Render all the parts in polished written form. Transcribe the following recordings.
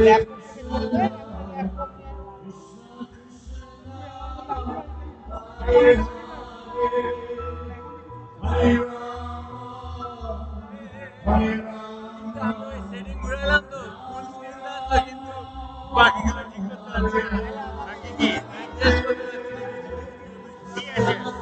Laptop কিন্তু আমি ওই সেটিং ঘুরাইলাম তো ফুল স্ক্রিন আসলো কিন্তু বাকিগুলো ঠিক করতে পারছি না বাকি কি অ্যাডজাস্ট করতে পারছি না কিছু ঠিক আছে খালি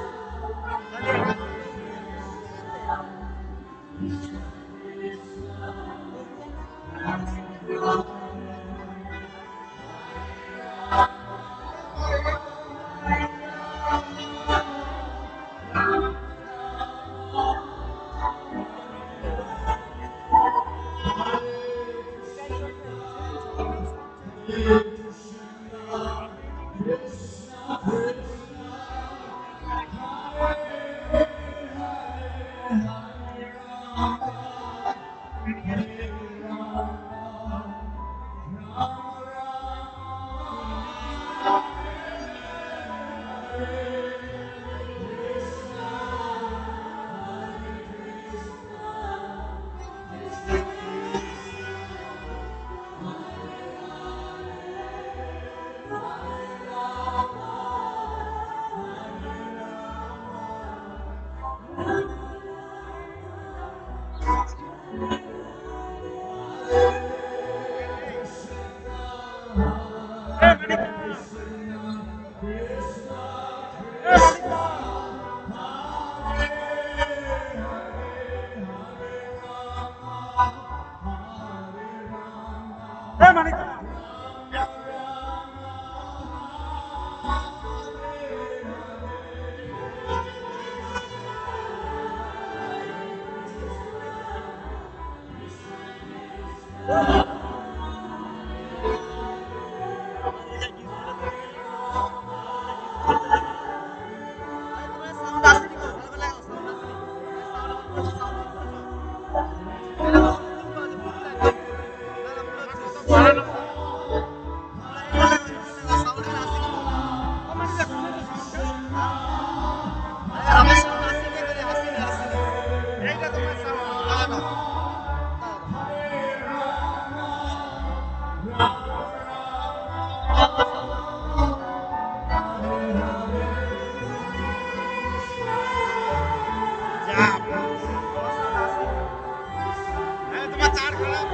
তোমার চার খারাপ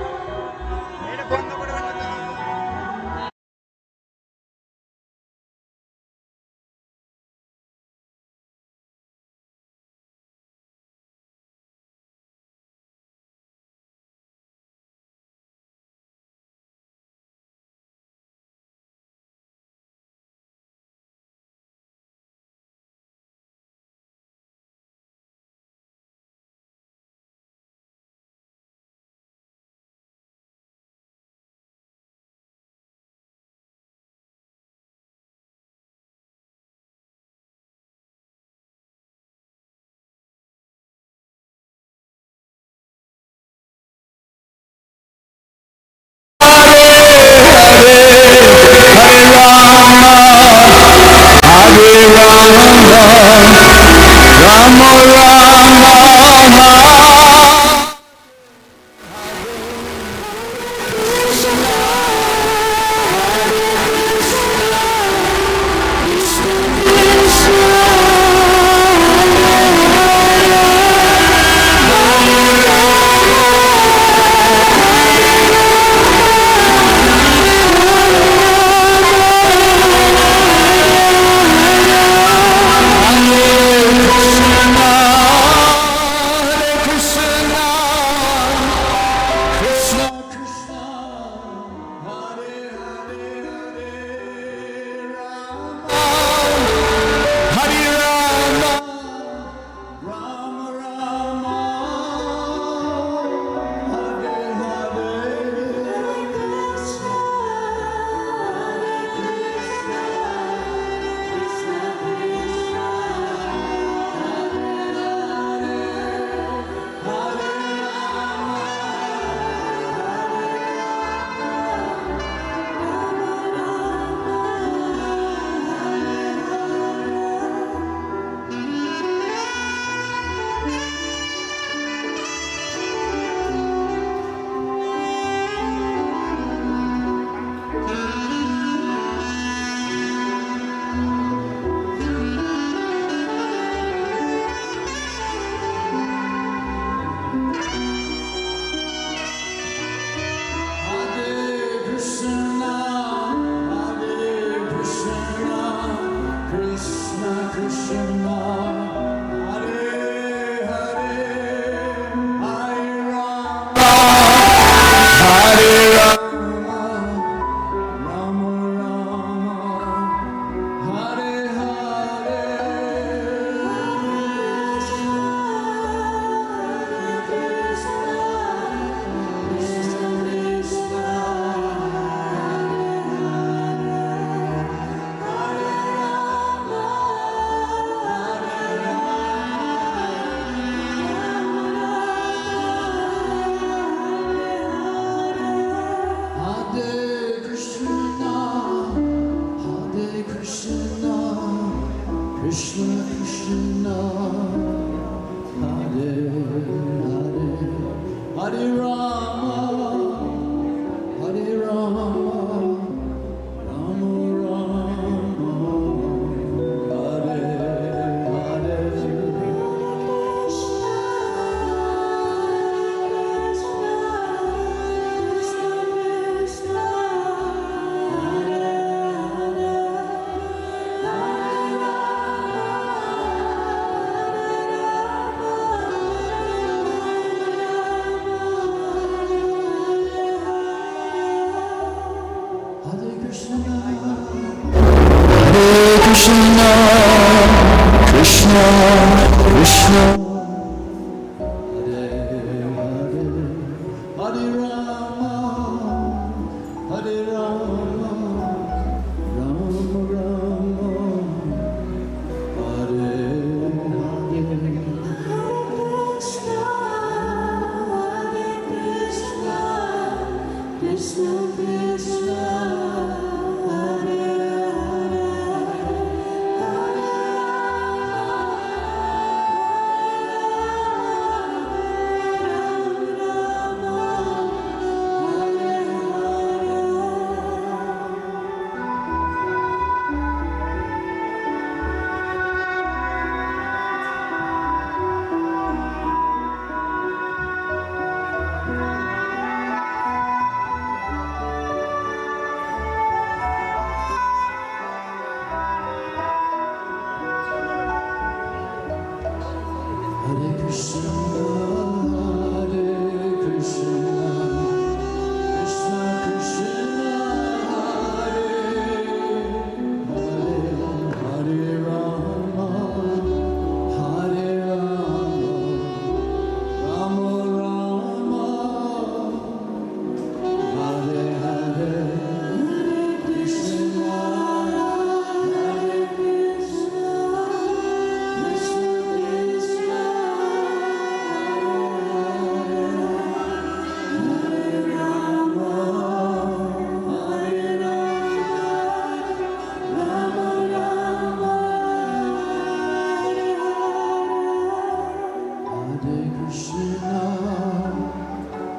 এটা বন্ধ করে Krishna, Krishna, Krishna. Hare Rama, Hare Rama, Rama Rama, Hare Hare. Krishna, Hare Krishna, Krishna Krishna, Hare Hare, Hare Krishna, Hare Krishna, Krishna Krishna, Hare Hare, Hare Rama, Hare Rama, Rama Rama, Hare Hare, Krishna, Hare Krishna, Krishna Krishna.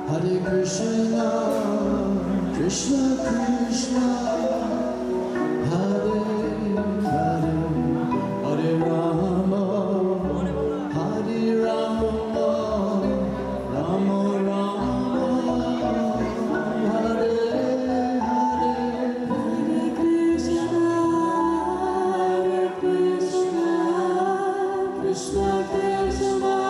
Hare Krishna, Krishna Krishna, Hare Hare, Hare Rama, Hare Rama, Rama Rama, Hare Hare, Hare Krishna, Hare Krishna, Krishna Krishna.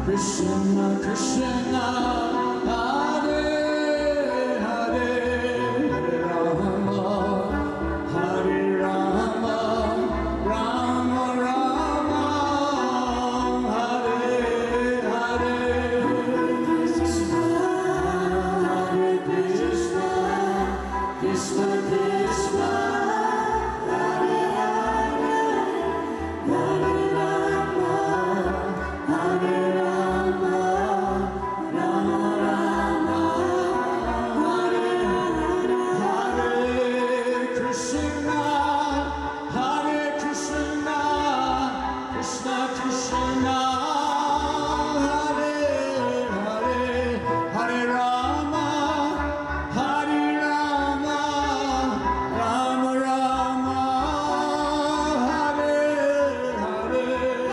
Krishna Krishna, Hare Hare, Hare Rama, Hare Rama, Rama Rama, Hare Hare. Krishna, Hare Krishna, Krishna Krishna, Hare Hare, Hare Rama, Hare Rama, Rama Rama, Hare Hare, Hare Krishna, Hare Krishna, Krishna Krishna, Hare Hare, Hare Rama, Hare Rama, Rama Rama, Hare Hare.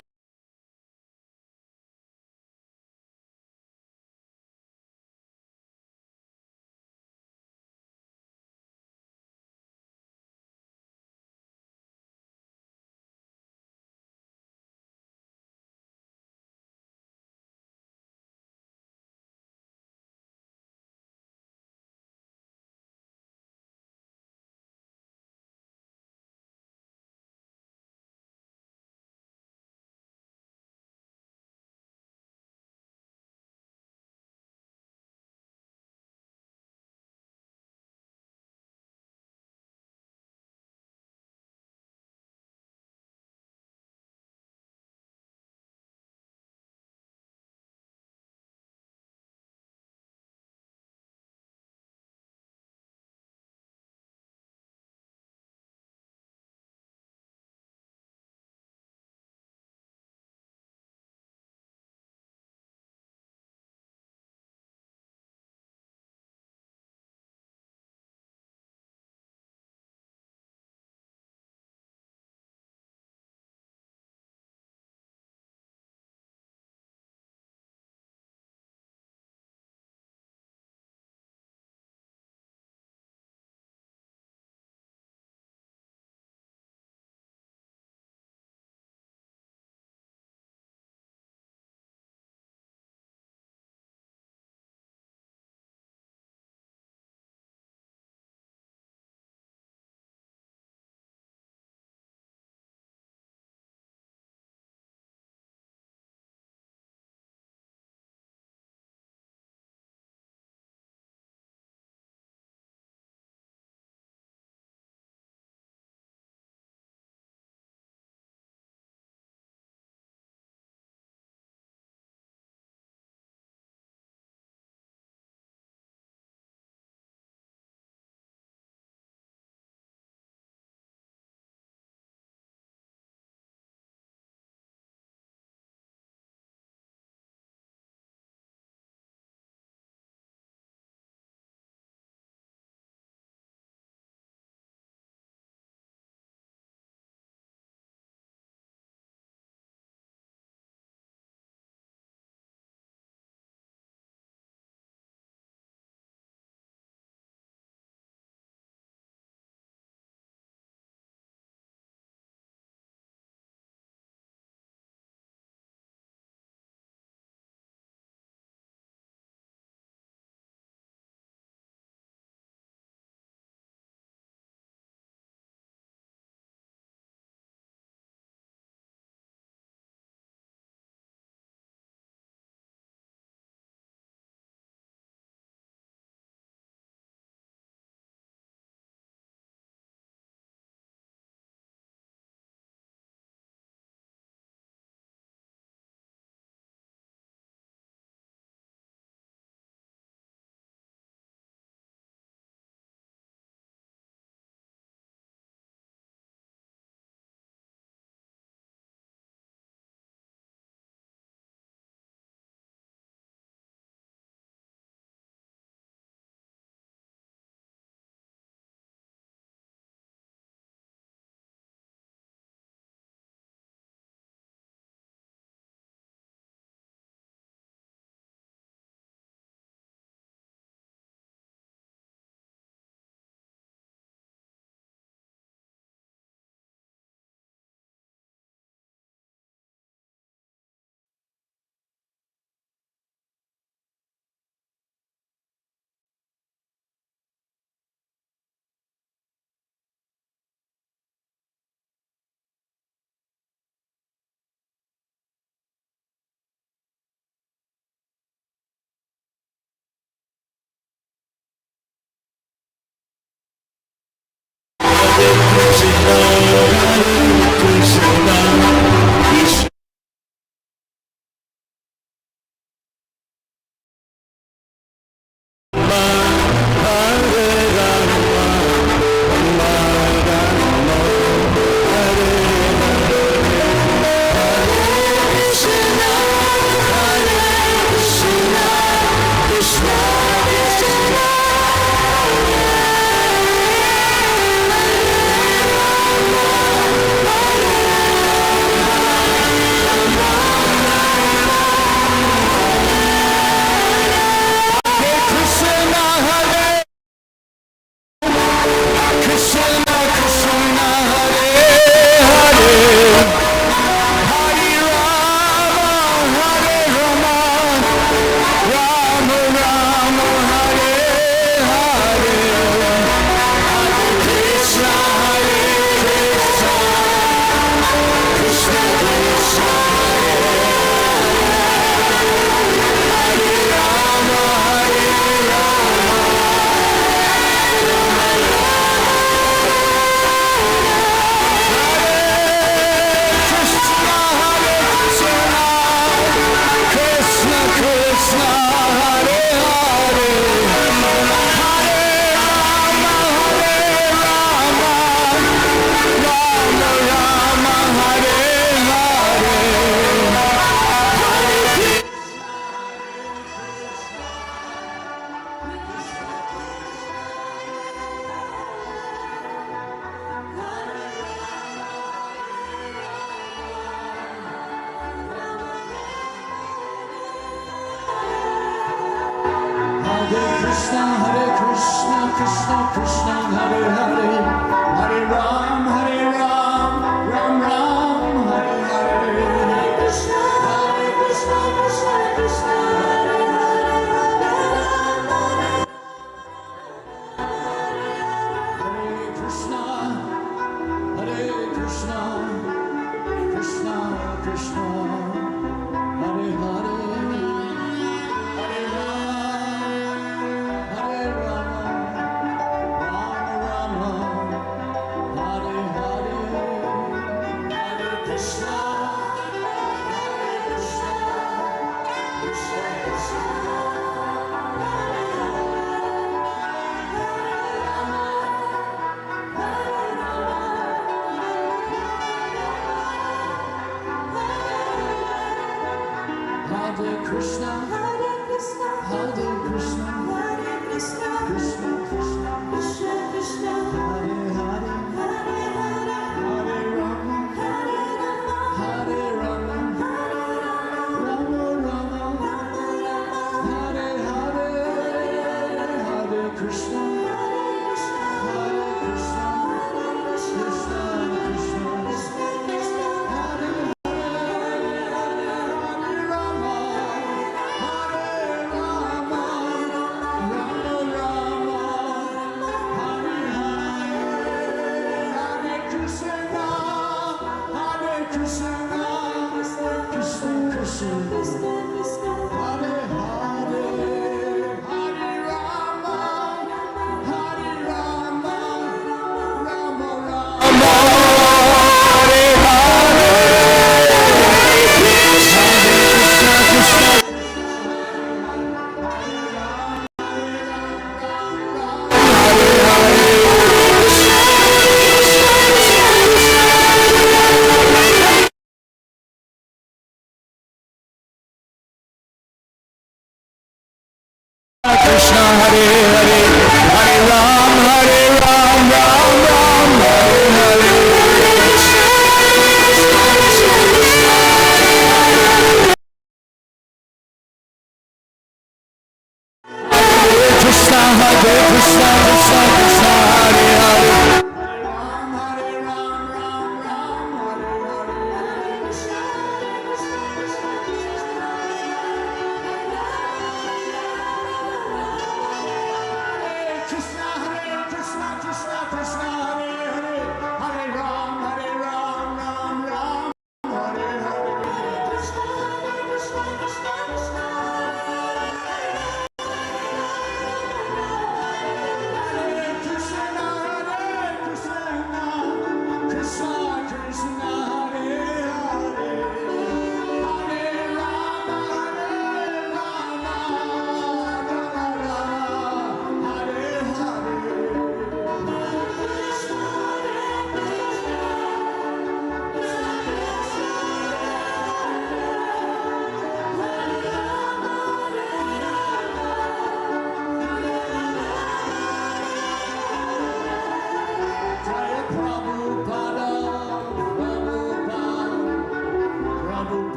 Krishna,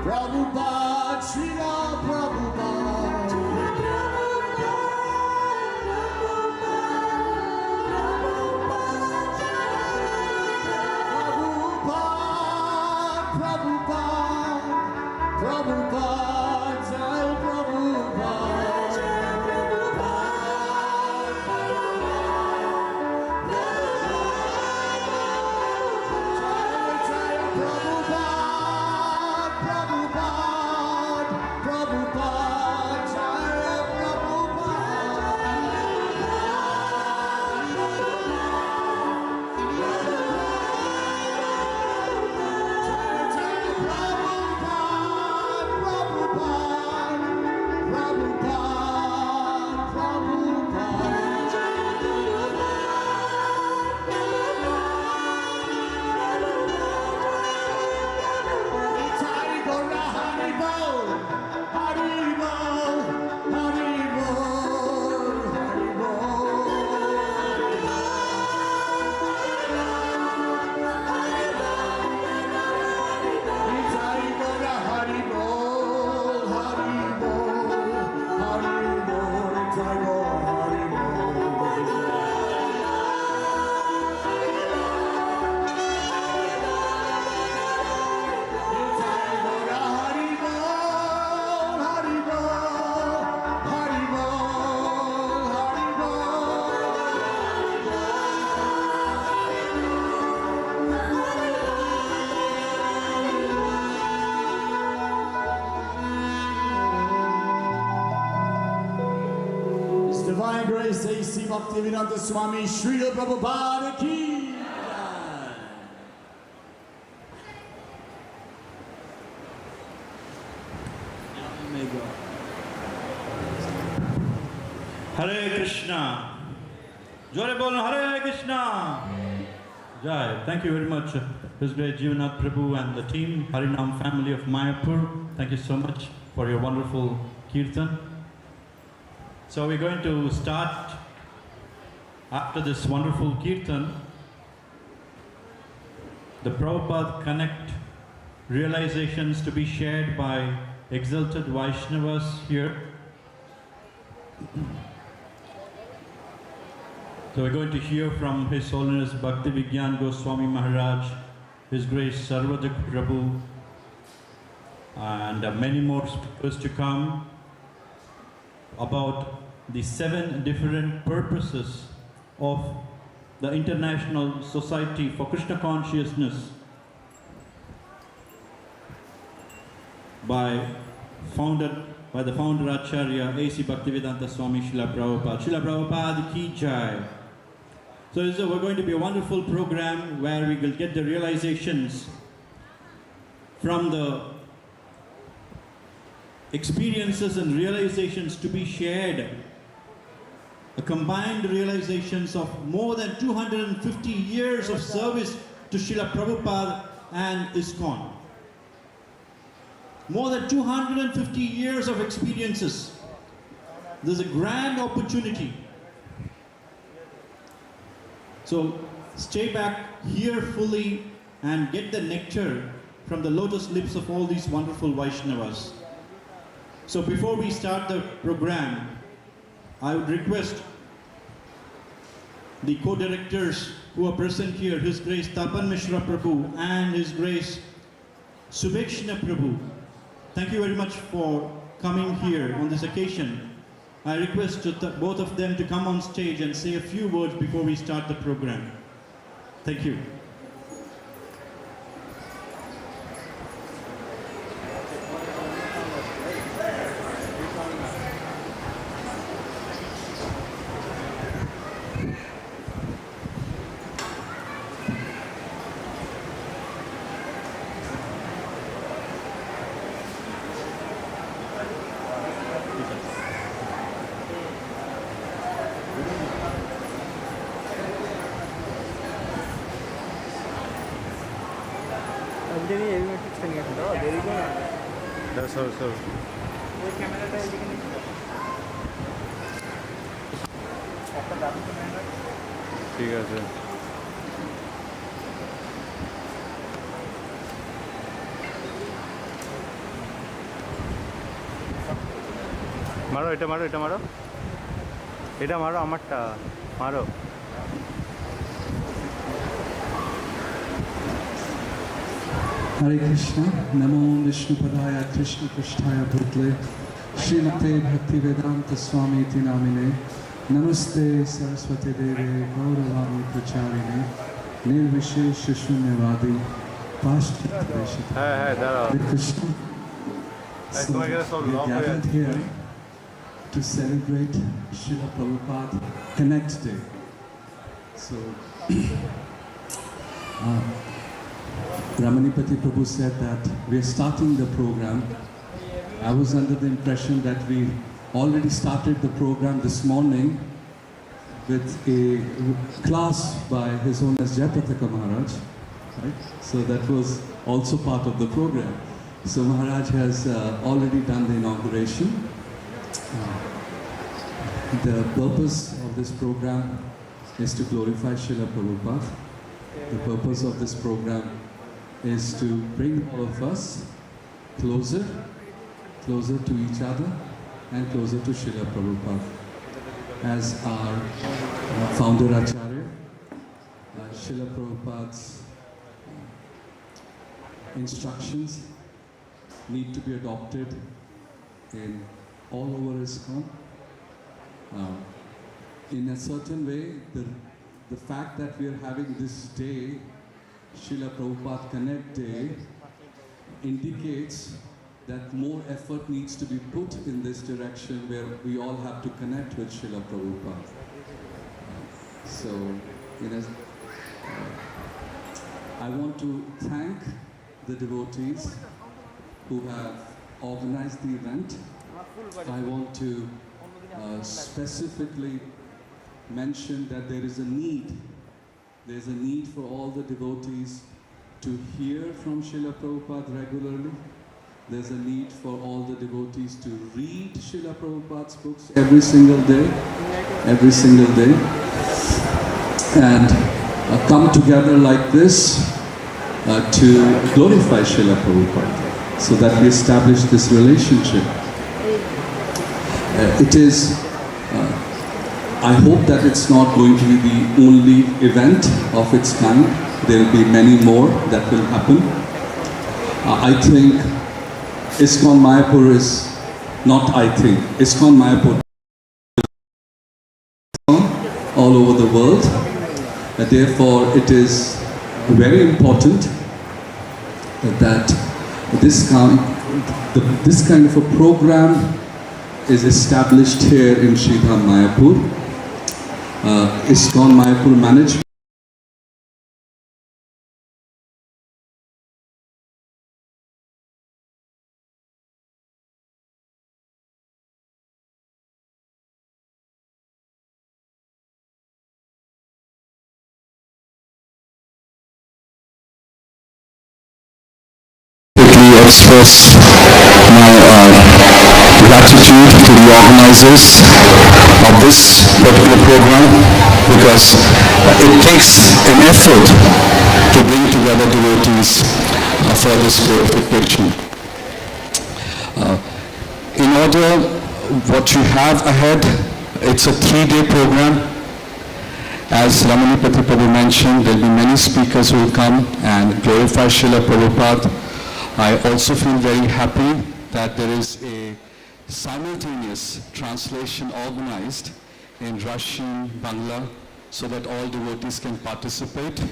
Prabhupada, Srila Prabhupada. Prabhupada, Jai Prabhupada. Divine Grace A.C. Bhaktivedanta Swami Srila Prabhupada ki jai. Hare Krishna. Jore bolna Hare Krishna. Jai. Thank you very much, His Great Jagannath Prabhu and the team, Hare Naam family of Mayapur. Thank you so much for your wonderful kirtan. So we're going to start after this wonderful kirtan, the Prabhupada Connect realizations to be shared by exalted Vaishnavas here. So we're going to hear from His Holiness Bhakti Vigyan Goswami Maharaj, His Grace Sarvajak Prabhu, and many more speakers to come about the 7 different purposes of the International Society for Krishna Consciousness founded by the founder Acharya A.C. Bhaktivedanta Swami Srila Prabhupada. Srila Prabhupada ki jai. So we're going to be a wonderful program where we will get the realizations from the experiences and realizations to be shared. A combined realizations of more than 250 years of service to Srila Prabhupada and ISKCON. More than 250 years of experiences. There's a grand opportunity. So stay back, hear fully, and get the nectar from the lotus lips of all these wonderful Vaishnavas. So before we start the program, I would request the co-directors who are present here, His Grace Tapan Mishra Prabhu and His Grace Subhekshana Prabhu. Thank you very much for coming here on this occasion. I request both of them to come on stage and say a few words before we start the program. Thank you. ঠিক আছে। মারো, এটা মারো, এটা মারো, এটা মারো, আমারটা মারো। Hare Krishna, Namo Vishnu Padaya Krishna Krishnaya Bhutle, Srimate Bhaktivedanta Swami Iti Namine, Namaste Saraswati Deve Gauravani Pracharine, Nirvishesha Shunyavadi, Pashtita Deshita. হ্যাঁ দাঁড়াও। Hare Krishna. So তোমার কাছে সব we লক are হয়ে gathered আছে। here to celebrate Srila Prabhupada Connect Day. So, Ramanipati Prabhu said that we are starting the program. I was under the impression that we already started the program this morning with a class by His Holiness Jayapataka Maharaj. Right? So that was also part of the program. So Maharaj has already done the inauguration. The purpose of this program is to glorify Srila Prabhupada. The purpose of this program is to bring all of us closer to each other and closer to Srila Prabhupada. As our founder Acharya, Srila Prabhupada's instructions need to be adopted in all over ISKCON. In a certain way, the fact that we are having this day, Srila Prabhupada Connect Day, indicates that more effort needs to be put in this direction where we all have to connect with Srila Prabhupada. So, I want to thank the devotees who have organized the event. I want to specifically mention that there is a need. There's a need for all the devotees to hear from Srila Prabhupada regularly. There's a need for all the devotees to read Srila Prabhupada's books every single day, and come together like this to glorify Srila Prabhupada, so that we establish this relationship. It is, I hope that it's not going to be the only event of its kind. There will be many more that will happen. I think ISKCON Mayapur is, not I think, ISKCON Mayapur all over the world. Therefore, it is very important that this kind of a program is established here in Dham Mayapur. ISKCON Mayapur management express my gratitude to the organizers of this particular program, because it takes an effort to bring together devotees for this purification. In order, what you have ahead, it's a 3-day program. As Ramanipati Prabhu mentioned, there will be many speakers who will come and glorify Srila Prabhupada. I also feel very happy that there is a simultaneous translation organized in Russian, Bangla, so that all devotees can participate.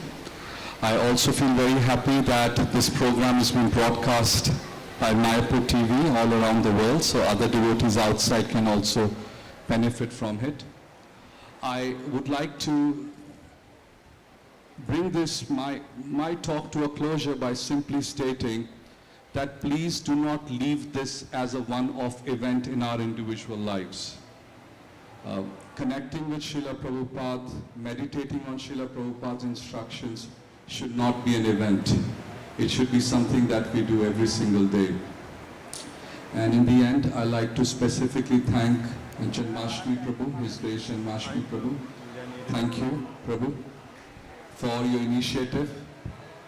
I also feel very happy that this program is being broadcast by Mayapur TV all around the world, so other devotees outside can also benefit from it. I would like to bring this, my talk to a closure by simply stating that please do not leave this as a one-off event in our individual lives. Connecting with Srila Prabhupada, meditating on Srila Prabhupada's instructions should not be an event. It should be something that we do every single day. And in the end, I like to specifically thank Janmashtami Prabhu, His Grace Janmashtami Prabhu. Thank you, Prabhu, for your initiative.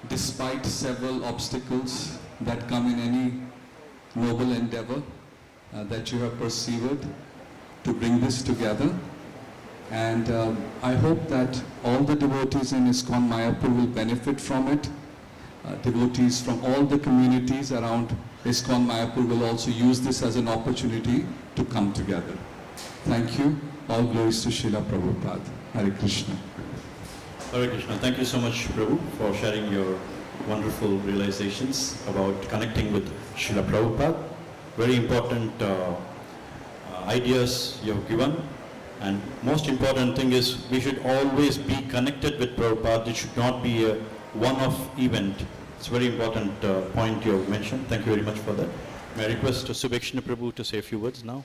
Despite several obstacles that come in any noble endeavor that you have persevered, to bring this together. And I hope that all the devotees in ISKCON Mayapur will benefit from it. Devotees from all the communities around ISKCON Mayapur will also use this as an opportunity to come together. Thank you. All glories to Srila Prabhupada. Hare Krishna. Hare Krishna. Thank you so much, Prabhu, for sharing your wonderful realizations about connecting with Srila Prabhupada. Very important ideas you have given. And most important thing is we should always be connected with Prabhupada. It should not be a one-off event. It's a very important point you have mentioned. Thank you very much for that. May I request Subhekshana Prabhu to say a few words now?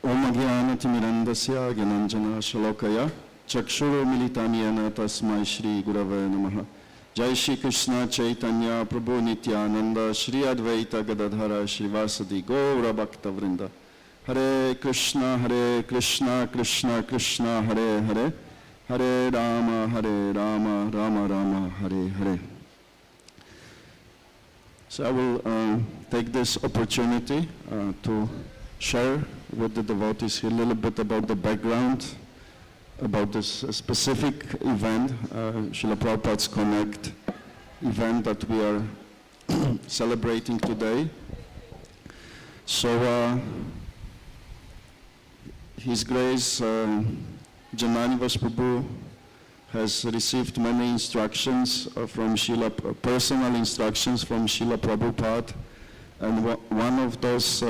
Om Jnanatimirandasya Gyananjana Shalokaya Chakshuro Militani Yena Tasmai Shri Gurave Namaha. Jai Shri Krishna Chaitanya Prabhu Nityananda Shri Advaita Gadadhara Shrivasadi Gaura Bhakta Vrinda. Hare Krishna, Krishna Krishna, Hare Hare, Hare Rama, Rama Rama, Hare Hare. So I will take this opportunity to share with the devotees here a little bit about the background, about this specific event, Srila Prabhupada's Connect event that we are celebrating today. So, His Grace Jananivas Prabhu has received many instructions from personal instructions from Srila Prabhupada, and one of those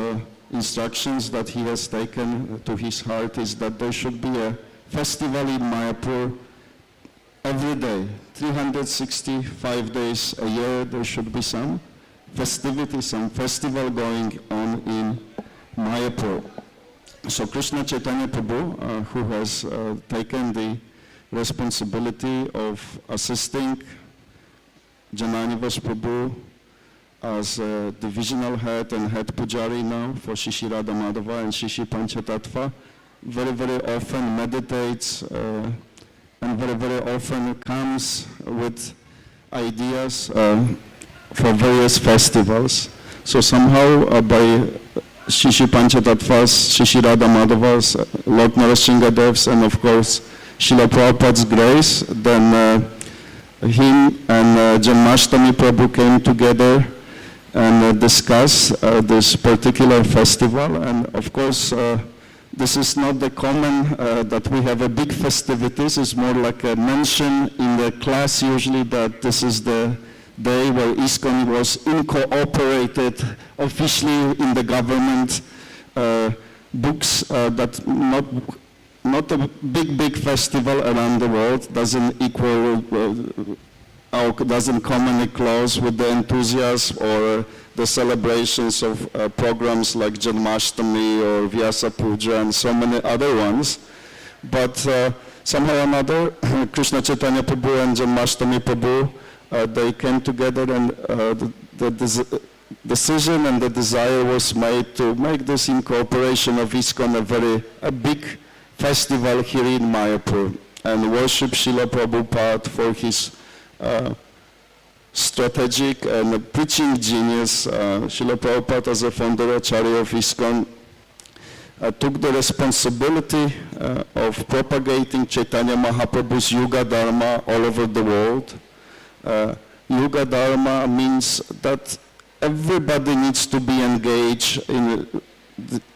instructions that he has taken to his heart is that there should be a festival in Mayapur every day, 365 days a year. There should be some festivity, some festival going on in Mayapur. So Krishna Chaitanya Prabhu, who has taken the responsibility of assisting Jananivas Prabhu as divisional head and head pujari now for Shishi Radha Madhava and Shishi Panchatattva, very often meditates and very often comes with ideas for various festivals. So somehow by Shishi Panchatattva's, Shishi Radha Madhava's, Lord Narasimhadev's, and of course Srila Prabhupada's grace, then him and Janmashtami Prabhu came together and discussed this particular festival. And of course this is not the common that we have a big festivities. It's more like a mention in the class usually that this is the day where ISKCON was incorporated officially in the government books, that not a big festival around the world, doesn't equal or doesn't commonly close with the enthusiasm or the celebrations of programs like Janmashtami or Vyasa Puja and so many other ones. But somehow or another, Krishna Chaitanya Prabhu and Janmashtami Prabhu, they came together, and the decision and the desire was made to make this incorporation of ISKCON a big festival here in Mayapur, and worship Srila Prabhupada for his strategic and preaching genius. Srila Prabhupada, as a founder Acharya of ISKCON, took the responsibility of propagating Chaitanya Mahaprabhu's Yuga Dharma all over the world. Yuga Dharma means that everybody needs to be engaged in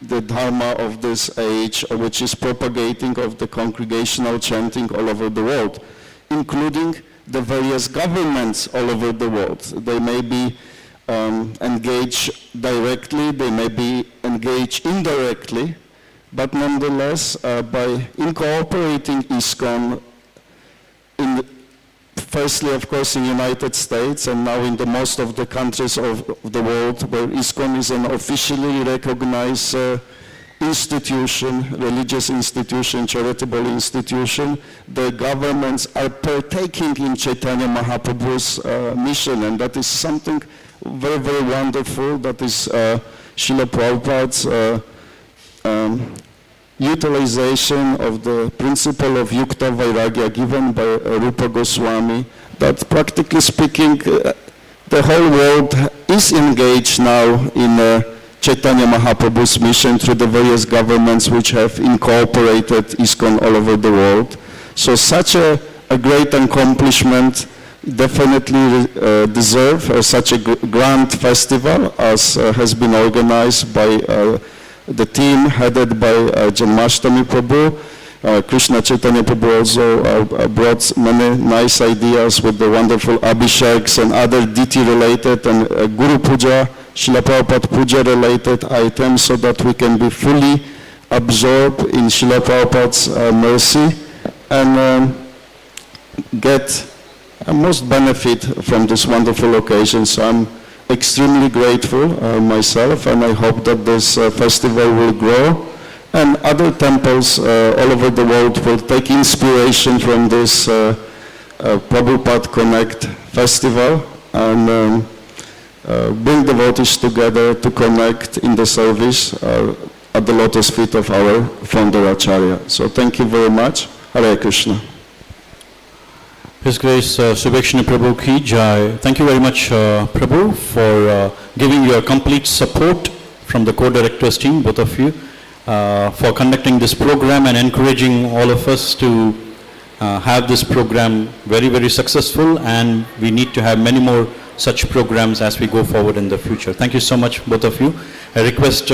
the Dharma of this age, which is propagating of the congregational chanting all over the world, including the various governments all over the world. They may be engaged directly, they may be engaged indirectly, but nonetheless, by incorporating ISKCON firstly, of course, in the United States, and now in the most of the countries of the world where ISKCON is an officially recognized institution, religious institution, charitable institution, the governments are partaking in Chaitanya Mahaprabhu's mission, and that is something very wonderful. That is Srila Prabhupada's utilization of the principle of Yukta Vairagya given by Rupa Goswami, that practically speaking, the whole world is engaged now in Chaitanya Mahaprabhu's mission through the various governments which have incorporated ISKCON all over the world. So such a great accomplishment definitely deserve such a grand festival as has been organized by the team headed by Janmashtami Prabhu. Krishna Chaitanya Prabhu also brought many nice ideas with the wonderful Abhisheks and other deity related and Guru Puja, Srila Prabhupada Puja related items so that we can be fully absorbed in Srila Prabhupada's mercy and get most benefit from this wonderful occasion. So I'm extremely grateful myself, and I hope that this festival will grow and other temples all over the world will take inspiration from this Prabhupada Connect festival and bring devotees together to connect in the service at the lotus feet of our founder Acharya. So thank you very much. Hare Krishna. His Grace Subhekshani Prabhu Ki Jai. Thank you very much, Prabhu, for giving your complete support from the co-directors team, both of you, for conducting this program and encouraging all of us to have this program very, very successful, and we need to have many more such programs as we go forward in the future. Thank you so much, both of you. I request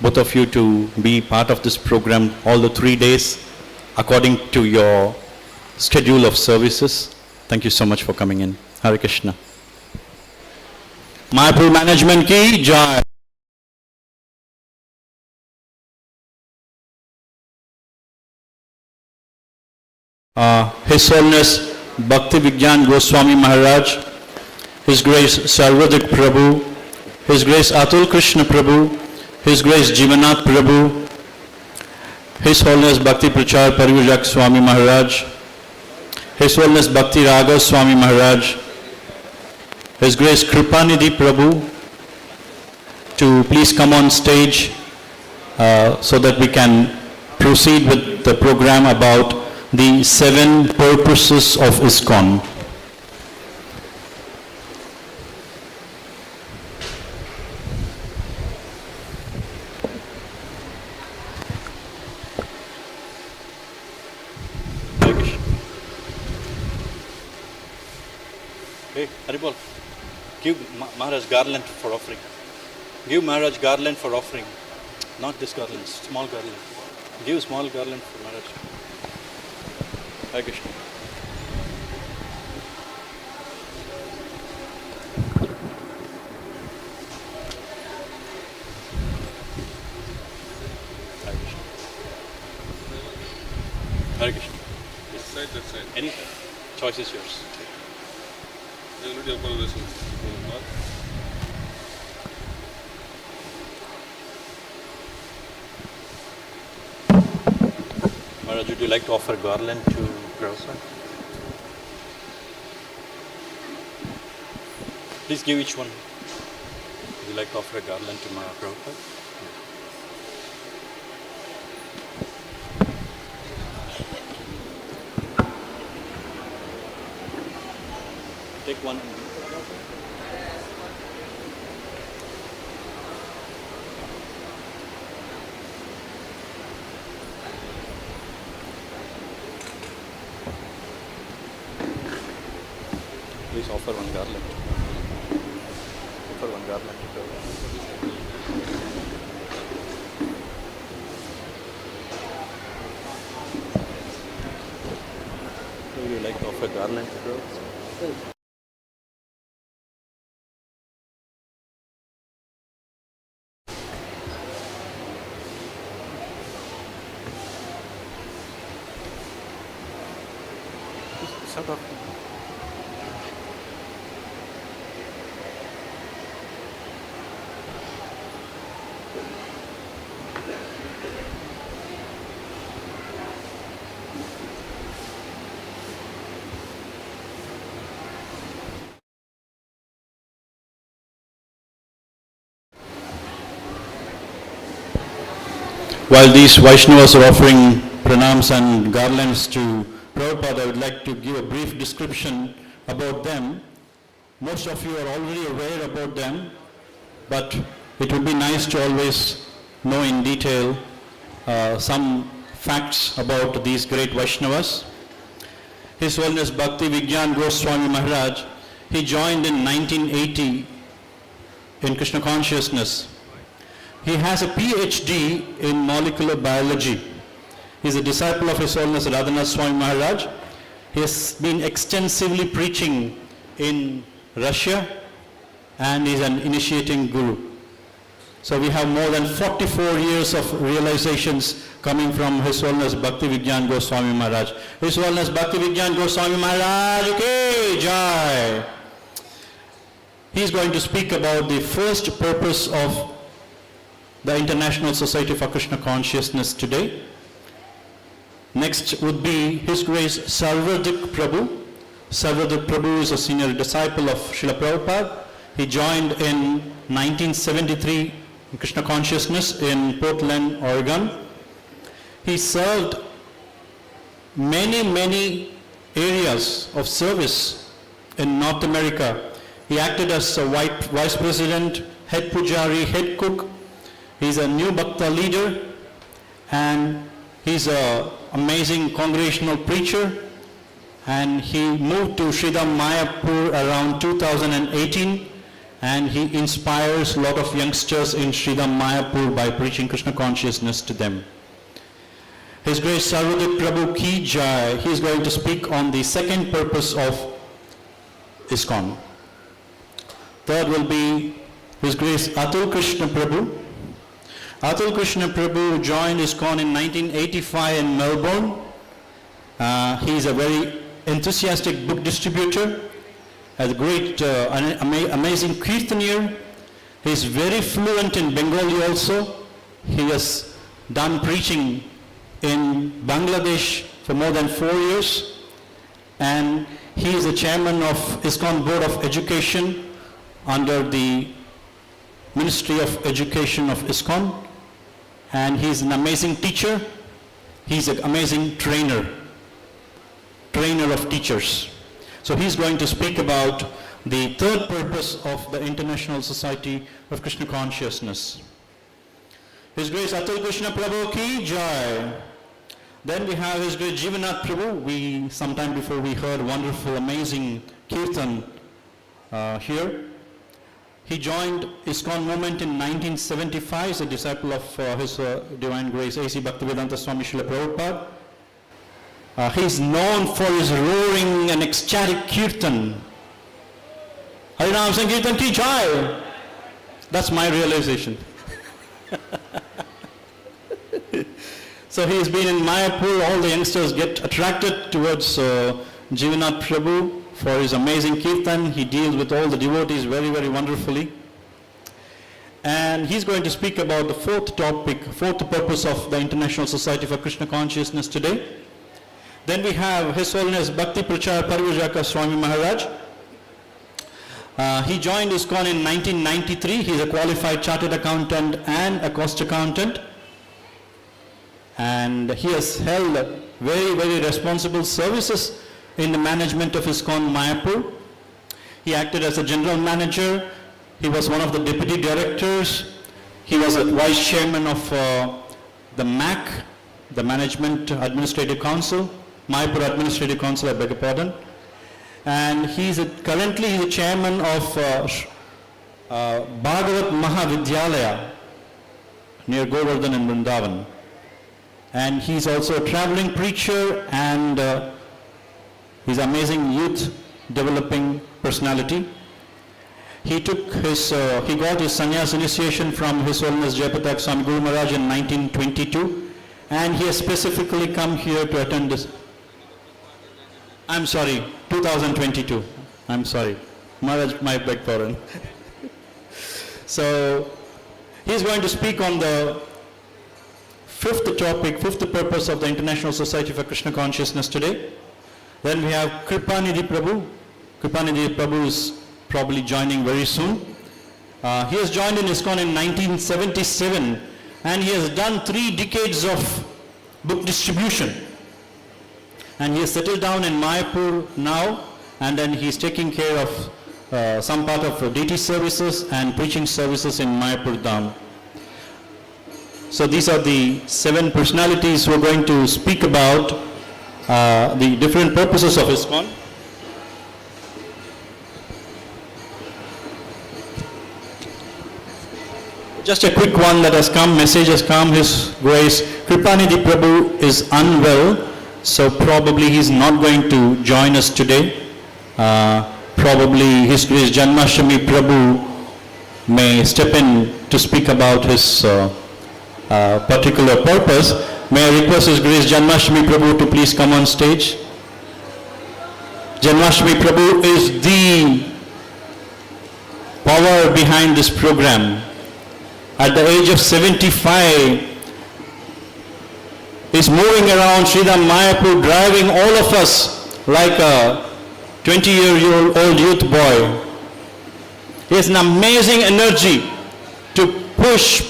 both of you to be part of this program all the 3 days according to your schedule of services. Thank you so much for coming in. Hare Krishna. Mayapur Management Ki Jai. His Holiness Bhakti Vigyan Goswami Maharaj, His Grace Sarvadik Prabhu, His Grace Atul Krishna Prabhu, His Grace Jagannath Prabhu, His Holiness Bhakti Prachar Parivajak Swami Maharaj, His Holiness Bhakti Raga Swami Maharaj, His Grace Kripanidhi Prabhu, to please come on stage so that we can proceed with the program about the 7 purposes of ISKCON. Hey, Haribol, give Maharaj garland for offering. Give Maharaj garland for offering. Not this garland, small garland. Give small garland for Maharaj. Hare Krishna. Hare Krishna. Hare Krishna. This side, that side. Anything. Choice is yours. Maharaj, would you like to offer garland to Prabhupada? Please give each one. Would you like to offer a garland to Prabhupada? Take one. Please offer one garland. Offer one garland to Prabhupada. Would you like to offer garland to Prabhupada? Shut up. While these Vaishnavas are offering pranams and garlands to Prabhupada, I would like to give a brief description about them. Most of you are already aware about them, but it would be nice to always know in detail some facts about these great Vaishnavas. His Holiness Bhakti Vigyan Goswami Maharaj, he joined in 1980 in Krishna consciousness. He has a PhD in molecular biology. He is a disciple of His Holiness Radha Swami Maharaj. He has been extensively preaching in Russia and is an initiating guru. So we have more than 44 years of realizations coming from His Holiness Bhakti Vigyan Goswami Maharaj. His Holiness Bhakti Vigyan Goswami Maharaj ki jai. He is going to speak about the first purpose of the International Society for Krishna Consciousness today. Next would be His Grace Sarvadik Prabhu. Sarvadik Prabhu is a senior disciple of Srila Prabhupada. He joined in 1973 in Krishna Consciousness in Portland, Oregon. He served many areas of service in North America. He acted as a vice president, head pujari, head cook. He's a new bhakta leader, and he's an amazing congregational preacher. And he moved to Dham Mayapur around 2018, and he inspires a lot of youngsters in Dham Mayapur by preaching Krishna consciousness to them. His Grace Sarvadik Prabhu ki jai. He is going to speak on the second purpose of ISKCON. Third will be His Grace Atul Krishna Prabhu. Atul Krishna Prabhu joined ISKCON in 1985 in Melbourne. He is a very enthusiastic book distributor, a great, amazing kirtanier. He is very fluent in Bengali also. He has done preaching in Bangladesh for more than 4 years. And he is the chairman of ISKCON Board of Education under the Ministry of Education of ISKCON. And he is an amazing teacher. He is an amazing trainer of teachers. So he is going to speak about the third purpose of the International Society of Krishna Consciousness. His Grace Atul Krishna Prabhu ki jai. Then we have His Grace Jagannath Prabhu. Sometime before we heard wonderful, amazing kirtan here. He joined ISKCON movement in 1975 as a disciple of His Divine Grace A.C. Bhaktivedanta Swami Srila Prabhupada. He is known for his roaring and ecstatic kirtan. Hare Ram Sankirtan ki jai. That's my realization. So he has been in Mayapur. All the youngsters get attracted towards Jagannath Prabhu for his amazing kirtan. He deals with all the devotees very wonderfully. And he's going to speak about the fourth purpose of the International Society for Krishna Consciousness today. Then we have His Holiness Bhakti Prachar Parvajaka Swami Maharaj. He joined ISKCON in 1993. He is a qualified chartered accountant and a cost accountant. And he has held very responsible services in the management of ISKCON Mayapur. He acted as a general manager. He was one of the deputy directors. He was a vice chairman of the MAC, the Management Administrative Council, Mayapur Administrative Council, I beg your pardon. And currently he's the chairman of Bhagavat Mahavidyalaya near Govardhan in Vrindavan. And he's also a traveling preacher, and he's an amazing youth developing personality. He got his sannyas initiation from His Holiness Jayapatak Swami Guru Maharaj in 1922, and he has specifically come here to attend this. 2022. I'm sorry. Maharaj, my beg pardon. So, he's going to speak on the fifth purpose of the International Society for Krishna Consciousness today. Then we have Kripanidhi Prabhu. Kripanidhi Prabhu is probably joining very soon. He has joined in ISKCON in 1977, and he has done 3 decades of book distribution. And he has settled down in Mayapur now, and then he is taking care of some part of deity services and preaching services in Mayapur Dham. So these are the 7 personalities who are going to speak about the different purposes of ISKCON. Just a quick one that has come, message has come, His Grace Kripanidhi Prabhu is unwell, so probably he's not going to join us today. Probably His Grace Janmashtami Prabhu may step in to speak about his particular purpose. May I request His Grace Janmashtami Prabhu to please come on stage. Janmashtami Prabhu is the power behind this program. At the age of 75, he's moving around Sri Dham Mayapur, driving all of us like a 20-year-old youth boy. He has an amazing energy to push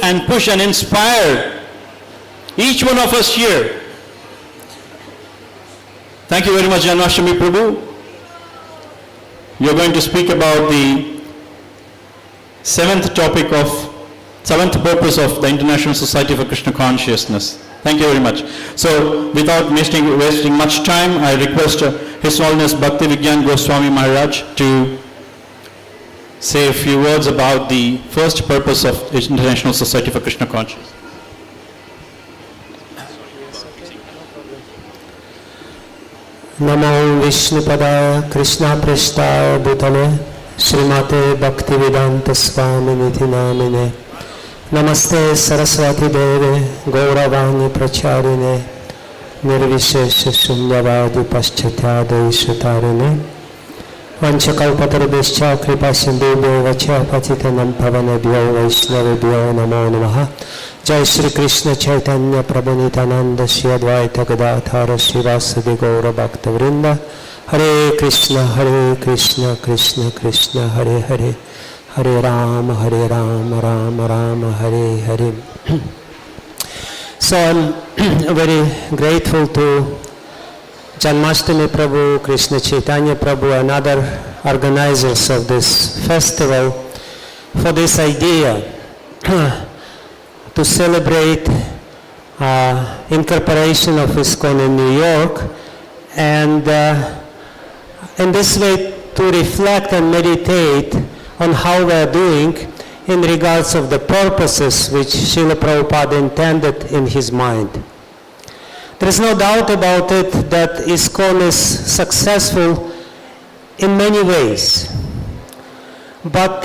and inspire each one of us here. Thank you very much, Janmashtami Prabhu. You're going to speak about the 7th purpose of the International Society for Krishna Consciousness. Thank you very much. So, without wasting much time, I request His Holiness Bhakti Vigyan Goswami Maharaj to say a few words about the first purpose of the International Society for Krishna Consciousness. Namo Vishnupada Krishna Prishta Bhutale Srimate Bhaktivedanta Swami Niti Namine Namaste Saraswati Deve Gauravani Pracharine Nirvishesha Sunyavadi Paschatya Sutarine Vanchakalpatarabhischa Kripa Sindhubhyo Vacha Patitanam Pavanebhyo Vaishnavebhyo Namo Namaha Jai Shri Krishna Chaitanya Prabhu Nityananda Shri Advaita Gadadhara Srivasadi Gaura Bhakta Vrinda Hare Krishna Krishna Krishna Hare Hare Hare Rama Rama Rama Hare Hare. So I'm very grateful to Janmashtami Prabhu, Krishna Chaitanya Prabhu and other organizers of this festival for this idea to celebrate incorporation of ISKCON in New York, and in this way to reflect and meditate on how we are doing in regards of the purposes which Srila Prabhupada intended in his mind. There is no doubt about it that ISKCON is successful in many ways, but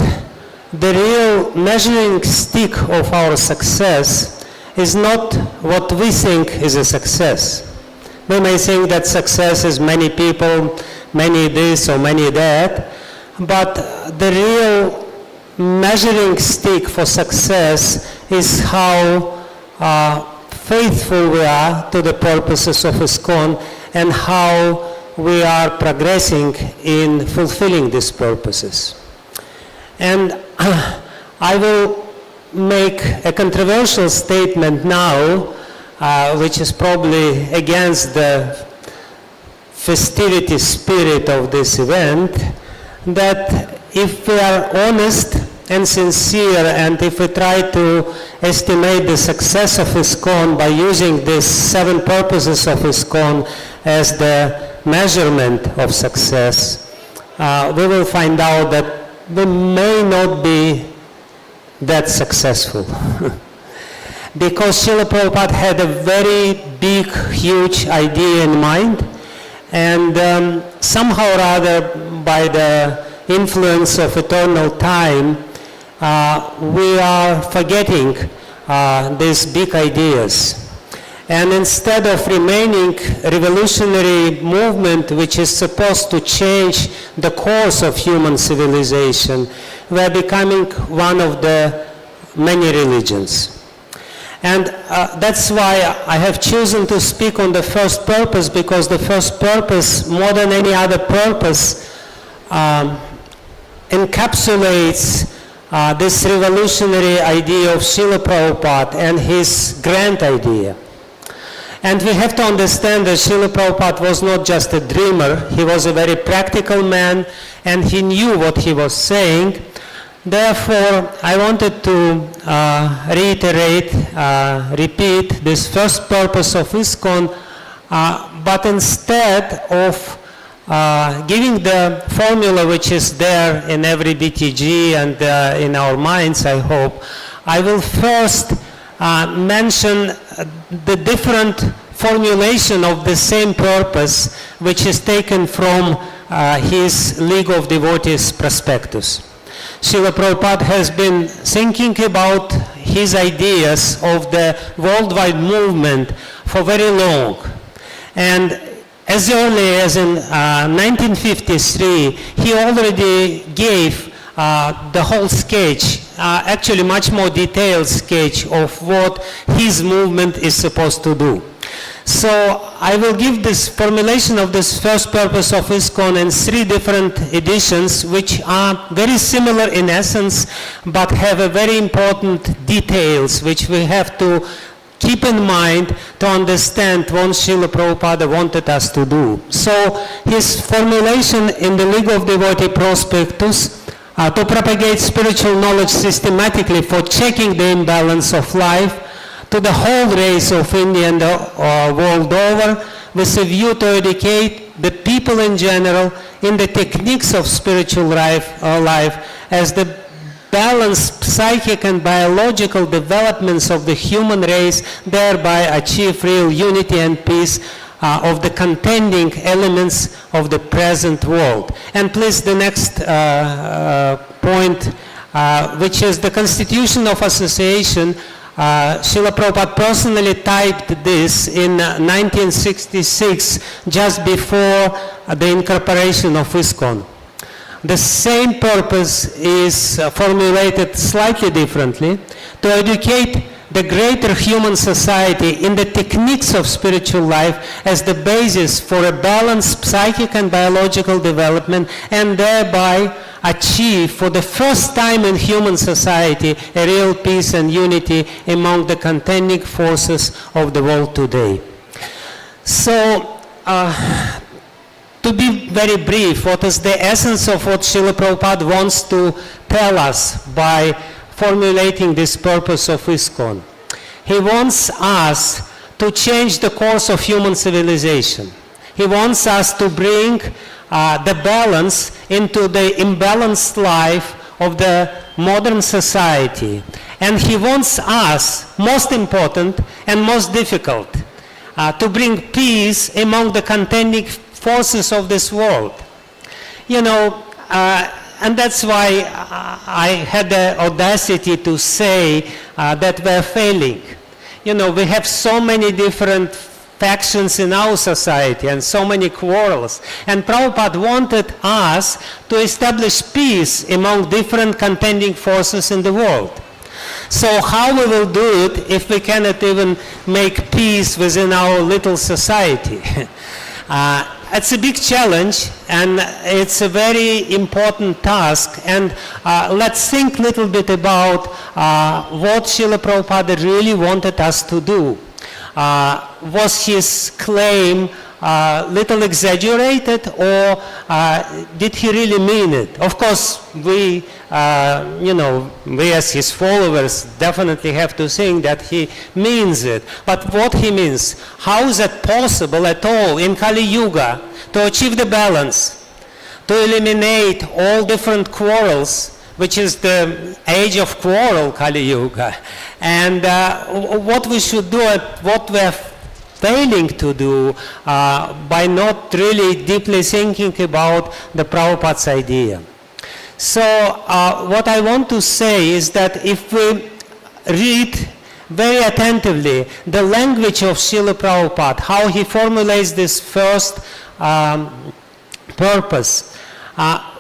the real measuring stick of our success is not what we think is a success. We may think that success is many people, many this or many that, but the real measuring stick for success is how faithful we are to the purposes of ISKCON and how we are progressing in fulfilling these purposes. And I will make a controversial statement now, which is probably against the festivity spirit of this event, that if we are honest and sincere, and if we try to estimate the success of ISKCON by using these 7 purposes of ISKCON as the measurement of success, we will find out that we may not be that successful. Because Srila Prabhupada had a very big, huge idea in mind, and somehow or other, by the influence of eternal time, we are forgetting these big ideas. And instead of remaining a revolutionary movement which is supposed to change the course of human civilization, we are becoming one of the many religions. And that's why I have chosen to speak on the first purpose, because the first purpose, more than any other purpose, encapsulates this revolutionary idea of Srila Prabhupada and his grand idea. And we have to understand that Srila Prabhupada was not just a dreamer, he was a very practical man, and he knew what he was saying. Therefore, I wanted to repeat this first purpose of ISKCON, but instead of giving the formula which is there in every BTG and in our minds, I hope, I will first mention the different formulation of the same purpose which is taken from his League of Devotees prospectus. Srila Prabhupada has been thinking about his ideas of the worldwide movement for very long. And as early as in 1953, he already gave the whole sketch, actually much more detailed sketch of what his movement is supposed to do. So I will give this formulation of this first purpose of ISKCON in 3 different editions, which are very similar in essence, but have a very important details which we have to keep in mind to understand what Srila Prabhupada wanted us to do. So his formulation in the League of Devotee Prospectus to propagate spiritual knowledge systematically for checking the imbalance of life to the whole race of India and the world over, with a view to educate the people in general in the techniques of spiritual life as the balanced psychic and biological developments of the human race, thereby achieve real unity and peace of the contending elements of the present world. And please, the next point, which is the Constitution of Association. Srila Prabhupada personally typed this in 1966, just before the incorporation of ISKCON. The same purpose is formulated slightly differently, to educate the greater human society in the techniques of spiritual life as the basis for a balanced psychic and biological development, and thereby achieve for the first time in human society a real peace and unity among the contending forces of the world today. So, to be very brief, what is the essence of what Srila Prabhupada wants to tell us by formulating this purpose of ISKCON? He wants us to change the course of human civilization. He wants us to bring the balance into the imbalanced life of the modern society. And he wants us, most important and most difficult, to bring peace among the contending forces of this world. You know, and that's why I had the audacity to say that we're failing. You know, we have so many different factions in our society and so many quarrels. And Prabhupada wanted us to establish peace among different contending forces in the world. So how we will do it if we cannot even make peace within our little society? It's a big challenge, and it's a very important task. And let's think a little bit about what Srila Prabhupada really wanted us to do. Was his claim little exaggerated, or did he really mean it? Of course, we as his followers definitely have to think that he means it. But what he means, how is it possible at all in Kali Yuga to achieve the balance, to eliminate all different quarrels, which is the age of quarrel, Kali Yuga, and what we should do and what we are failing to do by not really deeply thinking about the Prabhupada's idea. So what I want to say is that if we read very attentively the language of Srila Prabhupada, how he formulates this first purpose,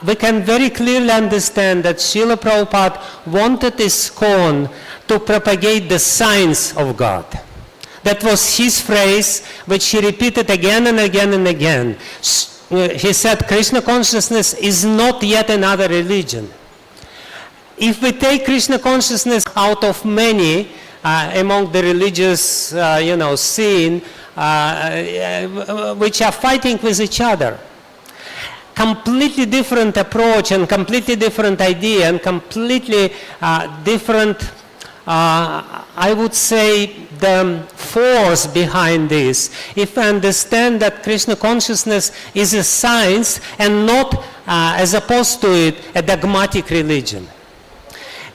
we can very clearly understand that Srila Prabhupada wanted ISKCON to propagate the science of God. That was his phrase, which he repeated again and again and again. He said, Krishna consciousness is not yet another religion. if we take Krishna consciousness out of many among the religious, scene, which are fighting with each other, completely different approach and completely different idea and completely different, I would say, the force behind this. If we understand that Krishna consciousness is a science and not, as opposed to it, a dogmatic religion.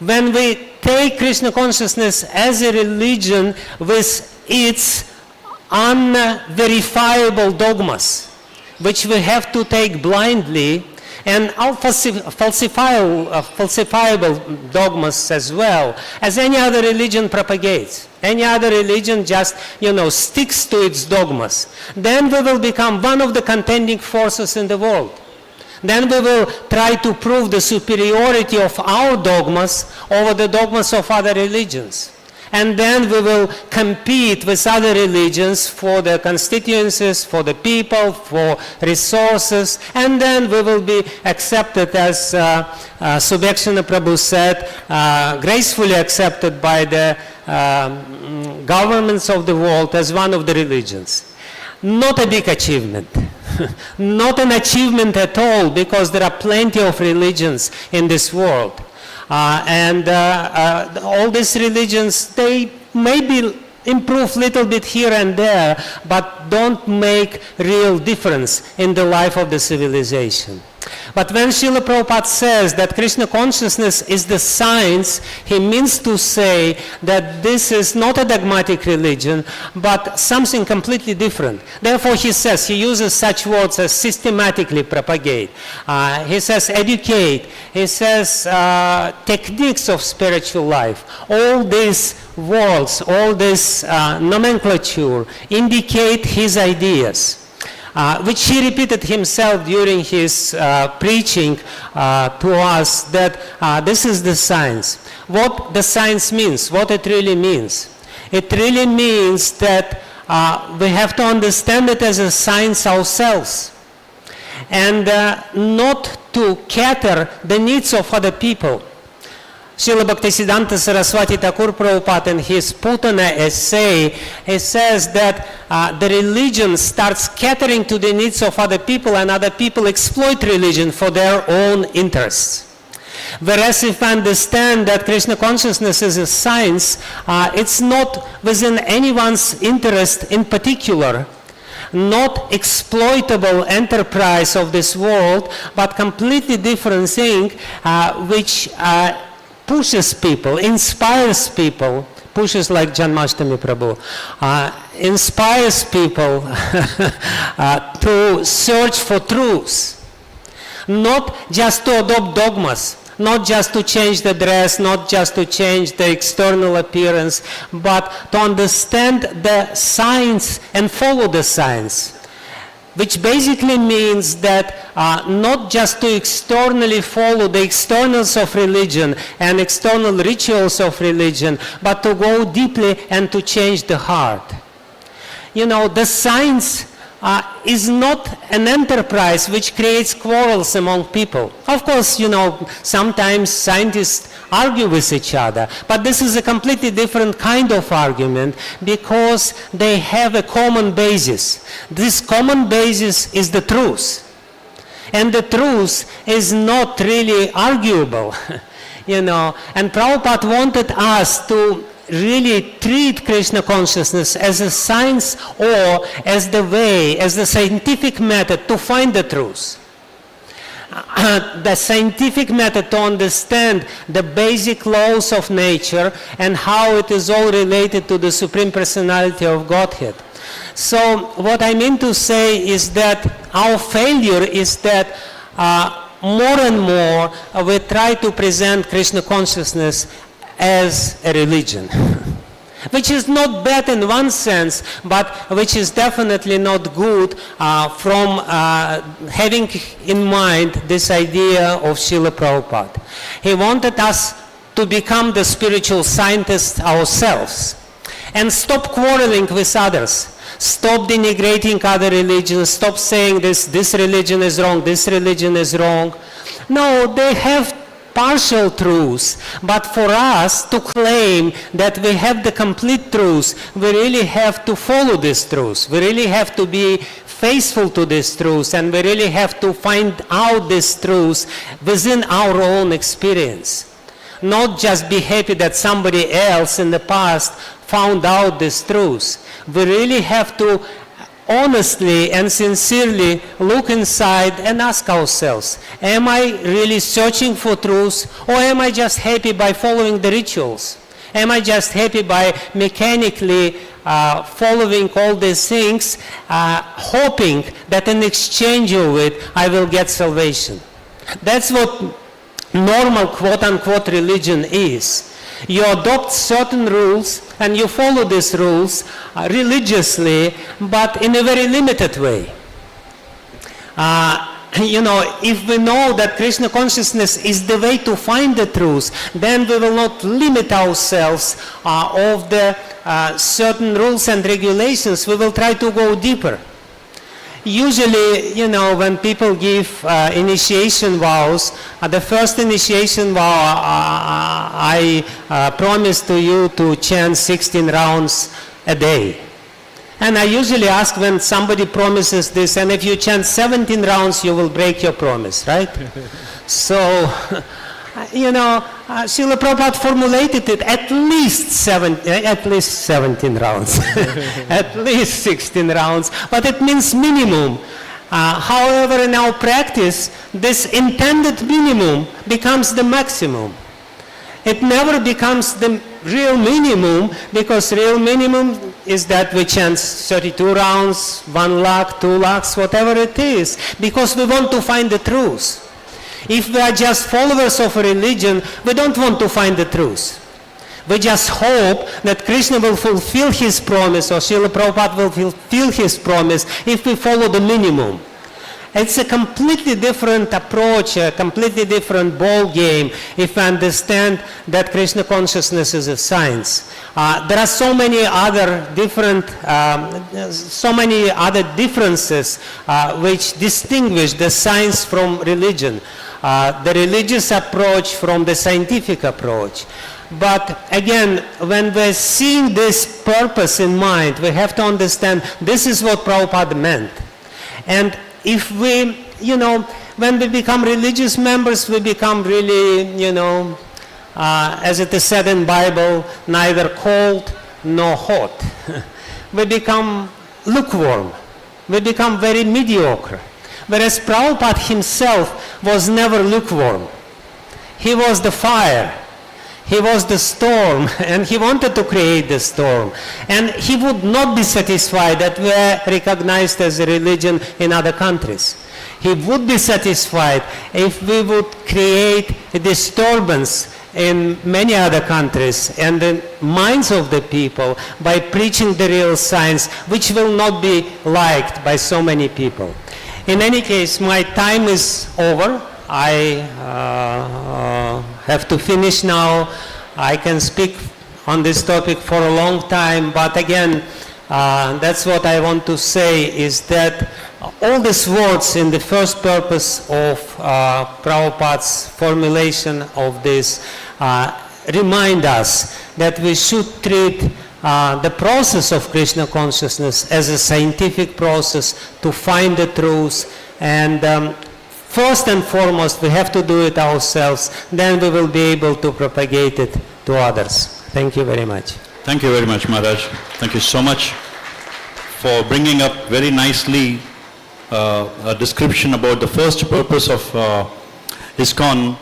When we take Krishna consciousness as a religion with its unverifiable dogmas, which we have to take blindly, and falsifiable dogmas as well, as any other religion propagates. Any other religion just, sticks to its dogmas. Then we will become one of the contending forces in the world. Then we will try to prove the superiority of our dogmas over the dogmas of other religions. And then we will compete with other religions for the constituencies, for the people, for resources, and then we will be accepted, as Subhakshana Prabhu said, gracefully accepted by the governments of the world as one of the religions. Not a big achievement. Not an achievement at all, because there are plenty of religions in this world. All these religions, they maybe improve a little bit here and there, but don't make real difference in the life of the civilization. But when Srila Prabhupada says that Krishna consciousness is the science, he means to say that this is not a dogmatic religion, but something completely different. Therefore, he says, he uses such words as systematically propagate. He says educate. He says techniques of spiritual life. All these words, all this nomenclature indicate his ideas. Which he repeated himself during his preaching to us, that this is the science. What the science means, what it really means. It really means that we have to understand it as a science ourselves, and not to cater the needs of other people. Srila Bhaktisiddhanta Saraswati Thakur Prabhupada, in his Putana essay, he says that the religion starts catering to the needs of other people, and other people exploit religion for their own interests. Whereas if I understand that Krishna consciousness is a science, it's not within anyone's interest in particular, not exploitable enterprise of this world, but completely different thing, which pushes people, inspires people, pushes like Janmashtami Prabhu, inspires people to search for truths, not just to adopt dogmas, not just to change the dress, not just to change the external appearance, but to understand the science and follow the science. Which basically means that not just to externally follow the externals of religion and external rituals of religion, but to go deeply and to change the heart. The science is not an enterprise which creates quarrels among people. Of course, sometimes scientists argue with each other, but this is a completely different kind of argument, because they have a common basis. This common basis is the truth. And the truth is not really arguable, And Prabhupada wanted us to really treat Krishna consciousness as a science, or as the way, as the scientific method to find the truth. The scientific method to understand the basic laws of nature and how it is all related to the Supreme Personality of Godhead. So what I mean to say is that our failure is that more and more we try to present Krishna consciousness as a religion, which is not bad in one sense, but which is definitely not good from having in mind this idea of Srila Prabhupada. He wanted us to become the spiritual scientists ourselves and stop quarreling with others. Stop denigrating other religions, stop saying this religion is wrong, this religion is wrong. No, they have partial truths. But for us to claim that we have the complete truth, we really have to follow this truth. We really have to be faithful to this truth, and we really have to find out this truth within our own experience. Not just be happy that somebody else in the past found out this truth. We really have to honestly and sincerely look inside and ask ourselves, am I really searching for truth, or am I just happy by following the rituals? Am I just happy by mechanically following all these things, hoping that in exchange of it I will get salvation? That's what normal quote-unquote religion is. You adopt certain rules and you follow these rules religiously, but in a very limited way. If we know that Krishna consciousness is the way to find the truth, then we will not limit ourselves of the certain rules and regulations. We will try to go deeper. Usually, when people give initiation vows, the first initiation vow, I promise to you to chant 16 rounds a day. And I usually ask when somebody promises this, and if you chant 17 rounds, you will break your promise, right? So, Srila Prabhupada formulated it at least 17 rounds, at least 16 rounds, but it means minimum. However, in our practice, this intended minimum becomes the maximum. It never becomes the real minimum, because real minimum is that we chant 32 rounds, 1 lakh, 2 lakhs, whatever it is, because we want to find the truth. If we are just followers of a religion, we don't want to find the truth. We just hope that Krishna will fulfill his promise, or Srila Prabhupada will fulfill his promise if we follow the minimum. It's a completely different approach, a completely different ball game if we understand that Krishna consciousness is a science. There are so many other differences which distinguish the science from religion. The religious approach from the scientific approach. But again, when we're seeing this purpose in mind, we have to understand this is what Prabhupada meant. And if we, when we become religious members, we become really, as it is said in Bible, neither cold nor hot. We become lukewarm. We become very mediocre. Whereas Prabhupada himself was never lukewarm. He was the fire. He was the storm, and he wanted to create the storm. And he would not be satisfied that we are recognized as a religion in other countries. He would be satisfied if we would create a disturbance in many other countries and the minds of the people by preaching the real science, which will not be liked by so many people. In any case, my time is over. I have to finish now. I can speak on this topic for a long time, but again, that's what I want to say, is that all these words in the first purpose of Prabhupada's formulation of this remind us that we should treat the process of Krishna consciousness as a scientific process to find the truth, and first and foremost, we have to do it ourselves. Then we will be able to propagate it to others. Thank you very much. Thank you very much, Maharaj. Thank you so much for bringing up very nicely a description about the first purpose of ISKCON,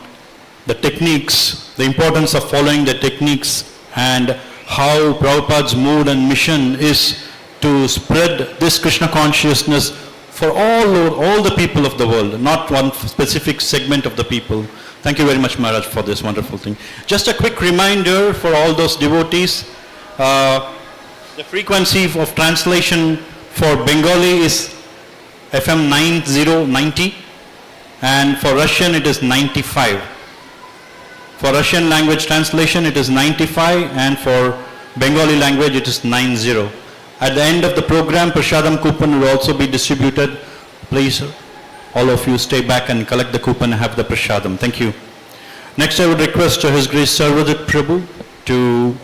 the techniques, the importance of following the techniques, and how Prabhupada's mood and mission is to spread this Krishna consciousness for all the people of the world, not one specific segment of the people. Thank you very much, Maharaj, for this wonderful thing. Just a quick reminder for all those devotees, the frequency of translation for Bengali is FM 9090, and for Russian it is 95. For Russian language translation it is 95, and for Bengali language it is 90. At the end of the program, Prashadam coupon will also be distributed. Please, all of you stay back and collect the coupon and have the Prashadam. Thank you. Next, I would request His Grace Sarvajit Prabhu to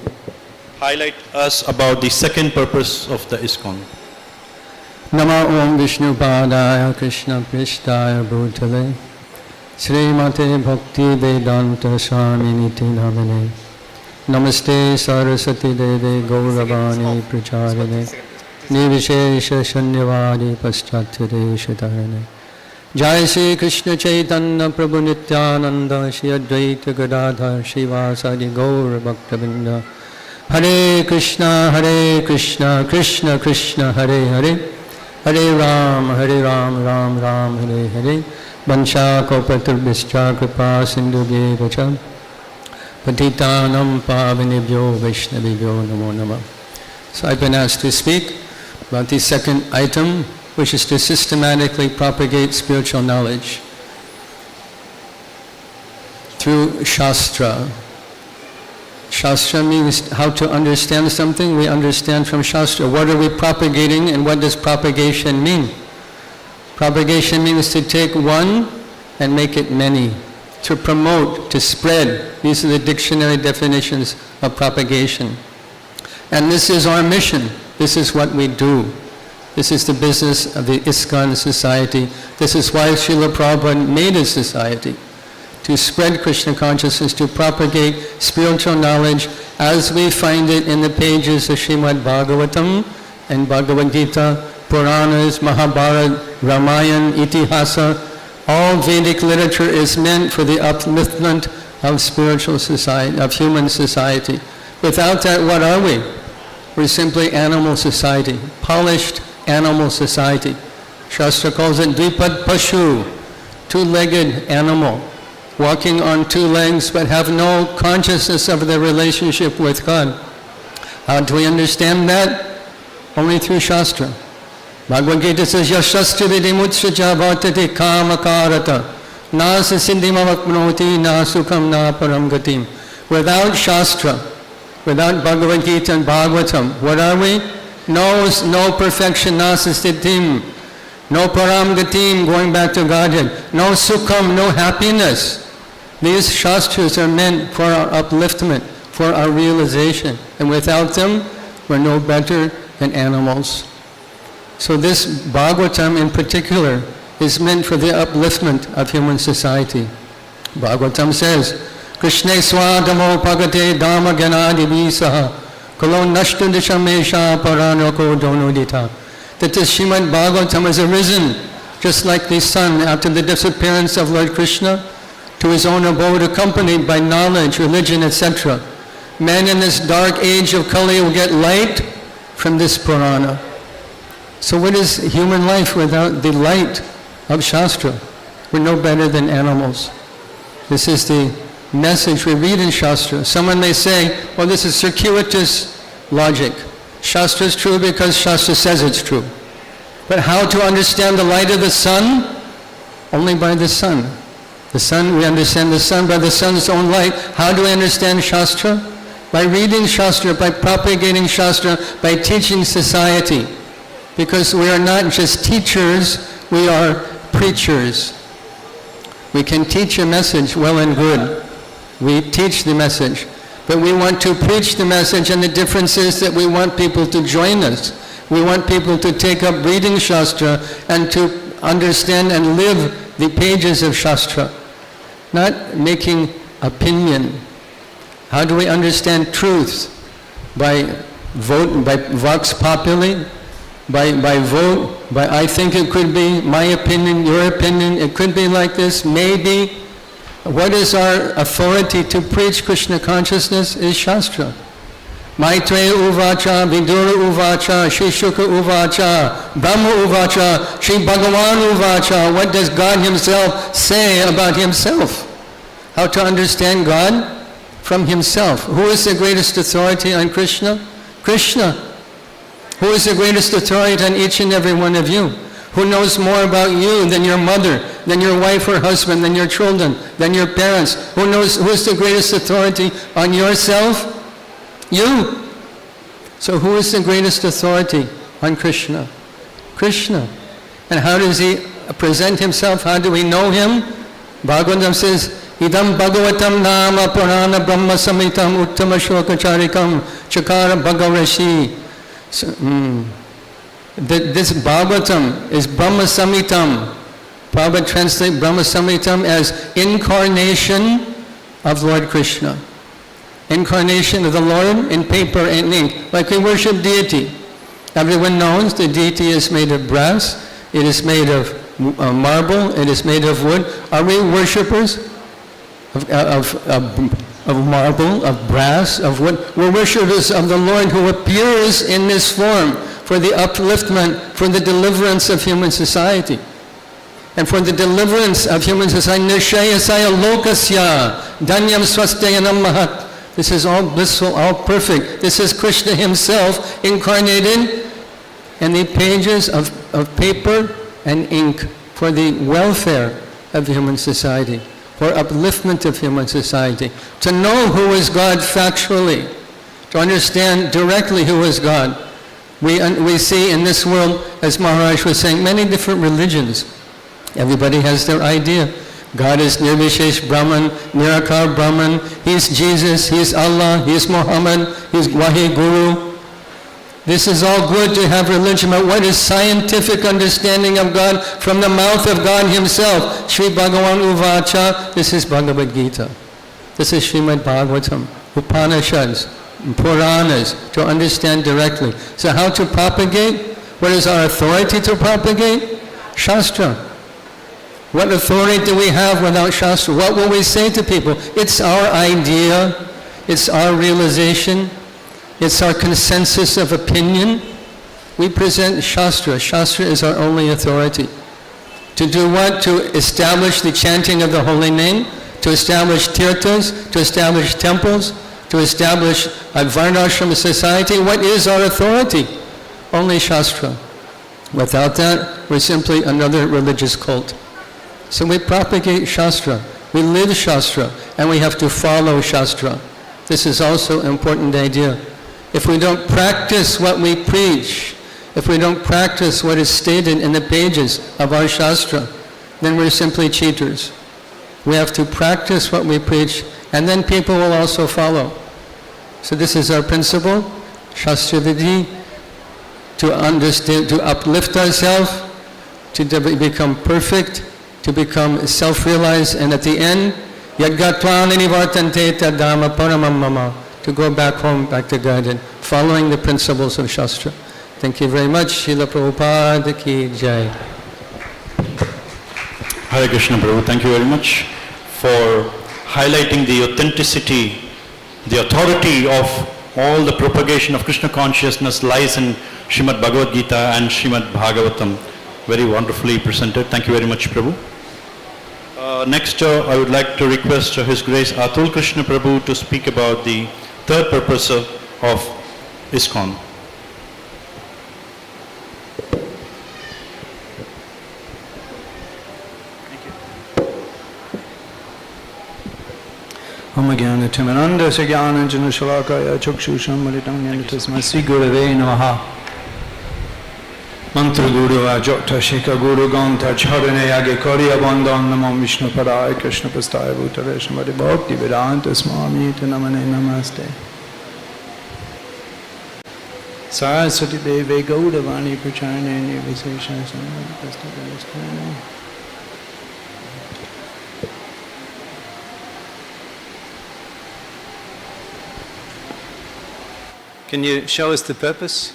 highlight us about the second purpose of the ISKCON. Nama Om Vishnu Padaya Krishna Prishtaya Bhutale Srimate Bhakti Vedanta Swami Niti Namane Namaste Saraswati Deve Gauravani Pracharane Nivishesha Shanyavadi Paschatyadesh Dharane Jai Shri Krishna Chaitanya Prabhu Nityananda Shri Advaita Gadadhar Shivasadi Gaur Bhaktavinda Hare Krishna Krishna Krishna Hare Hare Hare Ram, Ram Ram, Hare Hare. Vansha Kopatrubhischa Kripa Sindhubhye Vacha Patitanam Pavanebhyo Vaishnavibhyo Namo Namah. So I've been asked to speak about the second item, which is to systematically propagate spiritual knowledge through Shastra. Shastra means how to understand something. We understand from Shastra. What are we propagating and what does propagation mean? Propagation means to take one and make it many. To promote, to spread. These are the dictionary definitions of propagation. And this is our mission. This is what we do. This is the business of the ISKCON society. This is why Srila Prabhupada made a society. To spread Krishna consciousness, to propagate spiritual knowledge as we find it in the pages of Srimad Bhagavatam and Bhagavad Gita, Puranas, Mahabharata, Ramayana, Itihasa. All Vedic literature is meant for the upliftment of spiritual society, of human society. Without that, what are we? We're simply animal society, polished animal society. Shastra calls it Dvipad Pashu, two-legged animal, walking on two legs but have no consciousness of their relationship with God. How do we understand that? Only through Shastra. Bhagavad Gita says, Yashastra vidimutshaja bhartati kamakarata nasa siddhimavapnoti na sukham na param gatim. Without Shastra, without Bhagavad Gita and Bhagavatam, what are we? No perfection, nasa siddhim. No param gatim, going back to Godhead. No sukham, no happiness. These Shastras are meant for our upliftment, for our realization. And without them, we're no better than animals. So this Bhagavatam in particular is meant for the upliftment of human society. Bhagavatam says, Krishna swadamo pagate dhamma gyanadi visaha kalo nashtu dishamesha paranoko donodita. That this Srimad Bhagavatam has arisen just like the sun after the disappearance of Lord Krishna to his own abode, accompanied by knowledge, religion, etc. Men in this dark age of Kali will get light from this Purana. So what is human life without the light of Shastra? We're no better than animals. This is the message we read in Shastra. Someone may say, well, this is circuitous logic. Shastra is true because Shastra says it's true. But how to understand the light of the sun? Only by the sun. The sun, we understand the sun by the sun's own light. How do we understand Shastra? By reading Shastra, by propagating Shastra, by teaching society. Because we are not just teachers, we are preachers. We can teach a message well and good. We teach the message. But we want to preach the message, and the difference is that we want people to join us. We want people to take up reading Shastra and to understand and live the pages of Shastra, not making opinion. How do we understand truth? By vote, by vox populi, by vote, by I think it could be, my opinion, your opinion, it could be like this, maybe. What is our authority to preach Krishna consciousness is Shastra. Maitreya uvacha, Vidura uvacha, Shri Shuka uvacha, Brahma uvacha, Shri Bhagavan uvacha. What does God himself say about himself? How to understand God? From himself. Who is the greatest authority on Krishna? Krishna. Who is the greatest authority on each and every one of you? Who knows more about you than your mother, than your wife or husband, than your children, than your parents? Who is the greatest authority on yourself? You. So who is the greatest authority on Krishna? Krishna. And how does he present himself? How do we know him? Bhagavatam says, Idam bhagavatam nama purana brahma samitam uttama shokacharikam chakara bhagavashi. This Bhagavatam is Brahma Samitam. Prabhupada translates Brahma Samitam as incarnation of Lord Krishna. Incarnation of the Lord in paper and ink, like we worship deity. Everyone knows the deity is made of brass, it is made of marble, it is made of wood. Are we worshippers of marble, of brass, of wood? We're worshippers of the Lord who appears in this form for the upliftment, for the deliverance of human society. And for the deliverance of human society, nishayasaya lokasya, danyam swastayanam mahat. This is all blissful, all perfect. This is Krishna himself incarnated in the pages of paper and ink for the welfare of human society, for upliftment of human society. To know who is God factually, to understand directly who is God. We see in this world, as Maharaj was saying, many different religions. Everybody has their idea. God is Nirvishesh Brahman, Nirakar Brahman, He's Jesus, He's Allah, He's Muhammad, He's Wahi Guru. This is all good to have religion, but what is scientific understanding of God from the mouth of God Himself? Sri Bhagavan Uvacha, this is Bhagavad Gita. This is Srimad Bhagavatam, Upanishads, Puranas, to understand directly. So how to propagate? What is our authority to propagate? Shastra. What authority do we have without Shastra? What will we say to people? It's our idea, it's our realization, it's our consensus of opinion. We present Shastra. Shastra is our only authority. To do what? To establish the chanting of the holy name, to establish tirthas, to establish temples, to establish a Varnashrama society. What is our authority? Only Shastra. Without that, we're simply another religious cult. So we propagate Shastra, we live Shastra, and we have to follow Shastra. This is also an important idea. If we don't practice what we preach, if we don't practice what is stated in the pages of our Shastra, then we're simply cheaters. We have to practice what we preach, and then people will also follow. So this is our principle, Shastra Vidhi, to understand, to uplift ourselves, to become perfect, to become self-realized, and at the end, yadgatva ninivartante tadama paramam mama, to go back home, back to Godhead, following the principles of Shastra. Thank you very much. Srila Prabhupada ki jai. Hare Krishna Prabhu, thank you very much for highlighting the authenticity, the authority of all the propagation of Krishna consciousness lies in Srimad Bhagavad Gita and Srimad Bhagavatam. Very wonderfully presented. Thank you very much, Prabhu. Next, I would like to request His Grace Atul Krishna Prabhu to speak about the third purpose of ISKCON. Om Jnana Timananda Sajnana Jana Shalakaya Chakshusha Maritam Yanatasma Sri Gurave Namaha Mantra Guru Ajokta Shikha Guru Ganta Charane Yage Koriya Bandhan Namam Vishnu Padaya Krishna Pastaya Bhutare Shamari Bhakti Vedanta Swami Namane Namaste Saraswati Deve Gaudavani Pracharane Nirvisesha Samapastadayastana. Can you show us the purpose?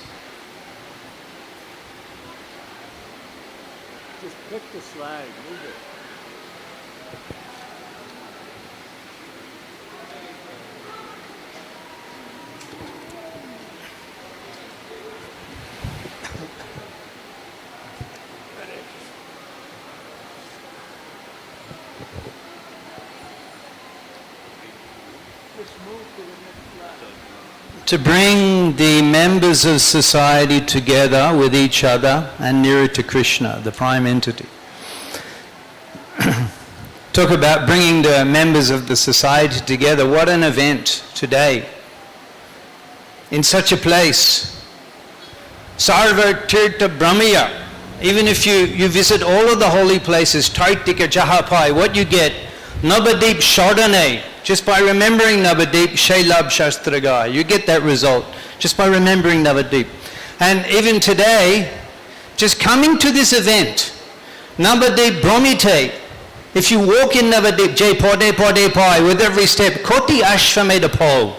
Just pick the slide, move it. To bring the members of society together with each other and nearer to Krishna, the prime entity. Talk about bringing the members of the society together. What an event today. In such a place. Sarva Tirtha Brahmaya. Even if you visit all of the holy places, Taitika Jahapai, what you get, Navadip Shardane, just by remembering Navadip, Shailab Shastraga. You get that result just by remembering Navadip. And even today, just coming to this event, Navadip Bromite, if you walk in Navadip, Jai Pode Pode Pai, with every step, Koti Ashvamedha Pol,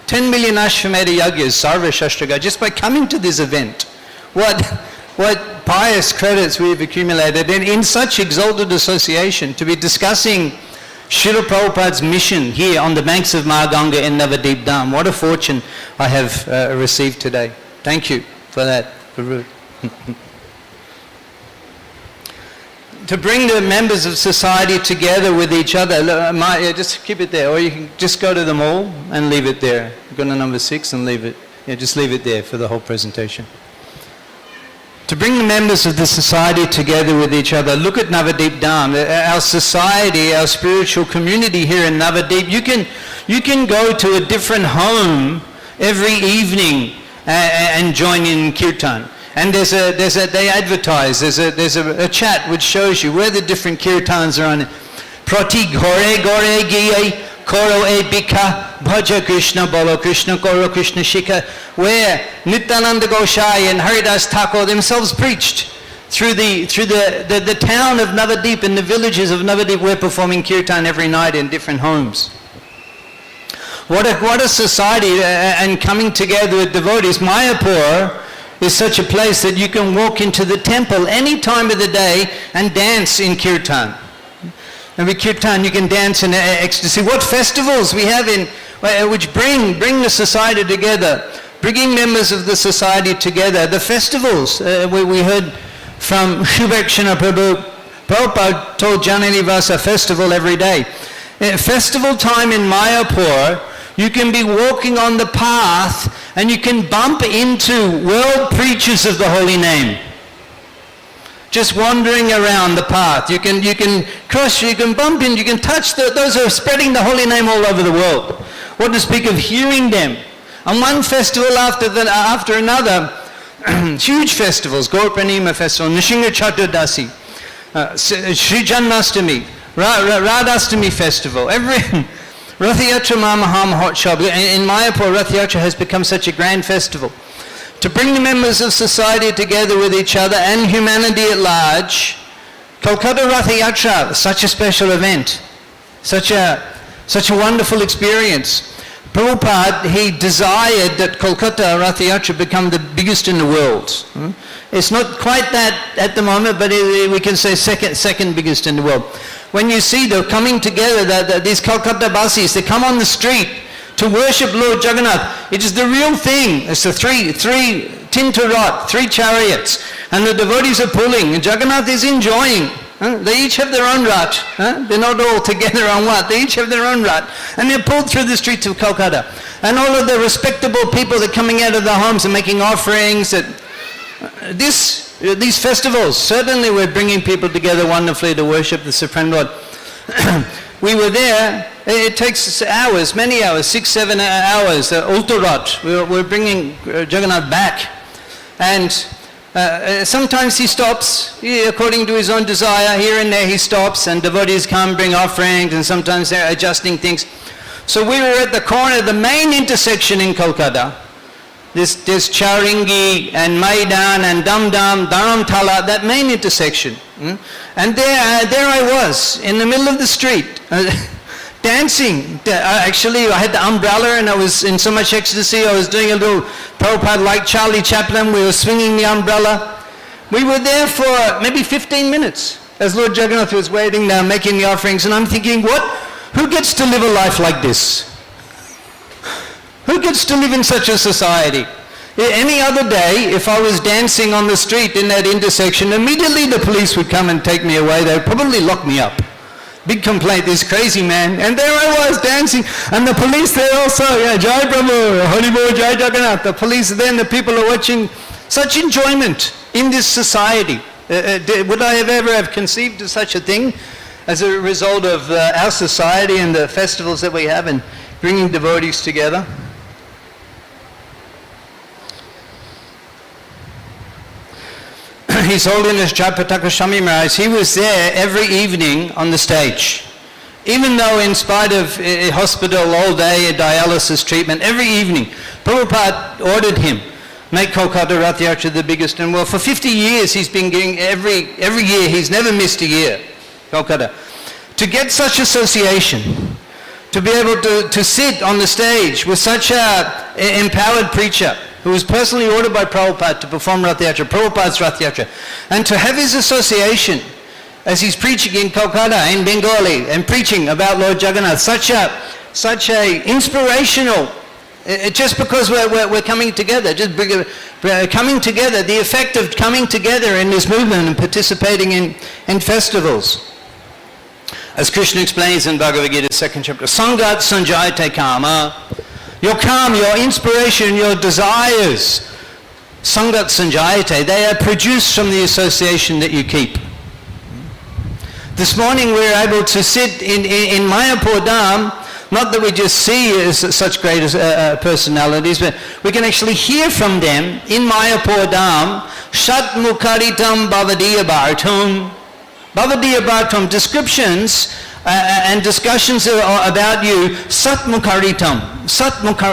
10 million Ashvamedha Yagyas, Sarva Shastraga, just by coming to this event. What pious credits we've accumulated in such exalted association to be discussing Srila Prabhupada's mission here on the banks of Mahaganga in Navadip Dham. What a fortune I have received today. Thank you for that. To bring the members of society together with each other, just keep it there, or you can just go to them all and leave it there. Go to number 6 and leave it. Yeah, just leave it there for the whole presentation. To bring the members of the society together with each other, look at Navadip Dham. Our society, our spiritual community here in Navadip, you can go to a different home every evening and join in kirtan. And they advertise, there's a chat which shows you where the different kirtans are on. Prati gore gore giye koro e bika bhaja Krishna bolo Krishna koro Krishna shika, where Nityananda Gosai and Haridas Thakur themselves preached through the town of Navadip and the villages of Navadip. We're performing kirtan every night in different homes. What a society, and coming together with devotees. Mayapur is such a place that you can walk into the temple any time of the day and dance in kirtan. And with kirtan you can dance in ecstasy. What festivals we have which bring the society together, bringing members of the society together. The festivals, we heard from Shubhakshana Prabhupada told Jananivasa festival every day. Festival time in Mayapur, you can be walking on the path and you can bump into world preachers of the holy name. Just wandering around the path. You can cross, you can bump in, you can touch those who are spreading the holy name all over the world. What to speak of hearing them. And one festival after another, huge festivals, Gaur Purnima festival, Nishinga Chaturdasi, Sri Janmashtami, Radhastami festival, Rath Yatra Mahamahotsav. In Mayapur, Rath Yatra has become such a grand festival. To bring the members of society together with each other and humanity at large, Kolkata Rath Yatra, such a special event, such a wonderful experience. Prabhupada, he desired that Kolkata Rath Yatra become the biggest in the world. It's not quite that at the moment, but we can say second biggest in the world. When you see them coming together, these Kolkata Basis, they come on the street to worship Lord Jagannath. It is the real thing. It's the three tintarat, 3 chariots, and the devotees are pulling, and Jagannath is enjoying. They each have their own rat. They're not all together on what. They each have their own rat, and they're pulled through the streets of Kolkata. And all of the respectable people that are coming out of their homes and making offerings. These festivals, certainly we're bringing people together wonderfully to worship the Supreme Lord. We were there, it takes hours, many hours, 6-7 hours, Ultarat, we're bringing Jagannath back. And sometimes he stops, according to his own desire, here and there he stops, and devotees come, bring offerings, and sometimes they're adjusting things. So we were at the corner, the main intersection in Kolkata. There's Charingi and Maidan and Damdam, Dharamtala, that main intersection. And there I was, in the middle of the street, dancing. Actually, I had the umbrella and I was in so much ecstasy, I was doing a little Prabhupada like Charlie Chaplin, we were swinging the umbrella. We were there for maybe 15 minutes, as Lord Jagannath was waiting there, making the offerings, and I'm thinking, who gets to live a life like this? Who gets to live in such a society? Any other day, if I was dancing on the street in that intersection, immediately the police would come and take me away. They would probably lock me up. Big complaint, this crazy man. And there I was dancing. And the police there also, Jai Prabhu, Haribo, Jai Jagannath. The police there and the people are watching. Such enjoyment in this society. Would I have ever have conceived of such a thing as a result of our society and the festivals that we have and bringing devotees together? His Holiness Jayapataka Swami Maharaj, he was there every evening on the stage. Even though in spite of a hospital all day, a dialysis treatment, every evening, Prabhupada ordered him, make Kolkata Rath Yatra the biggest. And well, for 50 years he's been getting, every year, he's never missed a year, Kolkata. To get such association, to be able to sit on the stage with such an empowered preacher who was personally ordered by Prabhupada to perform Rath Yatra, Prabhupada's Rath Yatra, and to have his association as he's preaching in Kolkata, in Bengali, and preaching about Lord Jagannath, such a inspirational, just because we're coming together, coming together, the effect of coming together in this movement and participating in festivals. As Krishna explains in Bhagavad Gita, 2nd chapter, Sangat Sanjayate Kama, your karma, your inspiration, your desires, Sangat Sanjayate, they are produced from the association that you keep. This morning we were able to sit in Mayapur Dham, not that we just see such great personalities, but we can actually hear from them in Mayapur Dham, Shat Mukaritam Bhavadiya Bhartam. Bhavadiya Bhartam, descriptions and discussions about you, Sat Mukaritam,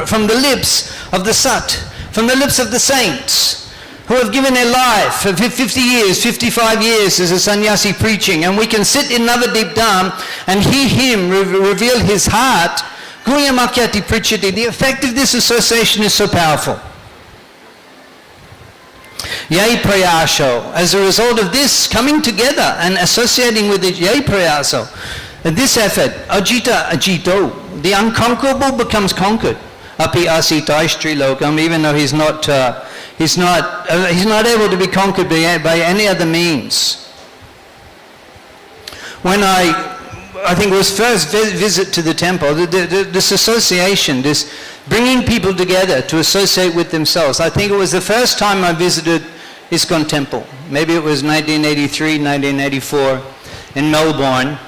from the lips of the Sat, from the lips of the saints, who have given their life for 50 years, 55 years as a sannyasi preaching, and we can sit in Navadip Dham and hear him reveal his heart. Guya Makyati Prichati, the effect of this association is so powerful. Yai Prayaso, as a result of this coming together and associating with it, Yai Prayaso, this effort, Ajita Ajito, the unconquerable becomes conquered. Api Asita Lokam, even though he's not able to be conquered by any other means. When I think it was first visit to the temple, this association, this bringing people together to associate with themselves. I think it was the first time I visited ISKCON temple. Maybe it was 1983, 1984 in Melbourne.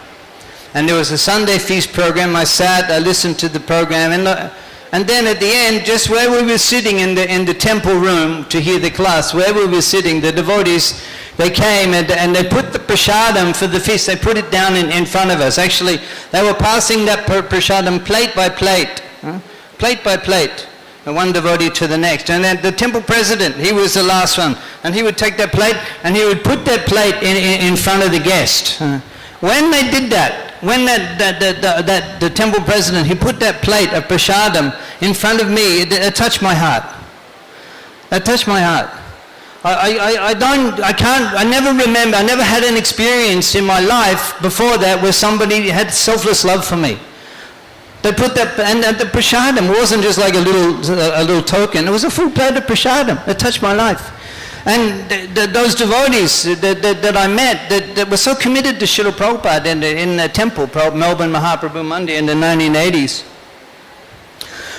And there was a Sunday feast program. I sat, I listened to the program, and then at the end, just where we were sitting in the temple room to hear the class, where we were sitting, the devotees, they came and they put the prasadam for the feast, they put it down in front of us. Actually, they were passing that prasadam plate by plate, plate by plate, and one devotee to the next. And then the temple president, he was the last one, and he would take that plate and he would put that plate in front of the guest. When they did that, when the temple president, he put that plate of prasadam in front of me, it touched my heart. It touched my heart. I never remember, I never had an experience in my life before that where somebody had selfless love for me. They put that, and the prasadam wasn't just like a little token, it was a full plate of prasadam. It touched my life. And those devotees that I met that were so committed to Srila Prabhupada in the temple, Melbourne Mahaprabhu Mandir in the 1980s.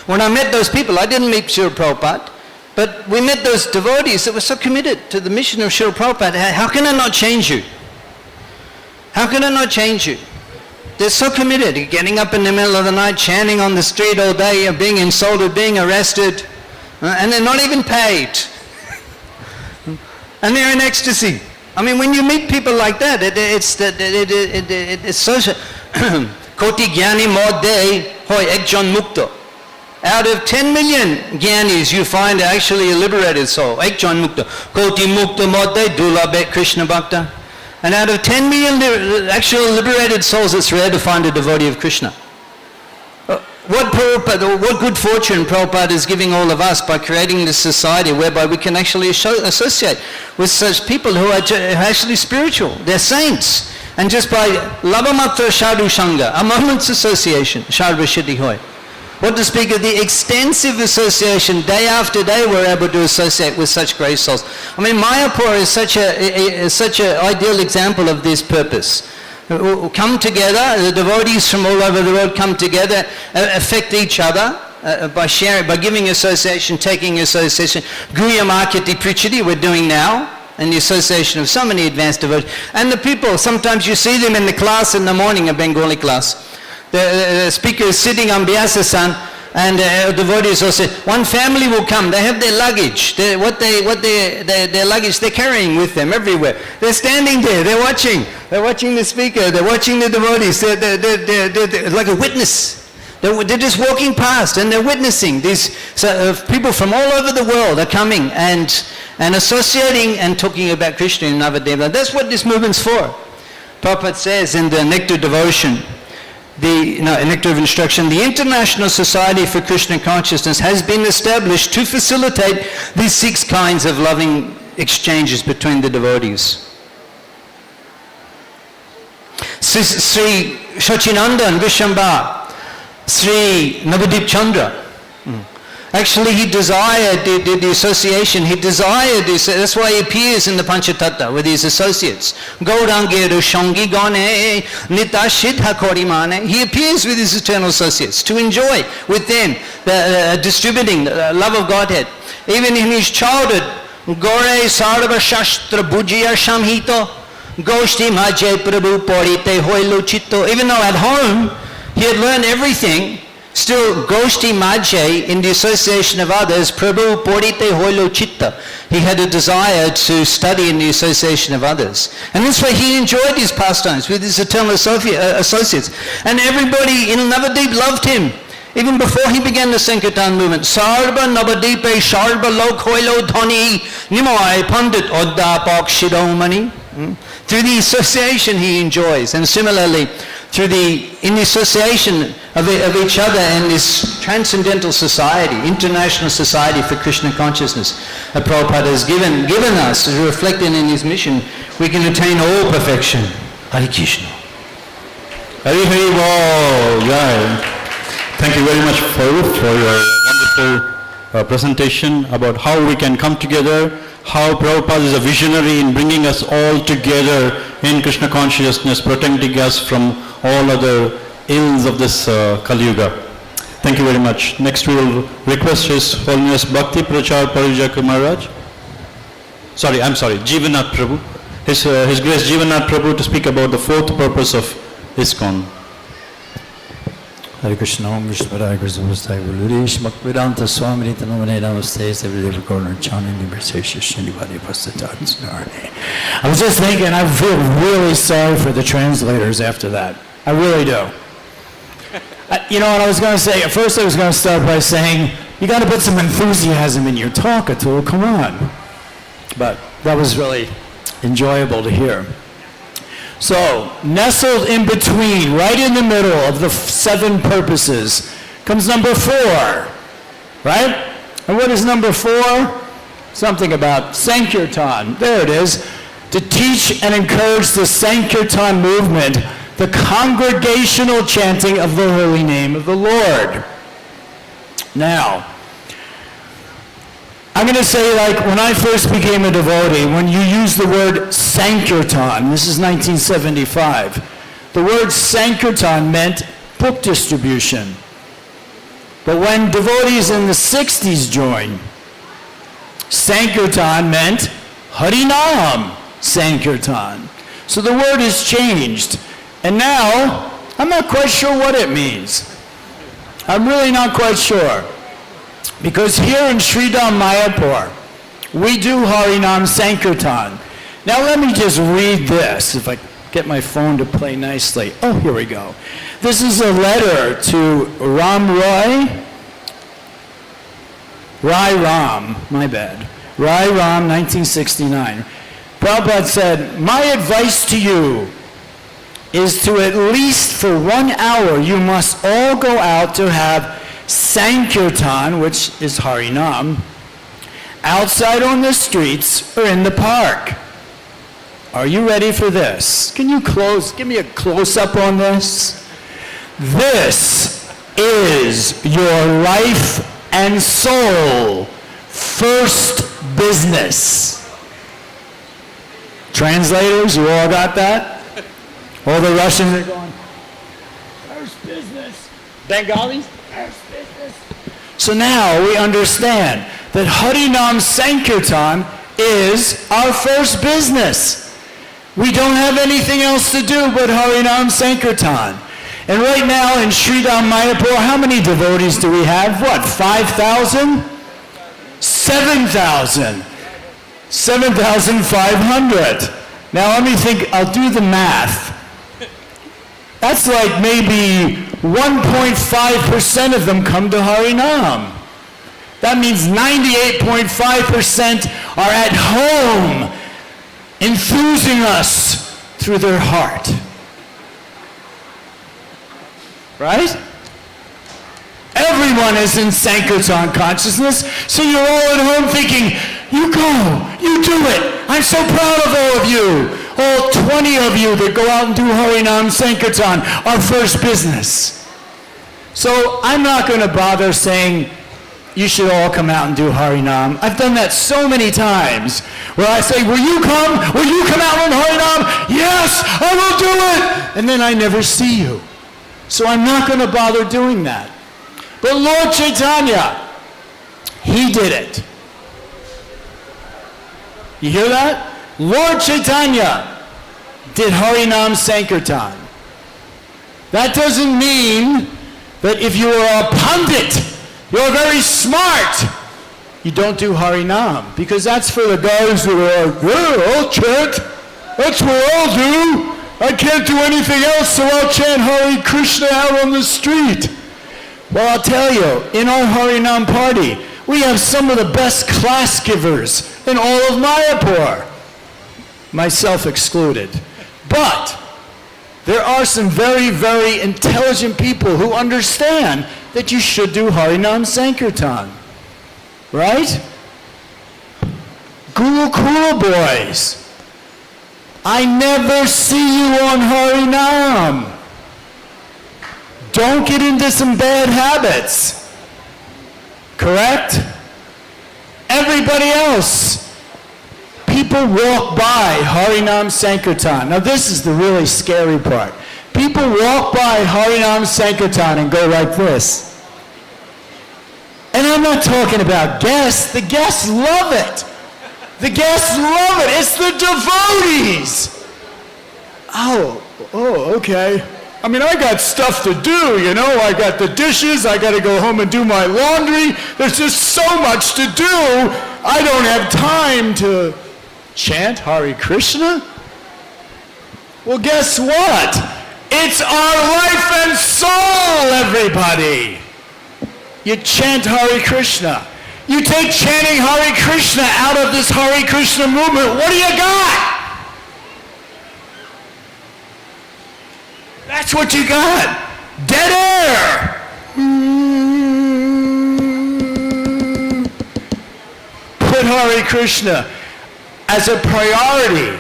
When I met those people, I didn't meet Srila Prabhupada, but we met those devotees that were so committed to the mission of Srila Prabhupada. How can I not change you? How can I not change you? They're so committed, getting up in the middle of the night, chanting on the street all day, being insulted, being arrested, and they're not even paid. And they're in ecstasy. I mean, when you meet people like that, it's so... Koti Gyani Modde Hoi Ekjon Mukto. Out of 10 million Gyanis, you find actually a liberated soul. Ekjon Mukto. Koti Mukto Modde Dulabe Krishna Bhakta. And out of 10 million actual liberated souls, it's rare to find a devotee of Krishna. What good fortune Prabhupada is giving all of us by creating this society whereby we can actually associate with such people who are actually spiritual. They're saints. And just by Labamatra Sadhu Sangha, a moment's association, Sarva Siddhi Hoy. What to speak of the extensive association, day after day we're able to associate with such great souls. I mean, Mayapur is such an ideal example of this purpose. Come together, the devotees from all over the world come together, affect each other by sharing, by giving association, taking association. Guya Makati Prichadi we're doing now, and the association of so many advanced devotees. And the people, sometimes you see them in the class in the morning, a Bengali class. The speaker is sitting on Bhyasasan, And devotees will say, one family will come, they have their luggage, their luggage they're carrying with them everywhere. They're standing there, they're watching the speaker, they're watching the devotees, they're like a witness. They're just walking past and they're witnessing. These people from all over the world are coming and associating and talking about Krishna in Navadeva. That's what this movement's for. Prabhupada says in the Nectar Devotion, Nectar of Instruction, the International Society for Krishna Consciousness has been established to facilitate these 6 kinds of loving exchanges between the devotees. Sri Shachinandan Vishamba, Sri Navadip Chandra. Actually, he desired the association. He desired this. That's why he appears in the Panchatattva with his associates. Gaurangeru Shangi Gane Nitashidha Korimane. He appears with his eternal associates to enjoy with them distributing the love of Godhead. Even in his childhood, Gore Sarva Shastra Bhujya Shamhito Goshti Majay Prabhu Porite Hoilu Chitto. Even though at home he had learned everything, still Goshti Majay, in the association of others, Prabhu Porite Hoilo Chitta. He had a desire to study in the association of others. And this way he enjoyed his pastimes with his eternal associates. And everybody in Navadip loved him. Even before he began the Sankirtan movement. Sarva Navadipe Sarva Lok Hoilo Dhani Nimoy Pandit Odda Pak Shidomani. Through the association he enjoys. And similarly, in the association of each other in this transcendental society, International Society for Krishna Consciousness, that Prabhupada has given us, as reflected in his mission, we can attain all perfection. Hare Krishna. Hare Hare Bol. Jai. Thank you very much for your wonderful presentation about how we can come together, how Prabhupada is a visionary in bringing us all together in Krishna consciousness, protecting us from all other ills of this Kali Yuga. Thank you very much. Next we will request His Holiness Bhakti Prachar Parijak Maharaj. Jivanath Prabhu. His Grace Jivanath Prabhu to speak about the 4th purpose of ISKCON. Hare Krishna, Om Vishwadaya Krishnavastai Guluresh Bhaktivedanta Swami Nitanamane Namaste Everyday Corner Chanting Libertation Shinivadi Pastatats Narane. I was just thinking, I feel really sorry for the translators after that. I really do. You know what I was going to say? At first I was going to start by saying, you got to put some enthusiasm in your talk, Atul, come on. But that was really enjoyable to hear. So, nestled in between, right in the middle of the 7 purposes, comes number 4, right? And what is number 4? Something about Sankirtan. There it is. To teach and encourage the Sankirtan movement, the congregational chanting of the holy name of the Lord. Now, I'm going to say, like, when I first became a devotee, when you use the word Sankirtan, this is 1975, the word Sankirtan meant book distribution. But when devotees in the 60s joined, Sankirtan meant Harinam Sankirtan. So the word has changed. And now, I'm not quite sure what it means. I'm really not quite sure. Because here in Sri Dham Mayapur, we do Harinam Sankirtan. Now let me just read this, if I get my phone to play nicely. Oh, here we go. This is a letter to Ram Ram, my bad. Ram, 1969. Prabhupada said, my advice to you is to at least for 1 hour, you must all go out to have Sankirtan, which is Harinam, outside on the streets or in the park. Are you ready for this? Can you give me a close-up on this? This is your life and soul first business. Translators, you all got that? All the Russians are going, first business. Bengalis? First business. So now we understand that Harinam Sankirtan is our first business. We don't have anything else to do but Harinam Sankirtan. And right now in Sri Dham Mayapur, how many devotees do we have? What, 5,000? 7,000. 7,500. Now let me think, I'll do the math. That's like maybe 1.5% of them come to Harinam. That means 98.5% are at home, enthusing us through their heart. Right? Everyone is in Sankirtan consciousness, so you're all at home thinking, you go, you do it. I'm so proud of all of you. All 20 of you that go out and do Harinam Sankirtan, our first business. So I'm not going to bother saying you should all come out and do Harinam. I've done that so many times where I say, will you come? Will you come out on Harinam? Yes, I will do it. And then I never see you. So I'm not going to bother doing that. But Lord Chaitanya, he did it. You hear that? Lord Chaitanya did Harinam Sankirtan. That doesn't mean that if you are a pundit, you're very smart, you don't do Harinam. Because that's for the guys who are like, yeah, I'll chant. That's what I'll do. I can't do anything else, so I'll chant Hare Krishna out on the street. Well, I'll tell you, in our Harinam party, we have some of the best class givers in all of Mayapur, myself excluded. But there are some very, very intelligent people who understand that you should do Harinam Sankirtan. Right? Gurukula boys, I never see you on Harinam. Don't get into some bad habits. Correct? Everybody else, people walk by Harinam Sankirtan. Now this is the really scary part. People walk by Harinam Sankirtan and go like this. And I'm not talking about guests. The guests love it. The guests love it. It's the devotees. Oh, okay. I mean, I got stuff to do, you know. I got the dishes. I got to go home and do my laundry. There's just so much to do. I don't have time to chant Hare Krishna. Well, guess what? It's our life and soul, everybody. You chant Hare Krishna. You take chanting Hare Krishna out of this Hare Krishna movement. What do you got? That's what you got. Dead air. Put Hare Krishna as a priority.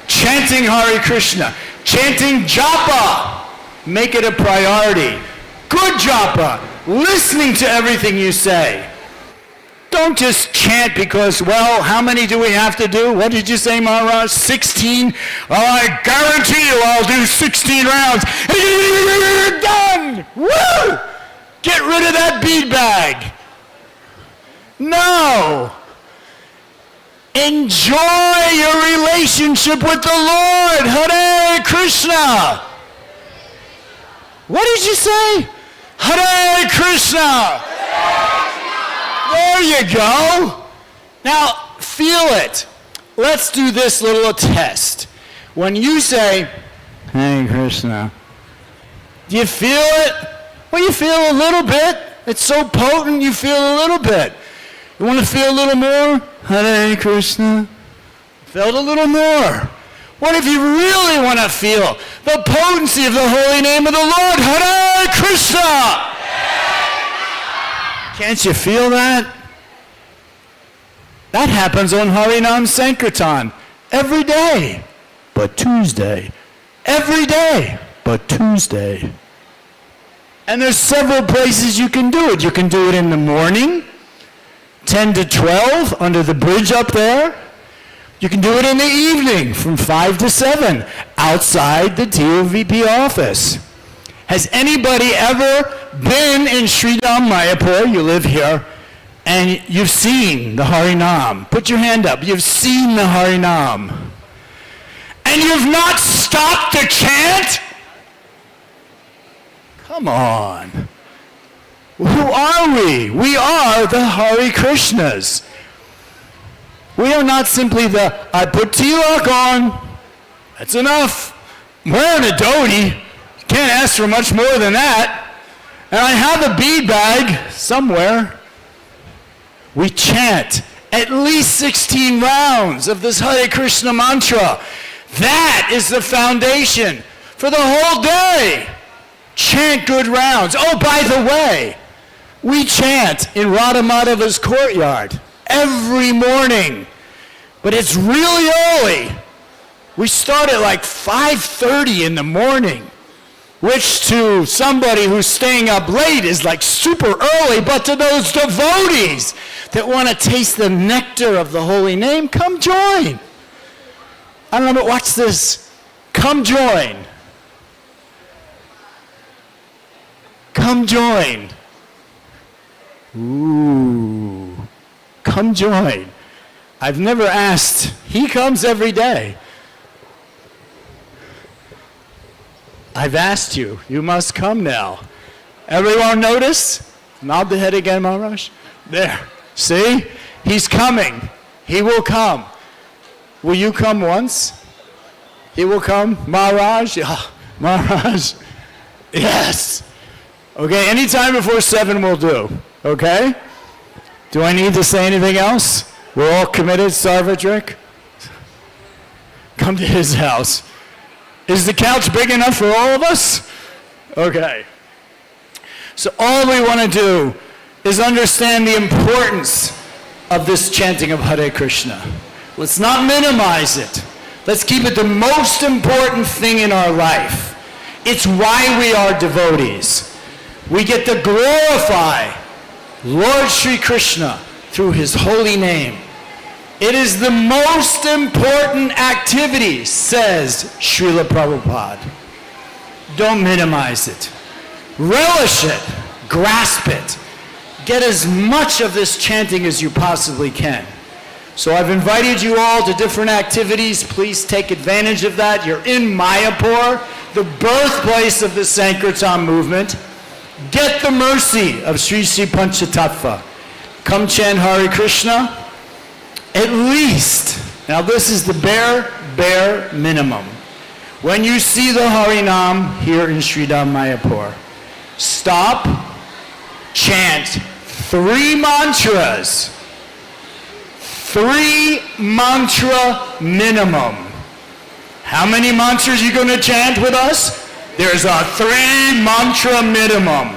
Chanting Hare Krishna. Chanting japa. Make it a priority. Good japa. Listening to everything you say. Don't just chant because, well, how many do we have to do? What did you say, Maharaj? 16? Oh, I guarantee you I'll do 16 rounds. Done! Woo! Get rid of that bead bag. No. Enjoy your relationship with the Lord. Hare Krishna. What did you say? Hare Krishna. There you go. Now, feel it. Let's do this little test. When you say, Hare Krishna, do you feel it? Well, you feel a little bit. It's so potent, you feel a little bit. You want to feel a little more? Hare Krishna. Felt a little more. What if you really want to feel the potency of the holy name of the Lord? Hare Krishna. Can't you feel that? That happens on Harinam Sankirtan every day, but Tuesday. Every day, but Tuesday. And there's several places you can do it. You can do it in the morning, 10 to 12, under the bridge up there. You can do it in the evening, from 5 to 7, outside the tovp office. Has anybody ever been in Sri Dham Mayapur? You live here, and you've seen the Harinam. Put your hand up. You've seen the Harinam. And you've not stopped to chant? Come on. Who are we? We are the Hare Krishnas. We are not simply the, I put tilak on. That's enough. I'm wearing a dhoti. Can't ask for much more than that. And I have a bead bag somewhere. We chant at least 16 rounds of this Hare Krishna mantra. That is the foundation for the whole day. Chant good rounds. Oh, by the way, we chant in Radha Madhava's courtyard every morning. But it's really early. We start at like 5:30 in the morning, which to somebody who's staying up late is like super early, but to those devotees that want to taste the nectar of the holy name, come join. I don't know, but watch this. Come join. Come join. Ooh. Come join. I've never asked. He comes every day. I've asked you. You must come now. Everyone notice? Nod the head again, Maharaj. There. See? He's coming. He will come. Will you come once? He will come? Maharaj? Yeah. Maharaj? Yes. Okay, anytime before 7 will do. Okay? Do I need to say anything else? We're all committed, Sarvadrik? Come to his house. Is the couch big enough for all of us? Okay. So all we want to do is understand the importance of this chanting of Hare Krishna. Let's not minimize it. Let's keep it the most important thing in our life. It's why we are devotees. We get to glorify Lord Sri Krishna through his holy name. It is the most important activity, says Srila Prabhupada. Don't minimize it. Relish it. Grasp it. Get as much of this chanting as you possibly can. So I've invited you all to different activities. Please take advantage of that. You're in Mayapur, the birthplace of the Sankirtan movement. Get the mercy of Sri Sri Panchatattva. Come chant Hare Krishna. At least, now this is the bare minimum. When you see the Harinam here in Sri Dham Mayapur, stop, chant 3 mantras. 3 mantra minimum. How many mantras are you going to chant with us? There's a 3 mantra minimum.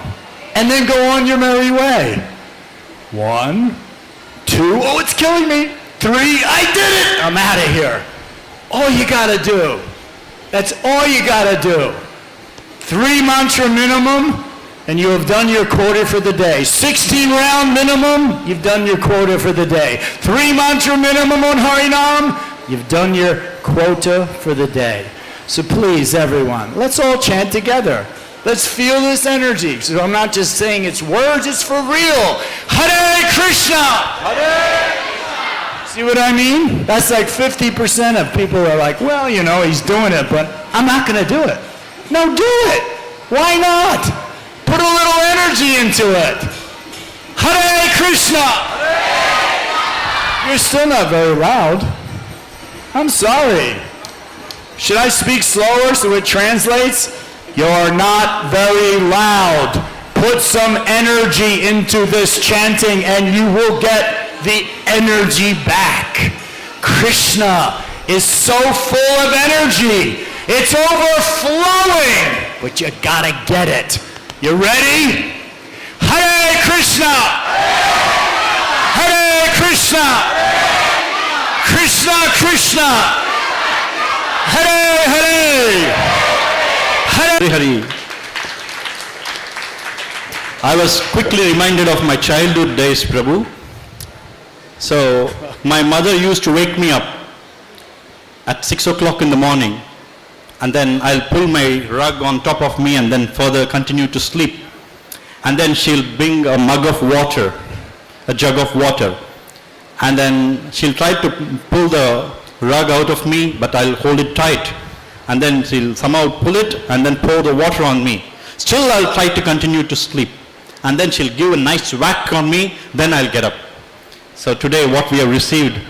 And then go on your merry way. 1, 2, oh, it's killing me. 3, I did it! I'm out of here. All you gotta do. That's all you gotta do. 3 mantra minimum, and you have done your quota for the day. 16 round minimum, you've done your quota for the day. 3 mantra minimum on Harinam, you've done your quota for the day. So please, everyone, let's all chant together. Let's feel this energy. So I'm not just saying it's words, it's for real. Hare Krishna! Hare! See what I mean? That's like 50% of people are like, well, you know, he's doing it, but I'm not going to do it. No, do it. Why not? Put a little energy into it. Hare Krishna. Hare! You're still not very loud. I'm sorry. Should I speak slower so it translates? You're not very loud. Put some energy into this chanting and you will get the energy back. Krishna is so full of energy. It's overflowing, but you gotta get it. You ready? Hare Krishna! Hare Krishna! Krishna Krishna! Hare Hare! Hare Hare. I was quickly reminded of my childhood days, Prabhu. So my mother used to wake me up at 6 o'clock in the morning, and then I'll pull my rug on top of me and then further continue to sleep. And then she'll bring a mug of water, a jug of water, and then she'll try to pull the rug out of me, but I'll hold it tight. And then she'll somehow pull it and then pour the water on me. Still I'll try to continue to sleep. And then she'll give a nice whack on me, then I'll get up. So today what we have received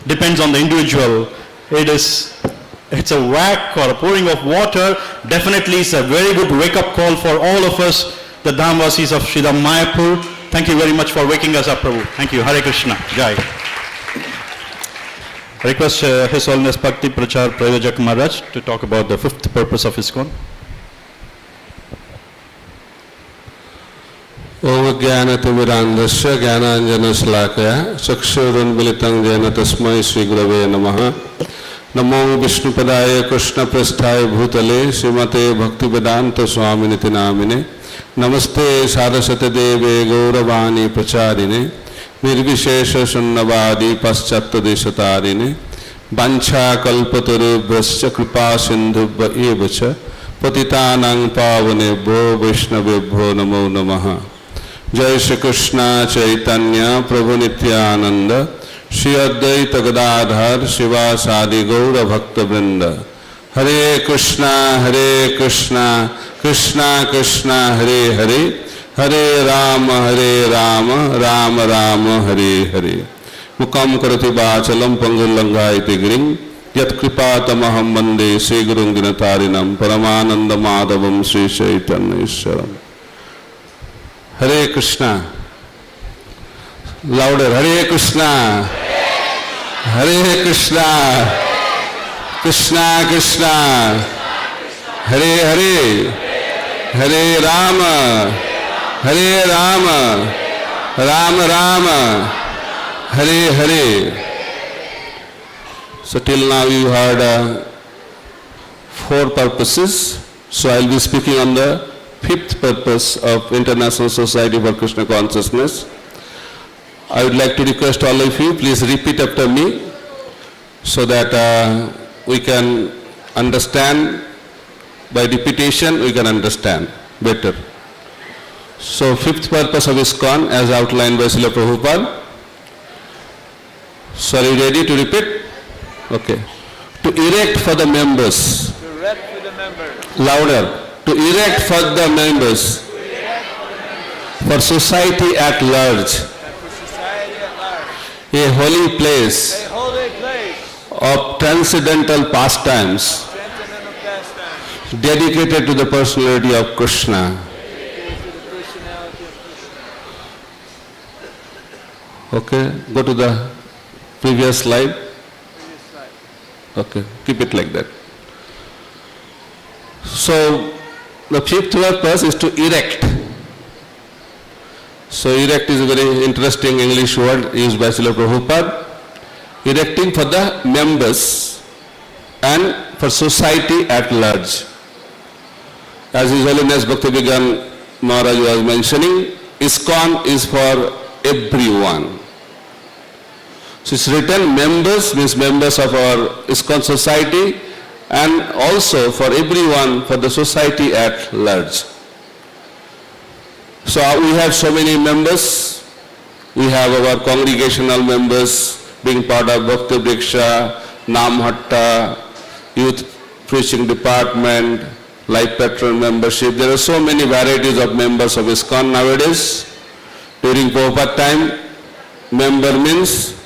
depends on the individual. It's a whack or a pouring of water. Definitely it's a very good wake-up call for all of us, the Dhamvasis of Sri Dham Mayapur. Thank you very much for waking us up, Prabhu. Thank you. Hare Krishna. Jai. I request His Holiness Bhakti Prachar Prayojak Maharaj to talk about the fifth purpose of ISKCON. Om Jnanatimirandasya Jnananjanasalakaya Chakshurunmilitam Jena Tasmai Sri Gurave Namaha Namo Vishnupadaya Krishna Prasthaya Bhutale Srimate Bhaktivedanta Swaminiti Namine Namaste Saraswati Deve Gauravani Pracharine Nirvishesha Sunnavadi Paschatya Deshatarine Vancha Kalpataru Brasya Kripa Sindhubha Evacha Patitanang Pavanebho Vaishnavebho Namo Namaha Jai Shri Krishna Chaitanya Prabhu Nityananda Shri Advaita Gadadhar Shiva Sadi Gaura Bhakta Vrinda Hare Krishna Krishna Krishna Hare Hare Hare Rama Rama Rama Hare Hare Mukam Karati Vachalam Pangulangayati Giring Yat Kripatamaham Bande Sri Gurung Dinatarinam Paramananda Madhavam Sri Chaitanya Iswaram Hare Krishna. Louder. Hare Krishna. Hare Krishna. Krishna Krishna. Hare Hare. Hare Rama. Hare Rama. Rama Rama. Hare Hare. So till now you heard 4 purposes. So I will be speaking on the 5th purpose of International Society for Krishna Consciousness. I would like to request all of you, please repeat after me so that we can understand. By repetition, we can understand better. So 5th purpose of ISKCON as outlined by Srila Prabhupada. So are you ready to repeat? Okay. To erect for the members. To erect for the members. Louder. To erect for the members. For society at large. A holy place of transcendental pastimes dedicated to the personality of Krishna. Okay, go to the previous slide. Okay, keep it like that. So, the 5th purpose is to erect. So, erect is a very interesting English word used by Srila Prabhupada. Erecting for the members and for society at large. As His Holiness Bhaktivedanta Maharaj was mentioning, ISKCON is for everyone. So, it's written members means members of our ISKCON society, and also for everyone, for the society at large. So we have so many members. We have our congregational members being part of Bhakti Vriksha, Naam Hatta, Youth Preaching Department, Life Patron membership. There are so many varieties of members of ISKCON nowadays. During Prabhupada time, member means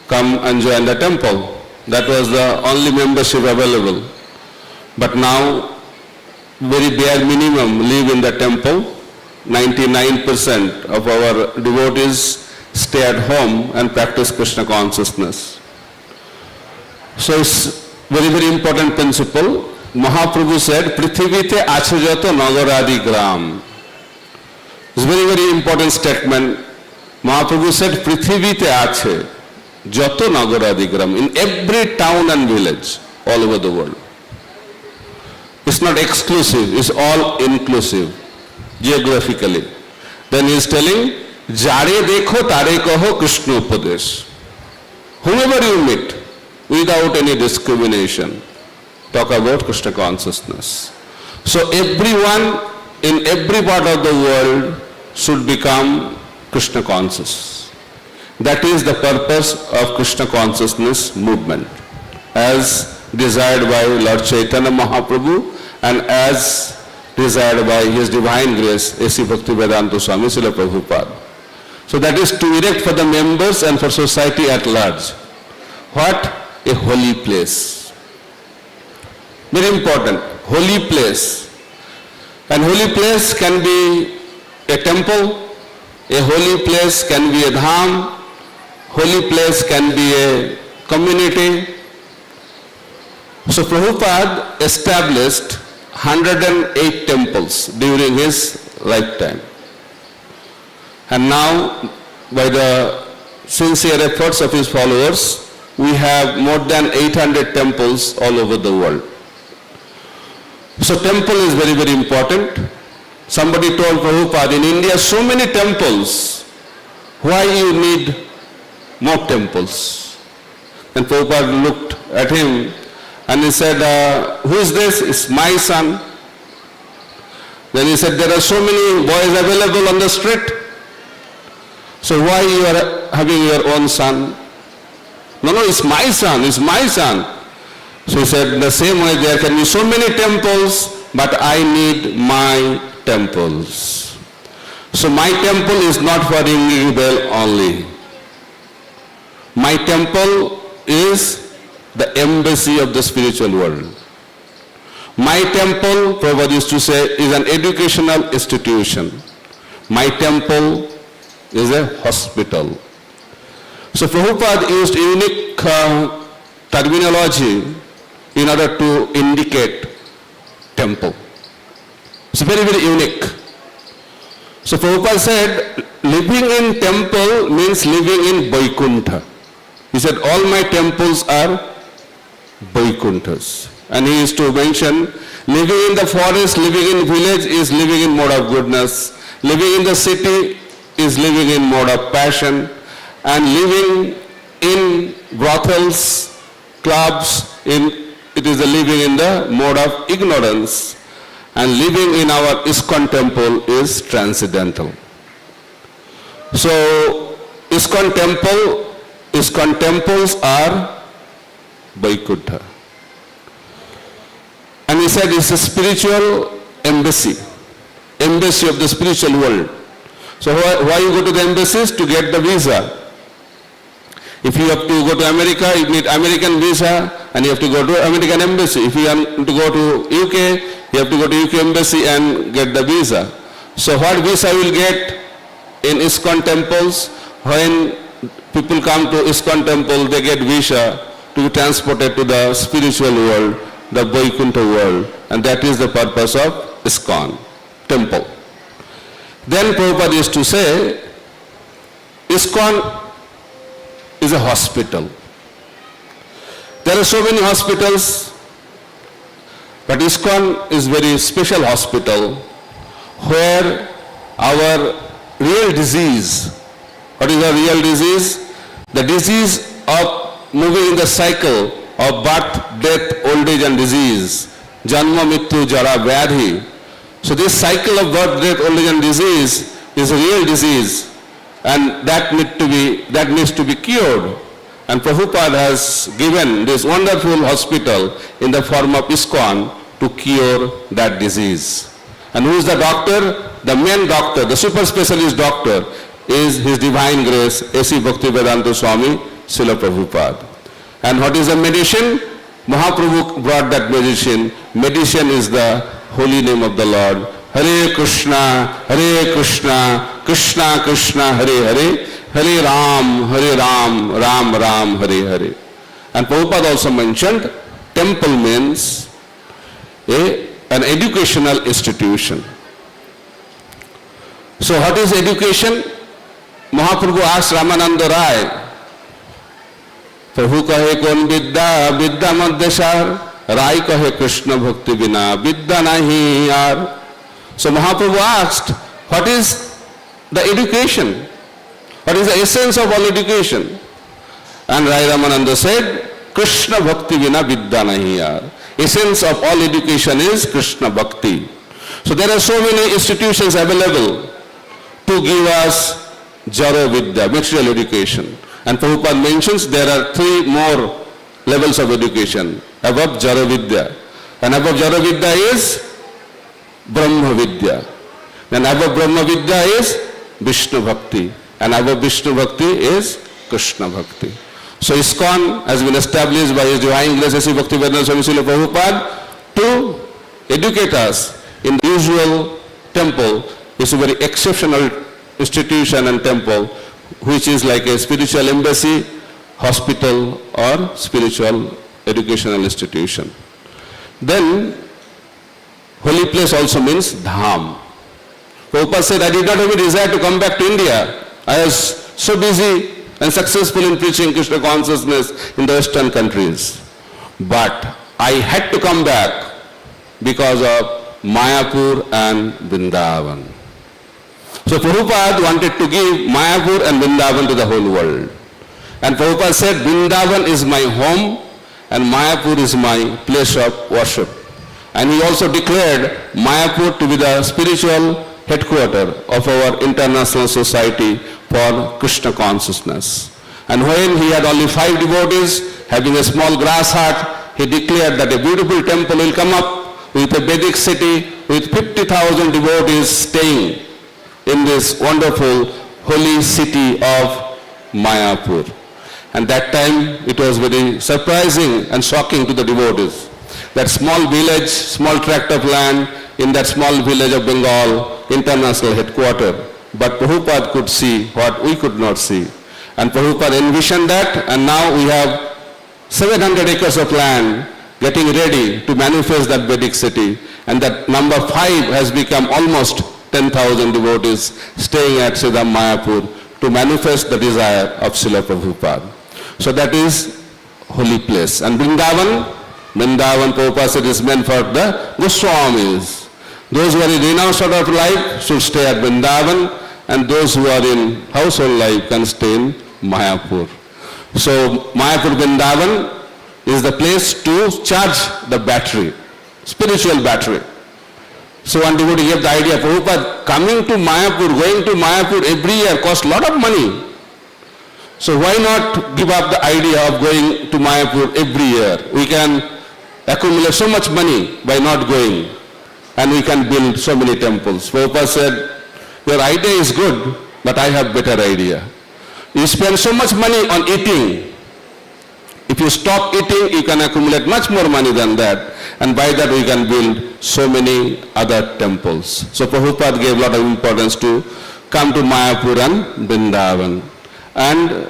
come and join the temple. That was the only membership available. But now, very bare minimum live in the temple. 99% of our devotees stay at home and practice Krishna consciousness. So it's very, very important principle. Mahaprabhu said, Prithivite achajato nagaradi gram. It's very, very important statement. Mahaprabhu said, Prithivite ache. Jato Nagaradigram, in every town and village all over the world. It's not exclusive, it's all inclusive, geographically. Then he is telling, Jare dekho tare kaho Krishna upadesh. Whomever you meet, without any discrimination, talk about Krishna consciousness. So everyone in every part of the world should become Krishna conscious. That is the purpose of Krishna consciousness movement, as desired by Lord Chaitanya Mahaprabhu and as desired by His Divine Grace, A.C. Bhaktivedanta Swami Srila Prabhupada. So that is to erect for the members and for society at large. What? A holy place. Very important, holy place. And holy place can be a temple, a holy place can be a dham, holy place can be a community. So Prabhupada established 108 temples during his lifetime. And now, by the sincere efforts of his followers, we have more than 800 temples all over the world. So temple is very, very important. Somebody told Prabhupada, in India so many temples, why you need more temples? And Prabhupada looked at him and he said, who is this? It's my son. Then he said, there are so many boys available on the street. So why you are having your own son? No, it's my son, it's my son. So he said, in the same way there can be so many temples, but I need my temples. So my temple is not for ringing bell only. My temple is the embassy of the spiritual world. My temple, Prabhupada used to say, is an educational institution. My temple is a hospital. So Prabhupada used unique terminology in order to indicate temple. It's very, very unique. So Prabhupada said, living in temple means living in Vaikuntha. He said, all my temples are Vaikunthas. And he used to mention, living in the forest, living in village is living in mode of goodness. Living in the city is living in mode of passion. And living in brothels, clubs, it is a living in the mode of ignorance. And living in our ISKCON temple is transcendental. So ISKCON temples are Vaikuntha. And he said it's a spiritual embassy of the spiritual world. So why you go to the embassies? To get the visa. If you have to go to America, you need American visa and you have to go to American embassy. If you want to go to UK, you have to go to UK embassy and get the visa. So what visa you will get in ISKCON temples? When people come to ISKCON temple, they get visa to be transported to the spiritual world, the Vaikuntha world, and that is the purpose of ISKCON temple. Then Prabhupada used to say, ISKCON is a hospital. There are so many hospitals, but ISKCON is very special hospital where our real disease, what is our real disease? The disease of moving in the cycle of birth, death, old age and disease, janma, mittu, jara, vyadhi. So this cycle of birth, death, old age and disease is a real disease, and that needs to be cured. And Prabhupada has given this wonderful hospital in the form of ISKCON to cure that disease. And who is the doctor? The main doctor, the super specialist doctor is His Divine Grace, A.C. Bhaktivedanta Swami Srila Prabhupada. And what is the medicine? Mahaprabhu brought that medicine. Medicine is the holy name of the Lord. Hare Krishna, Krishna Krishna, Hare Hare, Hare Ram, Ram Ram, Hare Hare. And Prabhupada also mentioned temple means an educational institution. So what is education? Mahaprabhu asked Ramananda Rai, प्रभु कहे कौन विद्या विद्या मध्य सार राय कहे कृष्ण भक्ति बिना विद्या नहीं यार. So Mahaprabhu asked, what is the education? What is the essence of all education? And Rai Ramananda said, Krishna bhakti bina vidya nahi yaar. Essence of all education is Krishna bhakti. So there are so many institutions available to give us jaro vidya, material education. And Prabhupada mentions there are 3 more levels of education above jaro vidya. And above Jara Vidya is Brahma Vidya. Then above Brahma Vidya is Vishnu Bhakti. And above Vishnu Bhakti is Krishna Bhakti. So ISKCON has been established by His Divine Grace Sri Bhaktivedanta Swami Srila Prabhupada to educate us in the usual temple. It's a very exceptional institution and temple which is like a spiritual embassy, hospital or spiritual educational institution. Then holy place also means Dham. Prabhupada said, I did not have a desire to come back to India. I was so busy and successful in preaching Krishna consciousness in the Western countries. But I had to come back because of Mayapur and Vrindavan. So Prabhupada wanted to give Mayapur and Vrindavan to the whole world. And Prabhupada said, Vrindavan is my home and Mayapur is my place of worship. And he also declared Mayapur to be the spiritual headquarters of our International Society for Krishna Consciousness. And when he had only 5 devotees, having a small grass hut, he declared that a beautiful temple will come up with a Vedic city with 50,000 devotees staying in this wonderful holy city of Mayapur. And that time it was very surprising and shocking to the devotees. That small village, small tract of land in that small village of Bengal, international headquarters. But Prabhupada could see what we could not see. And Prabhupada envisioned that, and now we have 700 acres of land getting ready to manifest that Vedic city. And that number 5 has become almost 10,000 devotees staying at Dham Mayapur to manifest the desire of Srila Prabhupada. So that is holy place. And Vrindavan, Prabhupada said, is meant for the Goswamis. Those who are in renounced sort of life should stay at Vrindavan, and those who are in household life can stay in Mayapur. So Mayapur Vrindavan is the place to charge the battery, spiritual battery. So one devotee gave the idea, Prabhupada, coming to Mayapur, going to Mayapur every year costs a lot of money. So why not give up the idea of going to Mayapur every year? We can accumulate so much money by not going, and we can build so many temples. Prabhupada said, your idea is good, but I have better idea. You spend so much money on eating. If you stop eating, you can accumulate much more money than that, and by that we can build so many other temples. So Prabhupada gave a lot of importance to come to Mayapur and Vrindavan. And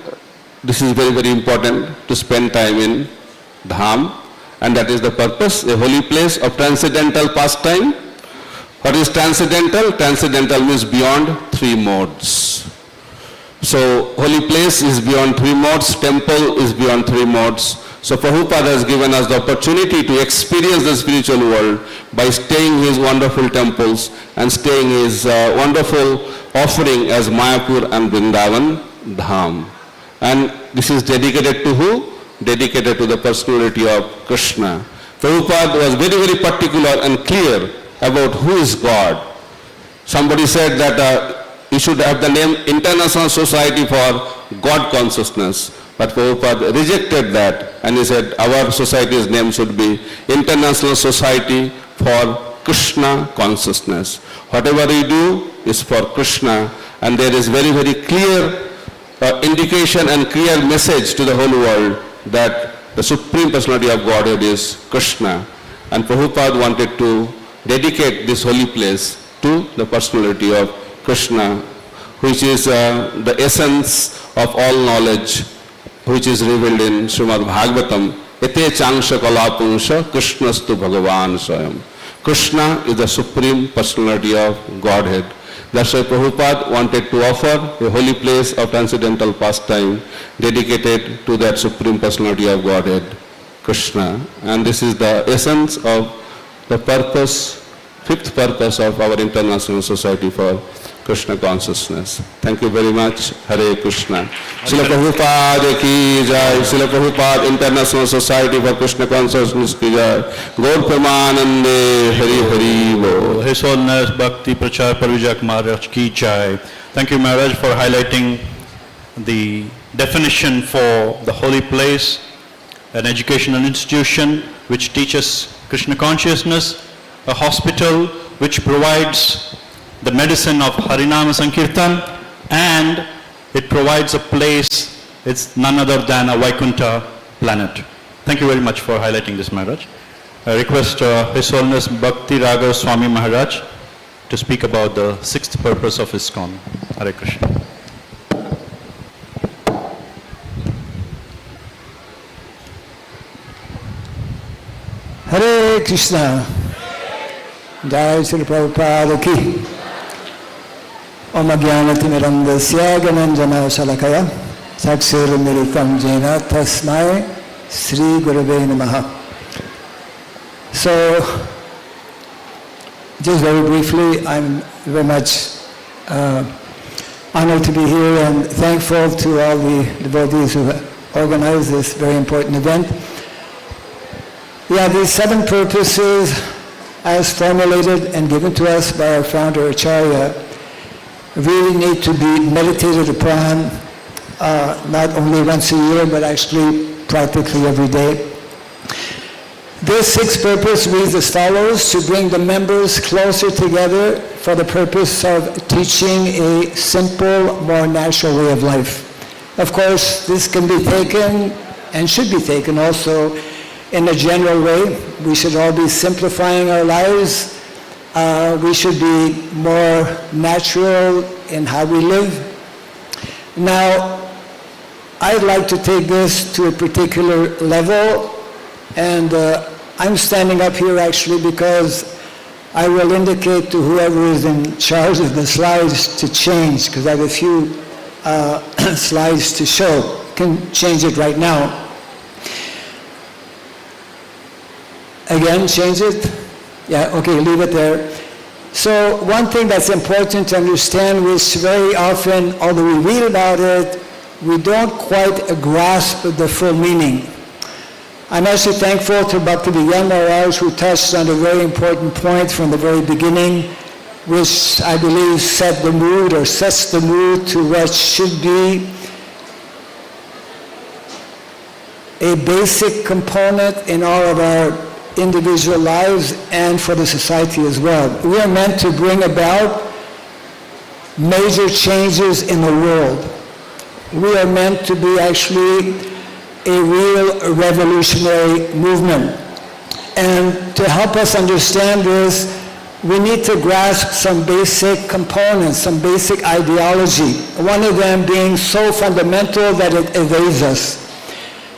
this is very, very important to spend time in Dham, and that is the purpose, a holy place of transcendental pastime. What is transcendental? Transcendental means beyond 3 modes. So holy place is beyond 3 modes, temple is beyond 3 modes. So Prabhupada has given us the opportunity to experience the spiritual world by staying in his wonderful temples and staying his wonderful offering as Mayapur and Vrindavan Dham. And this is dedicated to who? Dedicated to the personality of Krishna. Prabhupada was very, very particular and clear about who is God. Somebody said that you should have the name International Society for God Consciousness. But Prabhupada rejected that, and he said our society's name should be International Society for Krishna Consciousness. Whatever we do is for Krishna, and there is very, very clear indication and clear message to the whole world that the Supreme Personality of Godhead is Krishna. And Prabhupada wanted to dedicate this holy place to the personality of Krishna, which is the essence of all knowledge, which is revealed in Srimad Bhagavatam. Ete changsha kalapunsha Krishnastu Bhagavan Swayam. Krishna is the Supreme Personality of Godhead. That's why Prabhupada wanted to offer a holy place of transcendental pastime dedicated to that Supreme Personality of Godhead, Krishna. And this is the essence of the purpose, 5th purpose of our International Society for Krishna Consciousness. Thank you very much. Hare Krishna. Srila Prabhupada ki jai. Srila Prabhupada International Society for Krishna Consciousness ki jai. Gaur Pramanande Hari Hari Bo. His Holiness Bhakti Prachar Parvijak Maharaj ki jai. Thank you, Maharaj, for highlighting the definition for the holy place, an educational institution which teaches Krishna consciousness, a hospital which provides the medicine of Harinama Sankirtan, and it provides a place, it's none other than a Vaikuntha planet. Thank you very much for highlighting this, Maharaj. I request His Holiness Bhakti Raga Swami Maharaj to speak about the sixth purpose of ISKCON. Hare Krishna. Hare Krishna. Jai Srila Prabhupada ki. Om Ajnanatimidandasya Gananjana Shalakaya Chakshurmilitam Jena Tasmai Sri Gurave Namaha. So, just very briefly, I'm very much honored to be here and thankful to all the devotees who organized this very important event. Yeah, these 7 purposes, as formulated and given to us by our founder Acharya, really need to be meditated upon, not only once a year, but actually practically every day. This 6th purpose reads as follows: to bring the members closer together for the purpose of teaching a simple, more natural way of life. Of course, this can be taken and should be taken also in a general way. We should all be simplifying our lives. We should be more natural in how we live. Now, I'd like to take this to a particular level, and I'm standing up here actually because I will indicate to whoever is in charge of the slides to change, because I have a few slides to show. I can change it right now. Again, change it? Yeah, okay, leave it there. So one thing that's important to understand, which very often, although we read about it, we don't quite grasp the full meaning. I'm actually thankful to Bhakti Maharaj, who touched on a very important point from the very beginning, which I believe set the mood or sets the mood to what should be a basic component in all of our individual lives and for the society as well. We are meant to bring about major changes in the world. We are meant to be actually a real revolutionary movement. And to help us understand this, we need to grasp some basic components, some basic ideology. One of them being so fundamental that it evades us.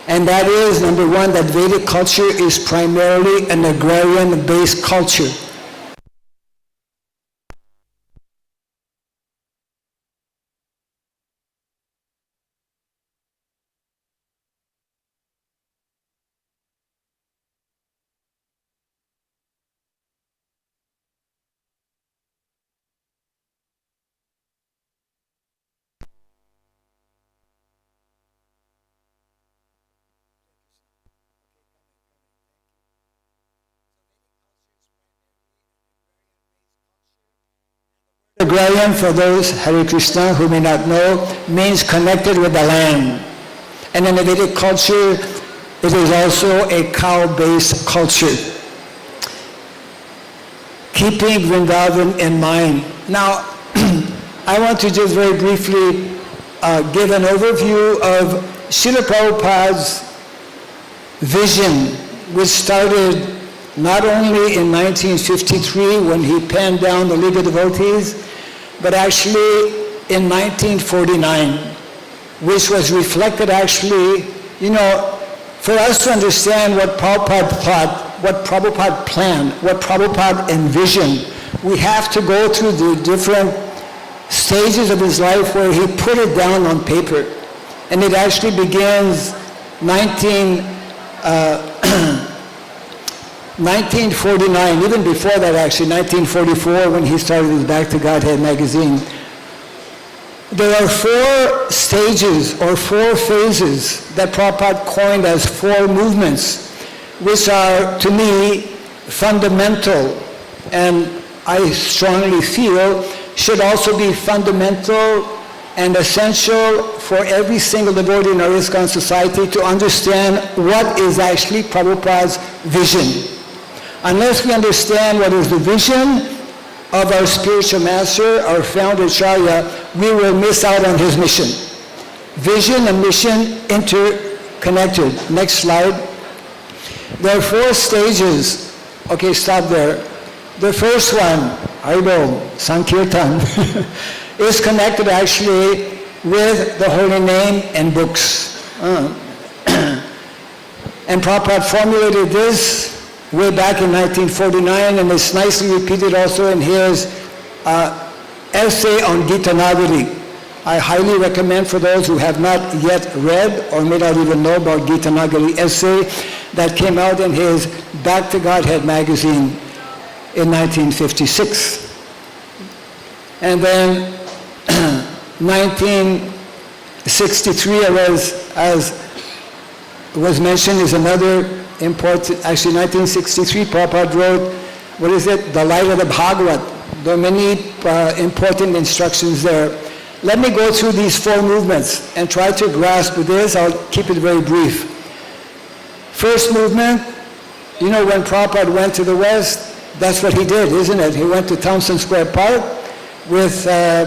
And that is, number one, that Vedic culture is primarily an agrarian-based culture. Agrarian, for those, Hare Krishna, who may not know, means connected with the land. And in the Vedic culture, it is also a cow-based culture. Keeping Vrindavan in mind. Now, I want to just very briefly give an overview of Srila Prabhupada's vision, which started not only in 1953 when he penned down the League of Devotees, but actually in 1949, which was reflected actually, for us to understand what Prabhupada thought, what Prabhupada planned, what Prabhupada envisioned, we have to go through the different stages of his life where he put it down on paper. And it actually begins 1949, even before that actually, 1944, when he started his Back to Godhead magazine. There are 4 stages or 4 phases that Prabhupada coined as 4 movements, which are, to me, fundamental, and I strongly feel should also be fundamental and essential for every single devotee in our ISKCON society to understand what is actually Prabhupada's vision. Unless we understand what is the vision of our spiritual master, our founder Acharya, we will miss out on his mission. Vision and mission interconnected. Next slide. There are 4 stages. Okay, stop there. The first one, Hare, Sankirtan, is connected actually with the holy name and books. And Prabhupada formulated this way back in 1949, and it's nicely repeated also in his essay on Gita Nagari. I highly recommend for those who have not yet read or may not even know about Gita Nagari essay that came out in his Back to Godhead magazine in 1956. And then 1963, as was mentioned, is another important, actually 1963, Prabhupada wrote, The Light of the Bhagavad. There are many important instructions there. Let me go through these 4 movements and try to grasp this. I'll keep it very brief. First movement, when Prabhupada went to the West, that's what he did, isn't it? He went to Townsend Square Park with a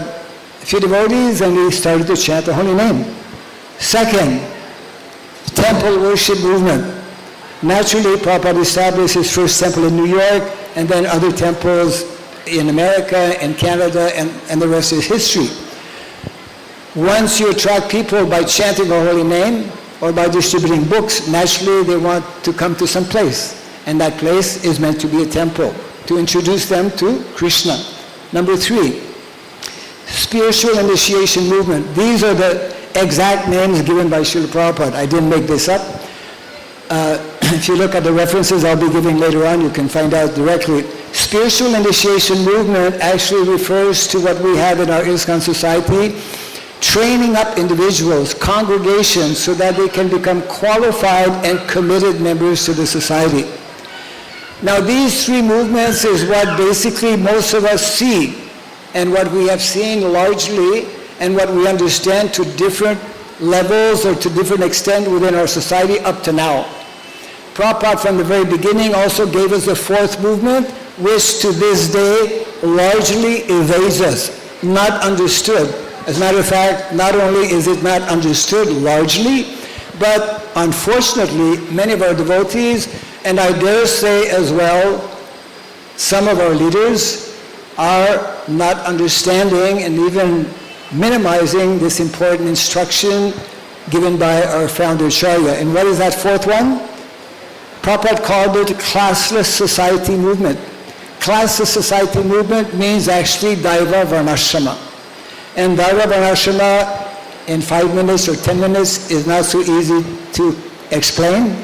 few devotees and he started to chant the holy name. Second, temple worship movement. Naturally, Prabhupada established his first temple in New York and then other temples in America and Canada, and the rest is history. Once you attract people by chanting a holy name or by distributing books, naturally they want to come to some place. And that place is meant to be a temple, to introduce them to Krishna. Number 3, spiritual initiation movement. These are the exact names given by Srila Prabhupada. I didn't make this up. If you look at the references I'll be giving later on, you can find out directly. Spiritual initiation movement actually refers to what we have in our ISKCON society, training up individuals, congregations, so that they can become qualified and committed members to the society. Now these 3 movements is what basically most of us see, and what we have seen largely, and what we understand to different levels or to different extent within our society up to now. Prabhupada from the very beginning also gave us the 4th movement, which to this day largely evades us, not understood. As a matter of fact, not only is it not understood largely, but unfortunately many of our devotees, and I dare say as well, some of our leaders are not understanding and even minimizing this important instruction given by our founder Acharya. And what is that 4th one? Prabhupada called it classless society movement. Classless society movement means actually Daiva Varnashrama. And Daiva Varnashrama in 5 minutes or 10 minutes is not so easy to explain.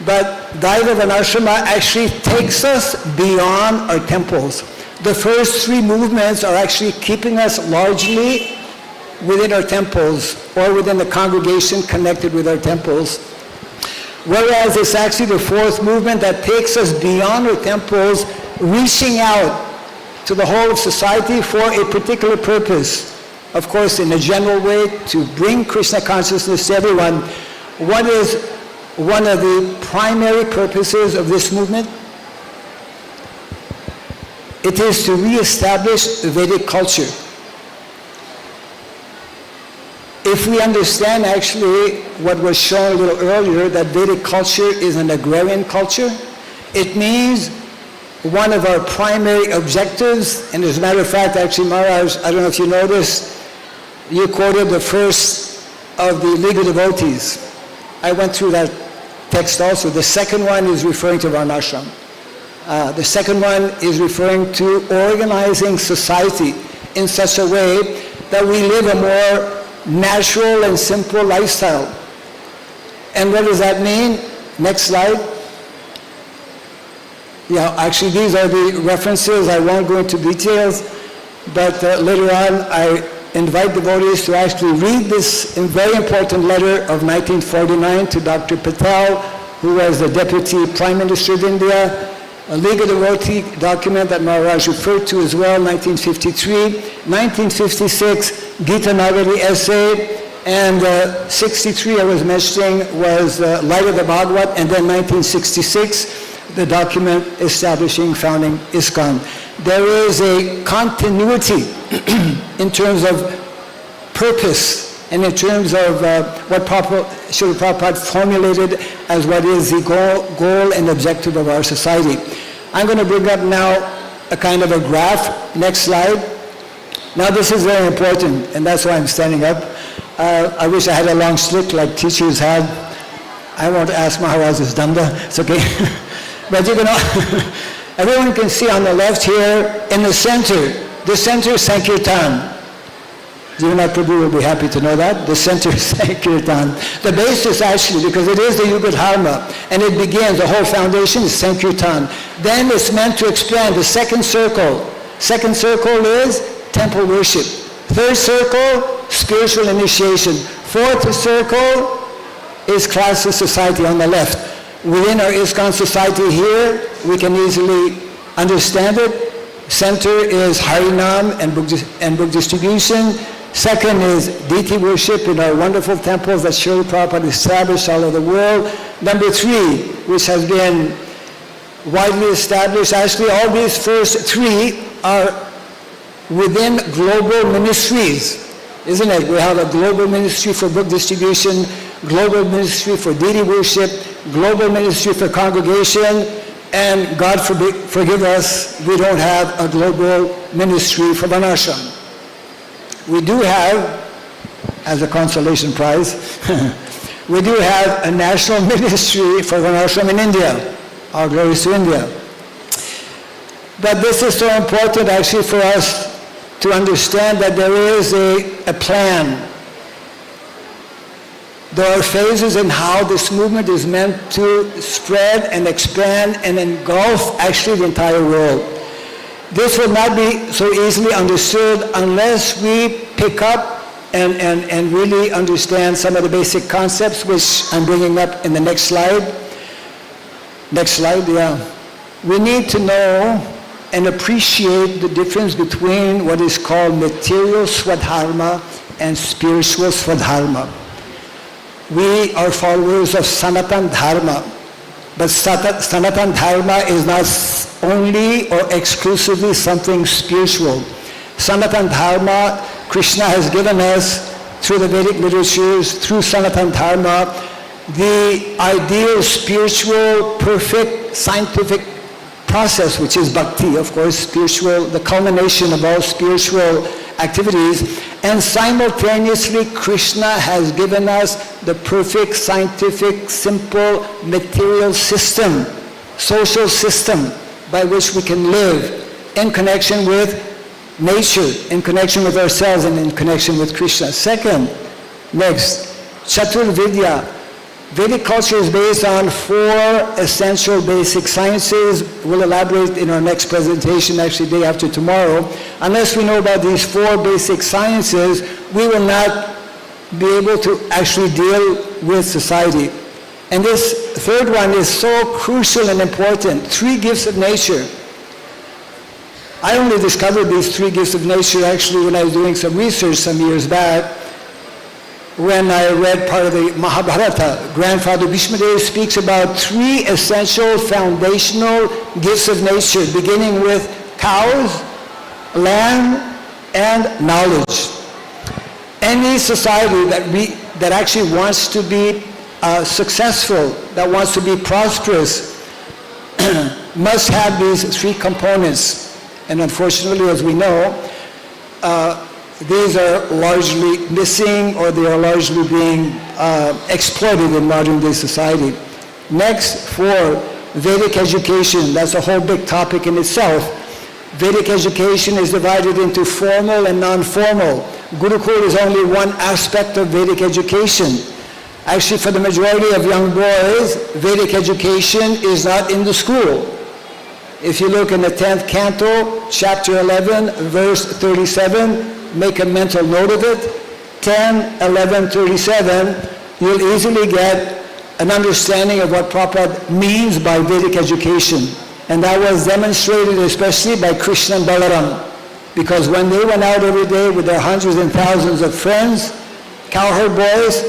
But Daiva Varnashrama actually takes us beyond our temples. The first 3 movements are actually keeping us largely within our temples or within the congregation connected with our temples. Whereas it's actually the 4th movement that takes us beyond our temples, reaching out to the whole of society for a particular purpose. Of course, in a general way, to bring Krishna consciousness to everyone. What is one of the primary purposes of this movement? It is to re-establish Vedic culture. If we understand actually what was shown a little earlier, that Vedic culture is an agrarian culture, it means one of our primary objectives, and as a matter of fact, actually Maharaj, I don't know if you noticed, you quoted the first of the legal devotees. I went through that text also. The second one is referring to Varnashram. The second one is referring to organizing society in such a way that we live a more natural and simple lifestyle. And what does that mean? Next slide. Yeah, actually these are the references. I won't go into details, but later on I invite devotees to actually read this very important letter of 1949 to Dr. Patel, who was the Deputy Prime Minister of India, a legal devotee document that Maharaj referred to as well, 1953, 1956, Gita Nagari essay, and 63 I was mentioning was Light of the Bhagavad, and then 1966, the document establishing, founding ISKCON. There is a continuity in terms of purpose and in terms of what Srila Prabhupada formulated as what is the goal and objective of our society. I'm going to bring up now a kind of a graph. Next slide. Now this is very important, and that's why I'm standing up. I wish I had a long stick like teachers had. I won't ask Maharaj's danda, it's okay. But you can all, everyone can see on the left here, in the center is Sankirtan. Jagannath Prabhu will be happy to know that. The center is Sankirtan. The basis actually, because it is the Yuga Dharma, and it begins, the whole foundation is Sankirtan. Then it's meant to expand the second circle. Second circle is temple worship. Third circle, spiritual initiation. Fourth circle is classless society on the left. Within our ISKCON society here, we can easily understand it. Center is Hare Naam and book distribution. Second is deity worship in our wonderful temples that Srila Prabhupada established all over the world. Number 3, which has been widely established, actually all these first 3 are within global ministries, isn't it? We have a global ministry for book distribution, global ministry for deity worship, global ministry for congregation, and God forgive us, we don't have a global ministry for Varnashram. We do have, as a consolation prize, we do have a national ministry for Varnashram in India. Our glories to India. But this is so important actually for us to understand that there is a plan. There are phases in how this movement is meant to spread and expand and engulf actually the entire world. This will not be so easily understood unless we pick up and really understand some of the basic concepts which I'm bringing up in the next slide. Next slide, yeah. We need to know and appreciate the difference between what is called material swadharma and spiritual swadharma. We are followers of Sanatan Dharma, but Sanatan Dharma is not only or exclusively something spiritual. Sanatan Dharma, Krishna has given us through the Vedic literatures, through Sanatan Dharma, the ideal spiritual, perfect, scientific process, which is bhakti, of course, spiritual, the culmination of all spiritual activities, and simultaneously Krishna has given us the perfect, scientific, simple, material system, social system by which we can live in connection with nature, in connection with ourselves, and in connection with Krishna. Second, next, Chatur Vidya. Vedic culture is based on 4 essential basic sciences. We'll elaborate in our next presentation, actually day after tomorrow. Unless we know about these 4 basic sciences, we will not be able to actually deal with society. And this third one is so crucial and important. 3 gifts of nature. I only discovered these 3 gifts of nature actually when I was doing some research some years back, when I read part of the Mahabharata. Grandfather Bhishmadev speaks about 3 essential foundational gifts of nature, beginning with cows, land, and knowledge. Any society that actually wants to be successful, that wants to be prosperous, must have these 3 components. And unfortunately, as we know, these are largely missing, or they are largely being exploited in modern day society. Next, 4, Vedic education. That's a whole big topic in itself. Vedic education is divided into formal and non-formal. Gurukul is only one aspect of Vedic education. Actually, for the majority of young boys, Vedic education is not in the school. If you look in the 10th canto, chapter 11, verse 37, make a mental note of it, 10, 11, 37, you'll easily get an understanding of what Prabhupada means by Vedic education. And that was demonstrated especially by Krishna and Balaram. Because when they went out every day with their hundreds and thousands of friends, cowherd boys,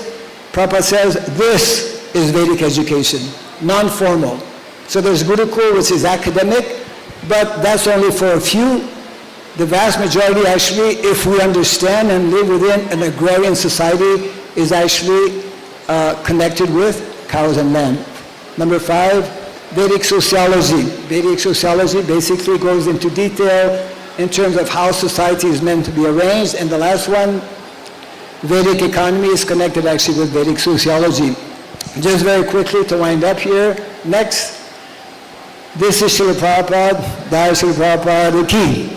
Prabhupada says, this is Vedic education, non-formal. So there's Gurukul, which is academic, but that's only for a few. The vast majority actually, if we understand and live within an agrarian society, is actually connected with cows and land. Number 5, Vedic sociology. Vedic sociology basically goes into detail in terms of how society is meant to be arranged. And the last one, Vedic economy, is connected actually with Vedic sociology. Just very quickly to wind up here, next, this is Srila Prabhupada, Daya Srila Prabhupada Ki.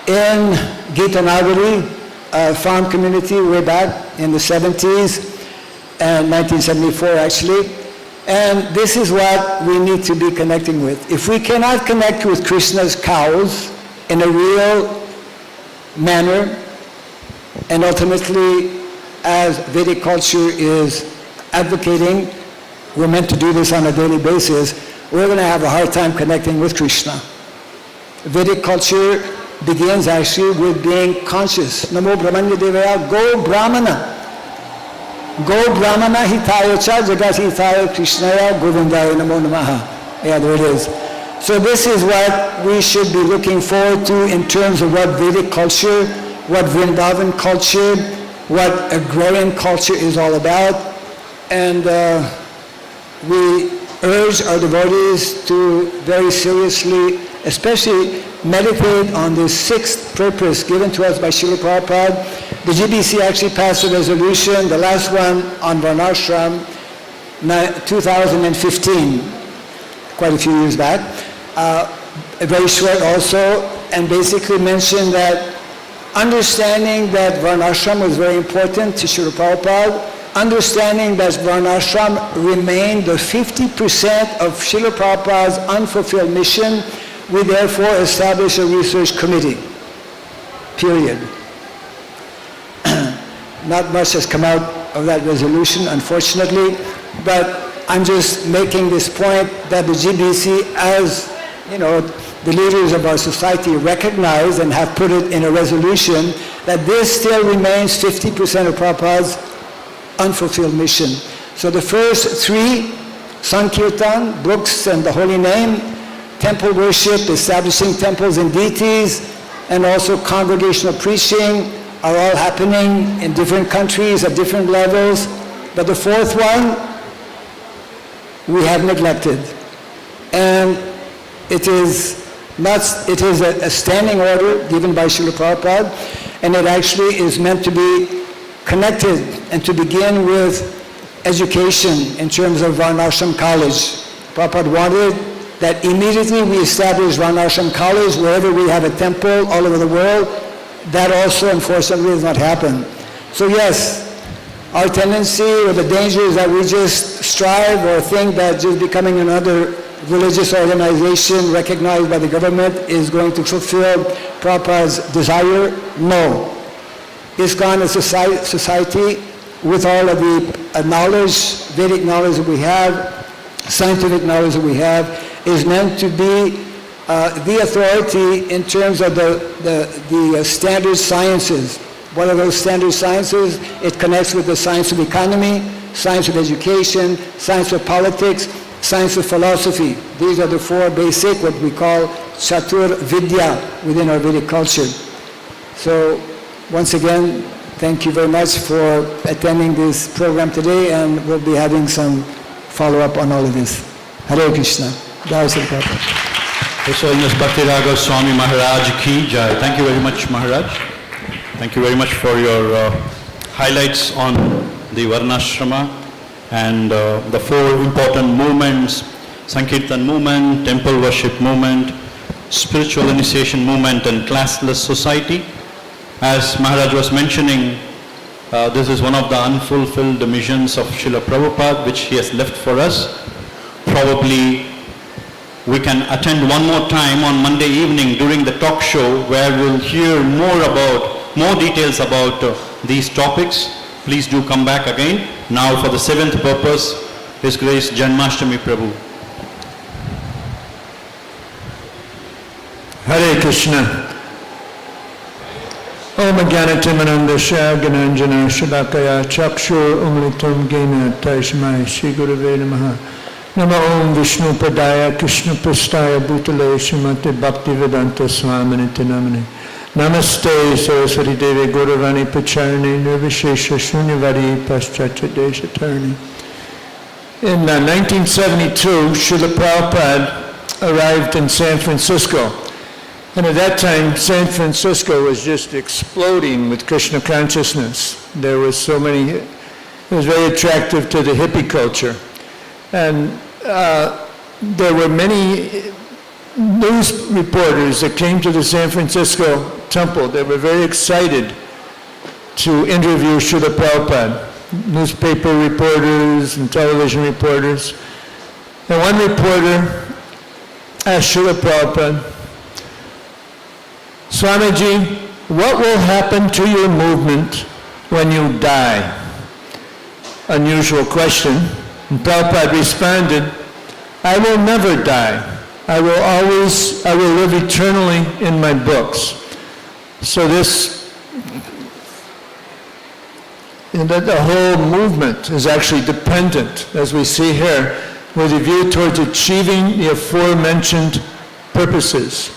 In Gita Nagari, a farm community way back in the 70s, and 1974 actually, and this is what we need to be connecting with. If we cannot connect with Krishna's cows in a real manner, and ultimately, as Vedic culture is advocating, we're meant to do this on a daily basis, we're going to have a hard time connecting with Krishna. Vedic culture begins actually with being conscious. Namo Brahmanya Devaya, go Brahmana. Go Brahmana hitaya cha jagat hitaya Krishnaya govindaya namo namaha. Yeah, there it is. So this is what we should be looking forward to in terms of what Vedic culture, what Vrindavan culture, what agrarian culture is all about. And we urge our devotees to very seriously, especially meditate on this 6th purpose given to us by Srila Prabhupada. The GBC actually passed a resolution, the last one on Varnashram, 2015, quite a few years back. Very short also, and basically mentioned that understanding that Varnashram was very important to Srila Prabhupada, understanding that Varnashram remained the 50% of Srila Prabhupada's unfulfilled mission, we therefore establish a research committee, period. Not much has come out of that resolution, unfortunately, but I'm just making this point that the GBC, as you know, the leaders of our society recognize and have put it in a resolution, that this still remains 50% of Prabhupada's unfulfilled mission. So the first 3, Sankirtan, books and the holy name, temple worship, establishing temples and deities, and also congregational preaching are all happening in different countries at different levels. But the 4th one, we have neglected. And it is a standing order given by Srila Prabhupada, and it actually is meant to be connected and to begin with education in terms of Varnashram College. Prabhupada wanted that immediately we establish Varnashram College wherever we have a temple all over the world. That also, unfortunately, has not happened. So yes, our tendency or the danger is that we just strive or think that just becoming another religious organization recognized by the government is going to fulfill Prabhupada's desire. No. ISKCON is a society with all of the knowledge, Vedic knowledge that we have, scientific knowledge that we have, is meant to be the authority in terms of the standard sciences. What are those standard sciences? It connects with the science of economy, science of education, science of politics, science of philosophy. These are the 4 basic, what we call Chatur Vidya within our Vedic culture. So once again, thank you very much for attending this program today, and we'll be having some follow-up on all of this. Hare Krishna. Jai Sri Prabhupada. His Holiness Bhakti Raghav Swami Maharaj Ki Jai. Thank you very much, Maharaj. Thank you very much for your highlights on the Varnashrama and the 4 important movements, Sankirtan movement, temple worship movement, spiritual initiation movement, and classless society. As Maharaj was mentioning, this is one of the unfulfilled missions of Srila Prabhupada, which he has left for us. Probably we can attend one more time on Monday evening during the talk show, where we'll hear more details about these topics. Please do come back again. Now for the 7th purpose, His Grace Janmashtami Prabhu. Hare Krishna. Om Jnanatimanandasya Gananjana Shalakaya Chakshur Umlitam Gena Taishmai Shri Gurave Namaha. Nama Om Vishnu Padaya Krishna Prastaya Bhutale Srimate Bhaktivedanta Swaminiti Namane Namaste Saraswati Devi Gauravani Pacharani Nirvishesha Shunyavadi Paschatya Deshatarani. In 1972, Srila Prabhupada arrived in San Francisco. And at that time, San Francisco was just exploding with Krishna consciousness. There was so many, it was very attractive to the hippie culture. And there were many news reporters that came to the San Francisco temple that were very excited to interview Srila Prabhupada. Newspaper reporters and television reporters. And one reporter asked Srila Prabhupada, Swamiji, what will happen to your movement when you die? Unusual question. And Prabhupada responded, I will never die. I will live eternally in my books. So the whole movement is actually dependent, as we see here, with a view towards achieving the aforementioned purposes.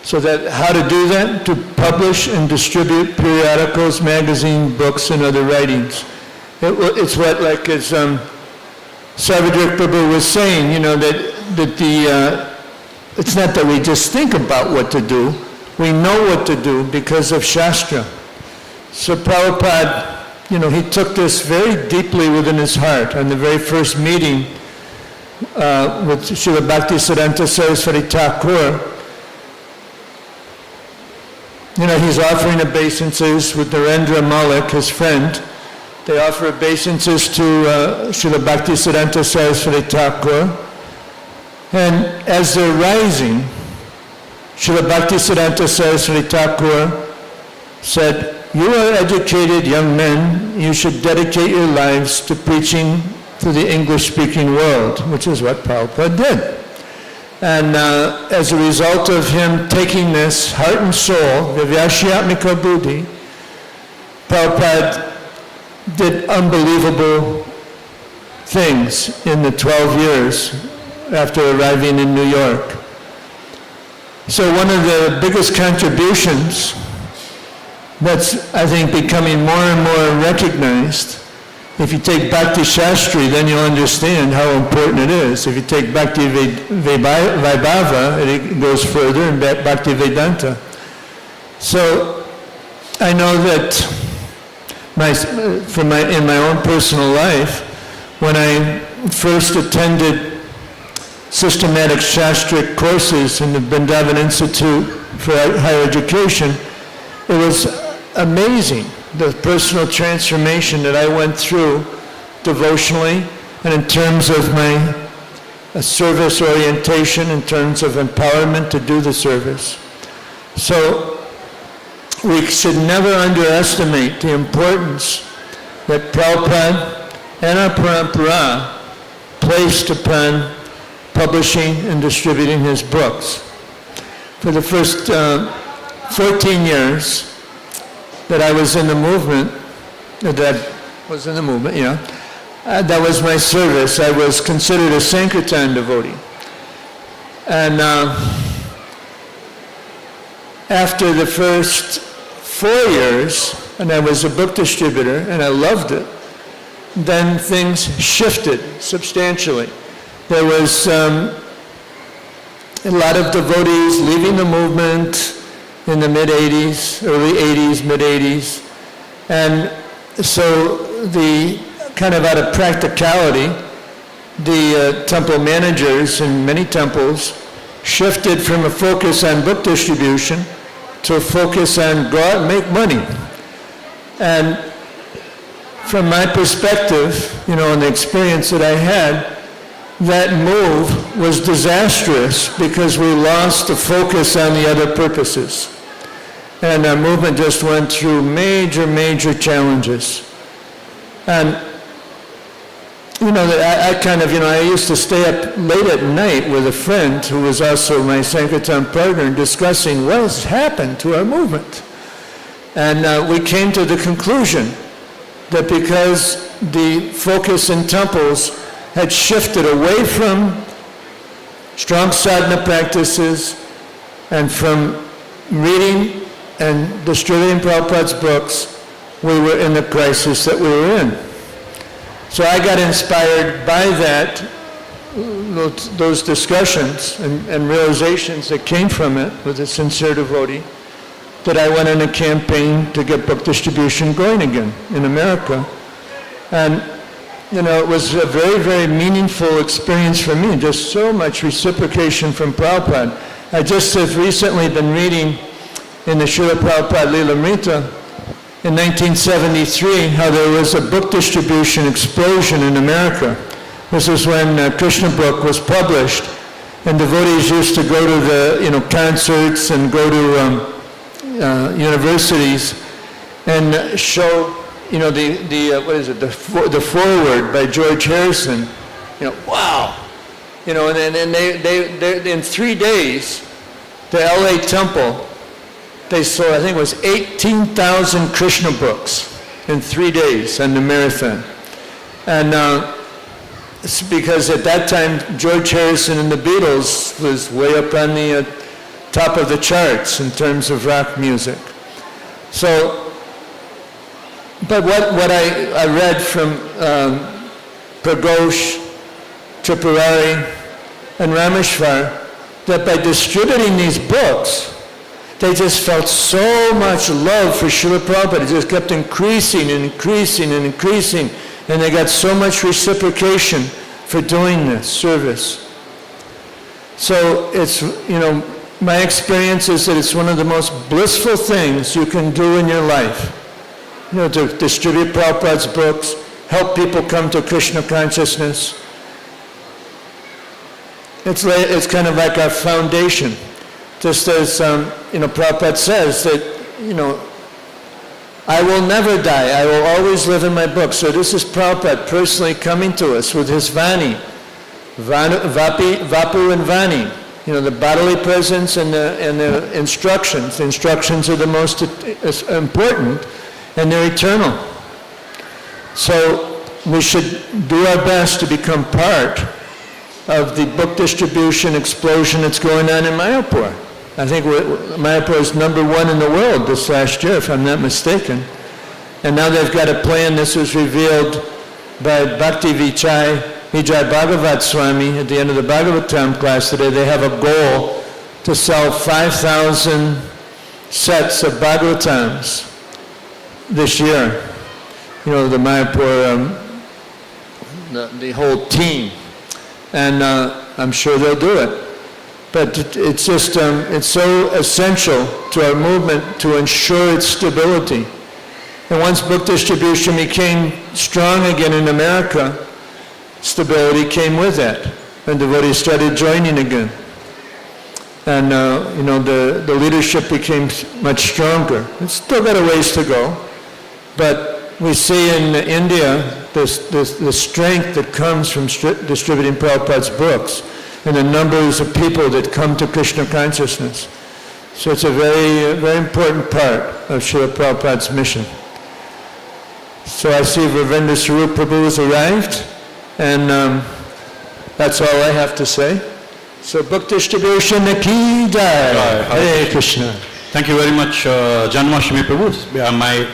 So that, how to do that? To publish and distribute periodicals, magazine, books, and other writings. It's what, like as Sarvadrik Prabhu was saying, it's not that we just think about what to do, we know what to do because of Shastra. So Prabhupada, he took this very deeply within his heart. On the very first meeting with Srila Bhaktisiddhanta Saraswati Thakur, he's offering obeisances with Narendra Malik, his friend. They offer obeisances to Srila Bhaktisiddhanta Saraswati Thakur. And as they're rising, Srila Bhaktisiddhanta Saraswati Thakur said, you are educated young men, you should dedicate your lives to preaching to the English-speaking world, which is what Prabhupada did. And as a result of him taking this heart and soul, Vivyashyatmika Buddhi, Prabhupada did unbelievable things in the 12 years after arriving in New York. So one of the biggest contributions that's, I think, becoming more and more recognized. If you take Bhakti Shastri, then you'll understand how important it is. If you take Bhakti Vaibhava, it goes further, and Bhakti Vedanta. So I know that in my own personal life, when I first attended systematic Shastric courses in the Vrindavan Institute for Higher Education, it was amazing, the personal transformation that I went through devotionally and in terms of my service orientation, in terms of empowerment to do the service. So we should never underestimate the importance that Prabhupada and our Parampara placed upon publishing and distributing his books. For the first 14 years that I was in the movement, that was my service. I was considered a Sankirtan devotee. And after the first 4 years, and I was a book distributor, and I loved it, then things shifted substantially. There was a lot of devotees leaving the movement in the mid-80s, early 80s, mid-80s. And so the kind of out of practicality, the temple managers in many temples shifted from a focus on book distribution to a focus on go out and make money. And from my perspective, and the experience that I had, that move was disastrous because we lost the focus on the other purposes. And our movement just went through major, major challenges. And, I used to stay up late at night with a friend who was also my Sankirtan partner discussing what has happened to our movement. And we came to the conclusion that because the focus in temples had shifted away from strong sadhana practices and from reading and distributing Prabhupada's books, we were in the crisis that we were in. So I got inspired by that, those discussions and realizations that came from it with a sincere devotee, that I went on a campaign to get book distribution going again in America. And, it was a very, very meaningful experience for me, just so much reciprocation from Prabhupada. I just have recently been reading in the Srila Prabhupada Lilamrita in 1973 how there was a book distribution explosion in America. This is when Krishna book was published, and devotees used to go to the concerts and go to universities and show the foreword by George Harrison. Wow. And then they in 3 days, the LA Temple, they sold, I think it was 18,000 Krishna books in 3 days on the marathon. And it's because at that time, George Harrison and the Beatles was way up on the top of the charts in terms of rock music. So, but what I read from Pragosh, Tripurari, and Rameshwar, that by distributing these books, they just felt so much love for Srila Prabhupada. It just kept increasing and increasing and increasing, and they got so much reciprocation for doing this service. So it's, my experience is that it's one of the most blissful things you can do in your life. To distribute Prabhupada's books, help people come to Krishna consciousness. It's kind of like our foundation. Just as, Prabhupada says that, I will never die. I will always live in my book. So this is Prabhupada personally coming to us with his Vani, Vapu and Vani. The bodily presence and the instructions. The instructions are the most important, and they're eternal. So we should do our best to become part of the book distribution explosion that's going on in Mayapur. I think Mayapur is #1 in the world this last year, if I'm not mistaken. And now they've got a plan. This was revealed by Bhakti Vichai Vijay Bhagavat Swami at the end of the Bhagavatam class today. They have a goal to sell 5,000 sets of Bhagavatams this year. The Mayapur, the whole team. And I'm sure they'll do it. But it's just, it's so essential to our movement to ensure its stability. And once book distribution became strong again in America, stability came with that. And devotees started joining again. And, the leadership became much stronger. It's still got a ways to go. But we see in India the strength that comes from distributing Prabhupada's books and the numbers of people that come to Krishna consciousness. So it's a very, very important part of Srila Prabhupada's mission. So I see Ravindra Swarup Prabhu has arrived, and that's all I have to say. So book distribution, ki jai. Hare Krishna. Thank you very much, Janmashtami Prabhu.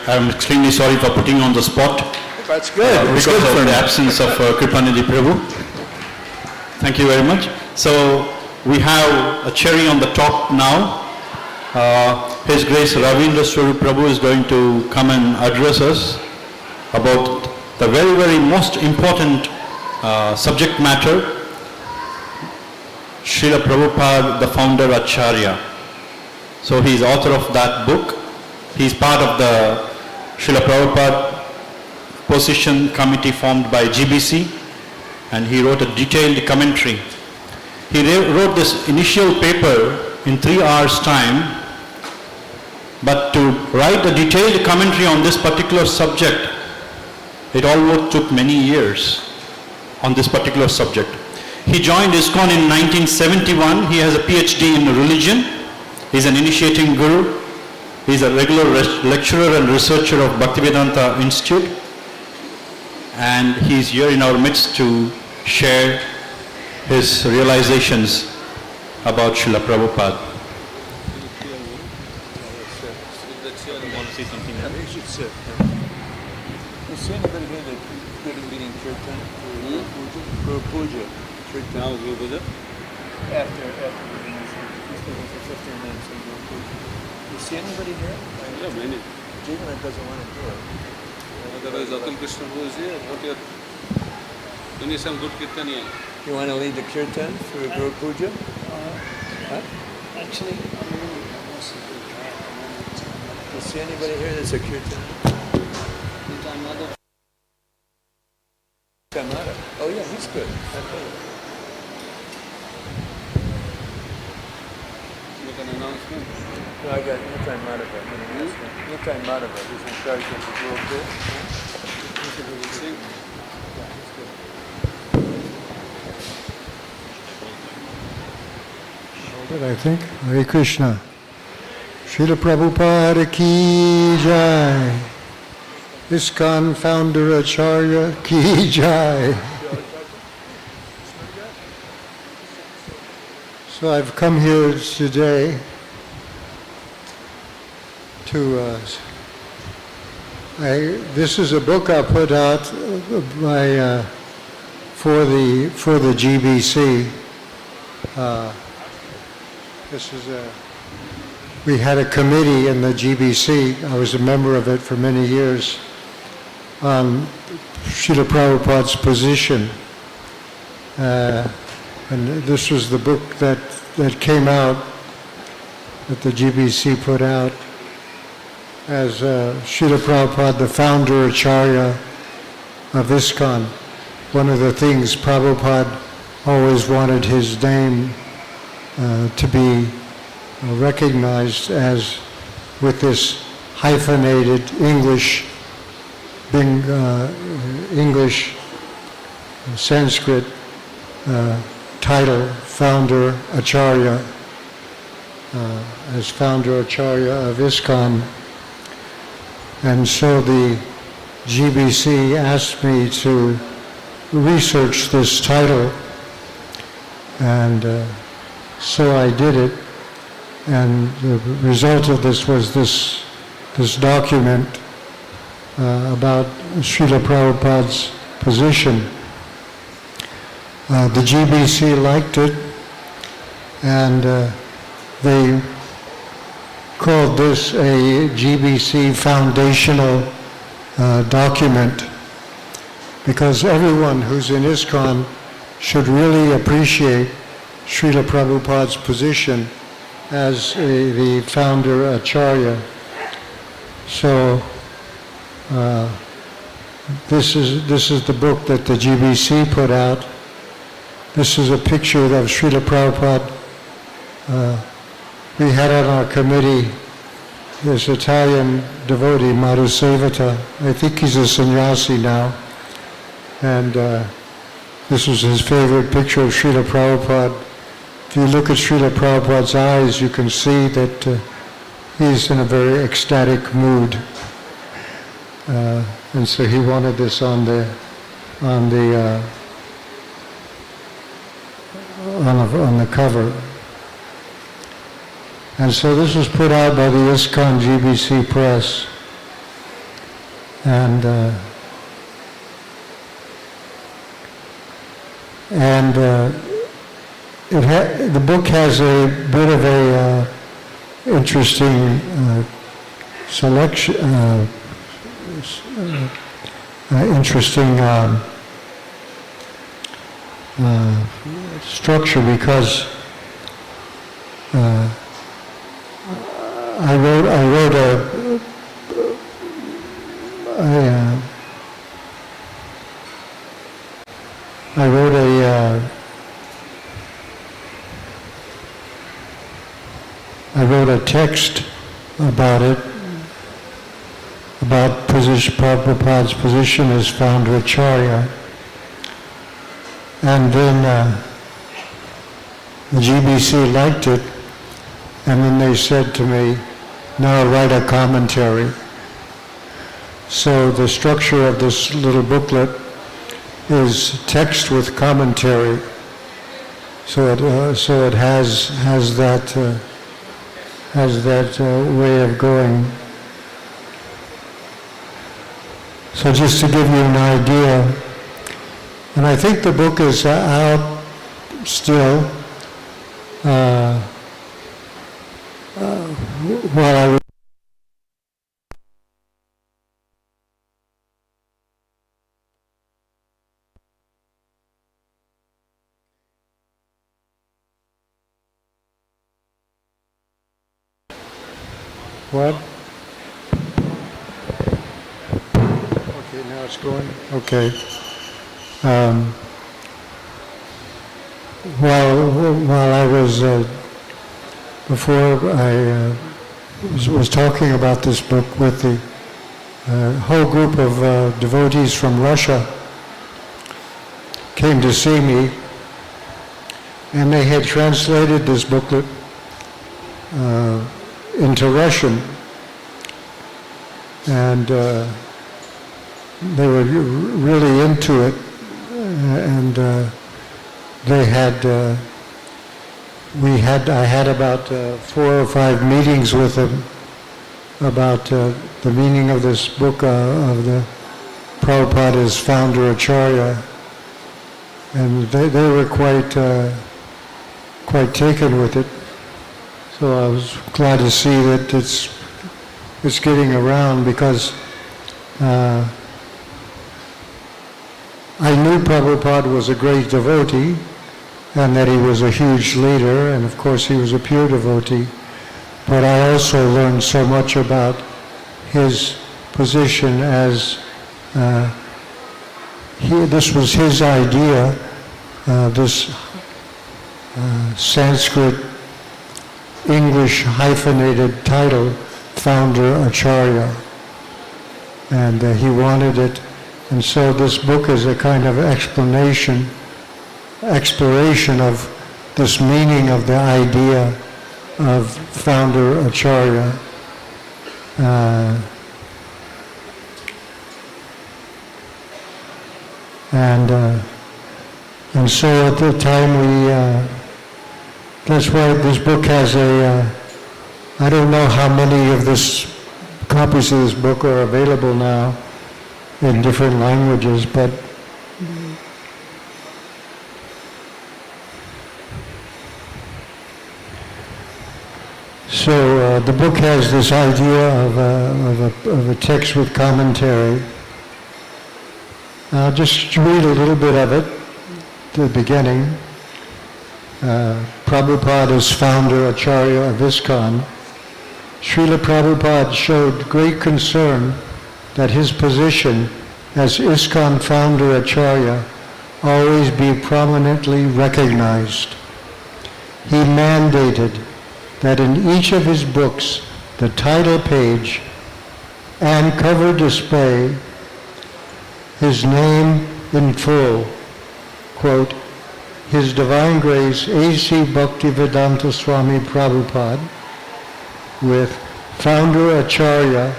I'm extremely sorry for putting you on the spot. That's good. Because of the absence of Kripanidhi Prabhu. Thank you very much. So we have a cherry on the top now. His Grace Ravindra Swarup Prabhu is going to come and address us about the very, very most important subject matter, Srila Prabhupada, the founder Acharya. So he is author of that book. He is part of the Srila Prabhupada Position Committee formed by GBC, and he wrote a detailed commentary. He wrote this initial paper in 3 hours' time, but to write a detailed commentary on this particular subject, it almost took many years on this particular subject. He joined ISKCON in 1971. He has a PhD in religion. He's an initiating guru. He's a regular lecturer and researcher of Bhaktivedanta Institute. And he's here in our midst to share his realizations about Srila Prabhupada. Is anybody here that's good at leading kirtan for puja? Now Guru Puja? After he's speaking for 15 minutes in Guru Puja. You see anybody here? Yeah, many. Jagannath doesn't want to do it. Otherwise, Atul Krishna who is here, what you need some good kirtan here. You want to lead the kirtan for Guru Puja? Actually, You see anybody here that's a kirtan? Kamara. Oh yeah, he's good. Make an announcement. No, I got Nitai Madhava. Nitai Madhava, who's in charge of the Guru Puja. Sing. But I think Hare Krishna. Srila Prabhupada ki jai. ISKCON founder Acharya ki jai. So I've come here today to this is a book I put out by for the GBC. We had a committee in the GBC. I was a member of it for many years on Srila Prabhupada's position. And this was the book that came out, that the GBC put out, as Srila Prabhupada, the founder Acharya of ISKCON. One of the things Prabhupada always wanted his name to be recognized as, with this hyphenated English, Sanskrit title, founder Acharya, as founder Acharya of ISKCON. And so the GBC asked me to research this title, and so I did it. And the result of this was this document about Srila Prabhupada's position. The GBC liked it, and they called this a GBC foundational document, because everyone who's in ISKCON should really appreciate Srila Prabhupada's position as the founder Acharya. So this is the book that the GBC put out. This is a picture of Srila Prabhupada. We had on our committee this Italian devotee, Madhusevata. I think he's a sannyasi now. And this was his favorite picture of Srila Prabhupada. If you look at Srila Prabhupada's eyes, you can see that he's in a very ecstatic mood. And so he wanted this on the cover. And so this was put out by the ISKCON GBC Press. And the book has a bit of a interesting selection, interesting structure, because I wrote a text about it, about Prabhupada's position as founder Acharya. And then the GBC liked it, and then they said to me, now write a commentary. So the structure of this little booklet is text with commentary. So it has that way of going. So just to give you an idea, and I think the book is out still. While I was What? Okay, now it's going. Okay. While I was before I was talking about this book with the whole group of devotees from Russia came to see me, and they had translated this booklet into Russian, and they were really into it, and they had I had about 4 or 5 meetings with them about the meaning of this book of the Prabhupada's founder Acharya, and they were quite taken with it. So I was glad to see that it's getting around, because I knew Prabhupada was a great devotee and that he was a huge leader, and of course he was a pure devotee, but I also learned so much about his position as this was his idea, this Sanskrit English hyphenated title, Founder Acharya, and he wanted it, and so this book is a kind of exploration of this meaning of the idea of Founder Acharya. And so at the time that's why this book has I don't know how many of copies of this book are available now in different languages, but so the book has this idea of a text with commentary. I'll just read a little bit of it at the beginning. Prabhupada's founder, Acharya of ISKCON. Srila Prabhupada showed great concern that his position as ISKCON founder Acharya always be prominently recognized. He mandated that in each of his books, the title page and cover display, his name in full, quote, His Divine Grace A.C. Bhaktivedanta Swami Prabhupada, with Founder Acharya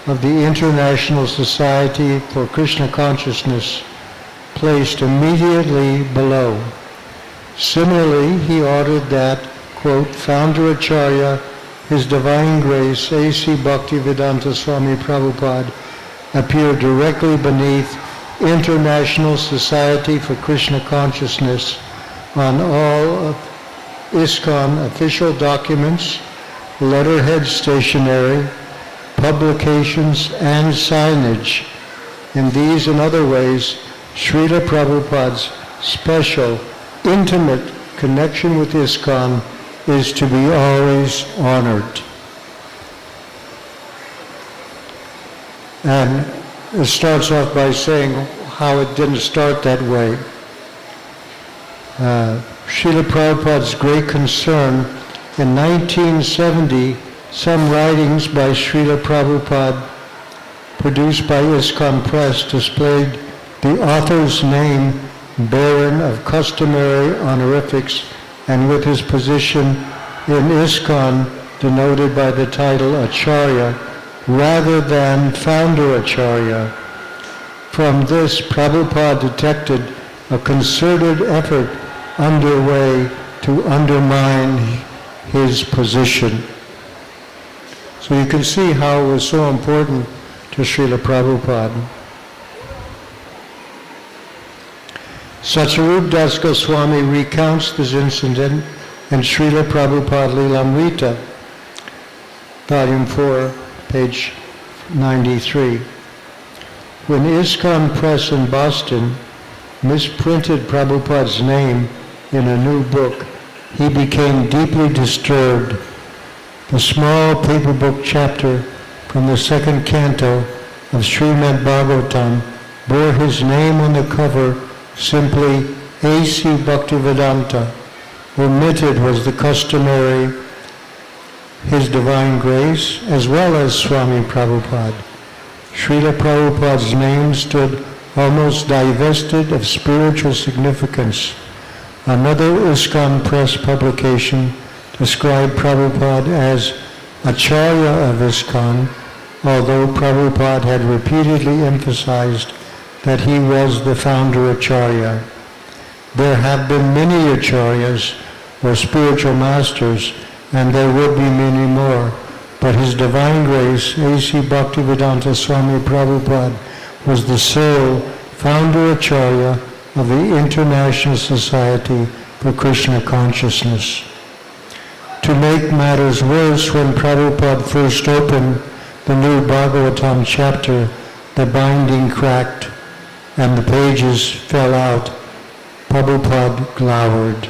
of the International Society for Krishna Consciousness, placed immediately below. Similarly, he ordered that, quote, Founder Acharya, His Divine Grace A.C. Bhaktivedanta Swami Prabhupada, appear directly beneath International Society for Krishna Consciousness on all of ISKCON official documents, letterhead stationery, publications, and signage. In these and other ways, Srila Prabhupada's special, intimate connection with ISKCON is to be always honored. And it starts off by saying how it didn't start that way. Srila Prabhupada's great concern, in 1970, some writings by Srila Prabhupada produced by ISKCON Press displayed the author's name barren of customary honorifics and with his position in ISKCON denoted by the title Acharya rather than Founder Acharya. From this, Prabhupada detected a concerted effort underway to undermine his position. So you can see how it was so important to Srila Prabhupada. Sacharup Das Goswami recounts this incident in Srila Prabhupada Lilamrita, Volume 4, page 93. When ISKCON Press in Boston misprinted Prabhupada's name in a new book, he became deeply disturbed. The small paper book chapter from the second canto of Srimad Bhagavatam bore his name on the cover simply A.C. Bhaktivedanta. Omitted was the customary His Divine Grace as well as Swami Prabhupada. Srila Prabhupada's name stood almost divested of spiritual significance. Another ISKCON Press publication described Prabhupada as Acharya of ISKCON, although Prabhupada had repeatedly emphasized that he was the founder Acharya. There have been many Acharyas, or spiritual masters, and there would be many more, but His Divine Grace, A.C. Bhaktivedanta Swami Prabhupada, was the sole founder Acharya of the International Society for Krishna Consciousness. To make matters worse, when Prabhupada first opened the new Bhagavatam chapter, the binding cracked and the pages fell out. Prabhupada glowered.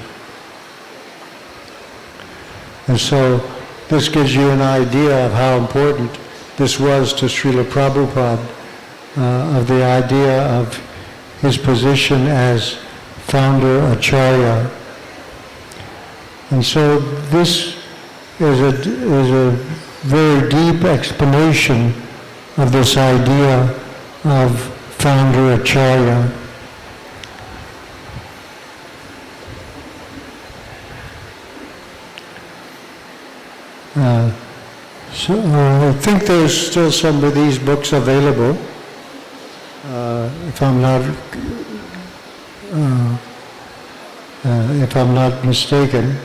And so this gives you an idea of how important this was to Srila Prabhupada, of the idea of his position as founder Acharya. And so this is a very deep explanation of this idea of founder Acharya. I think there's still some of these books available, if I'm not mistaken.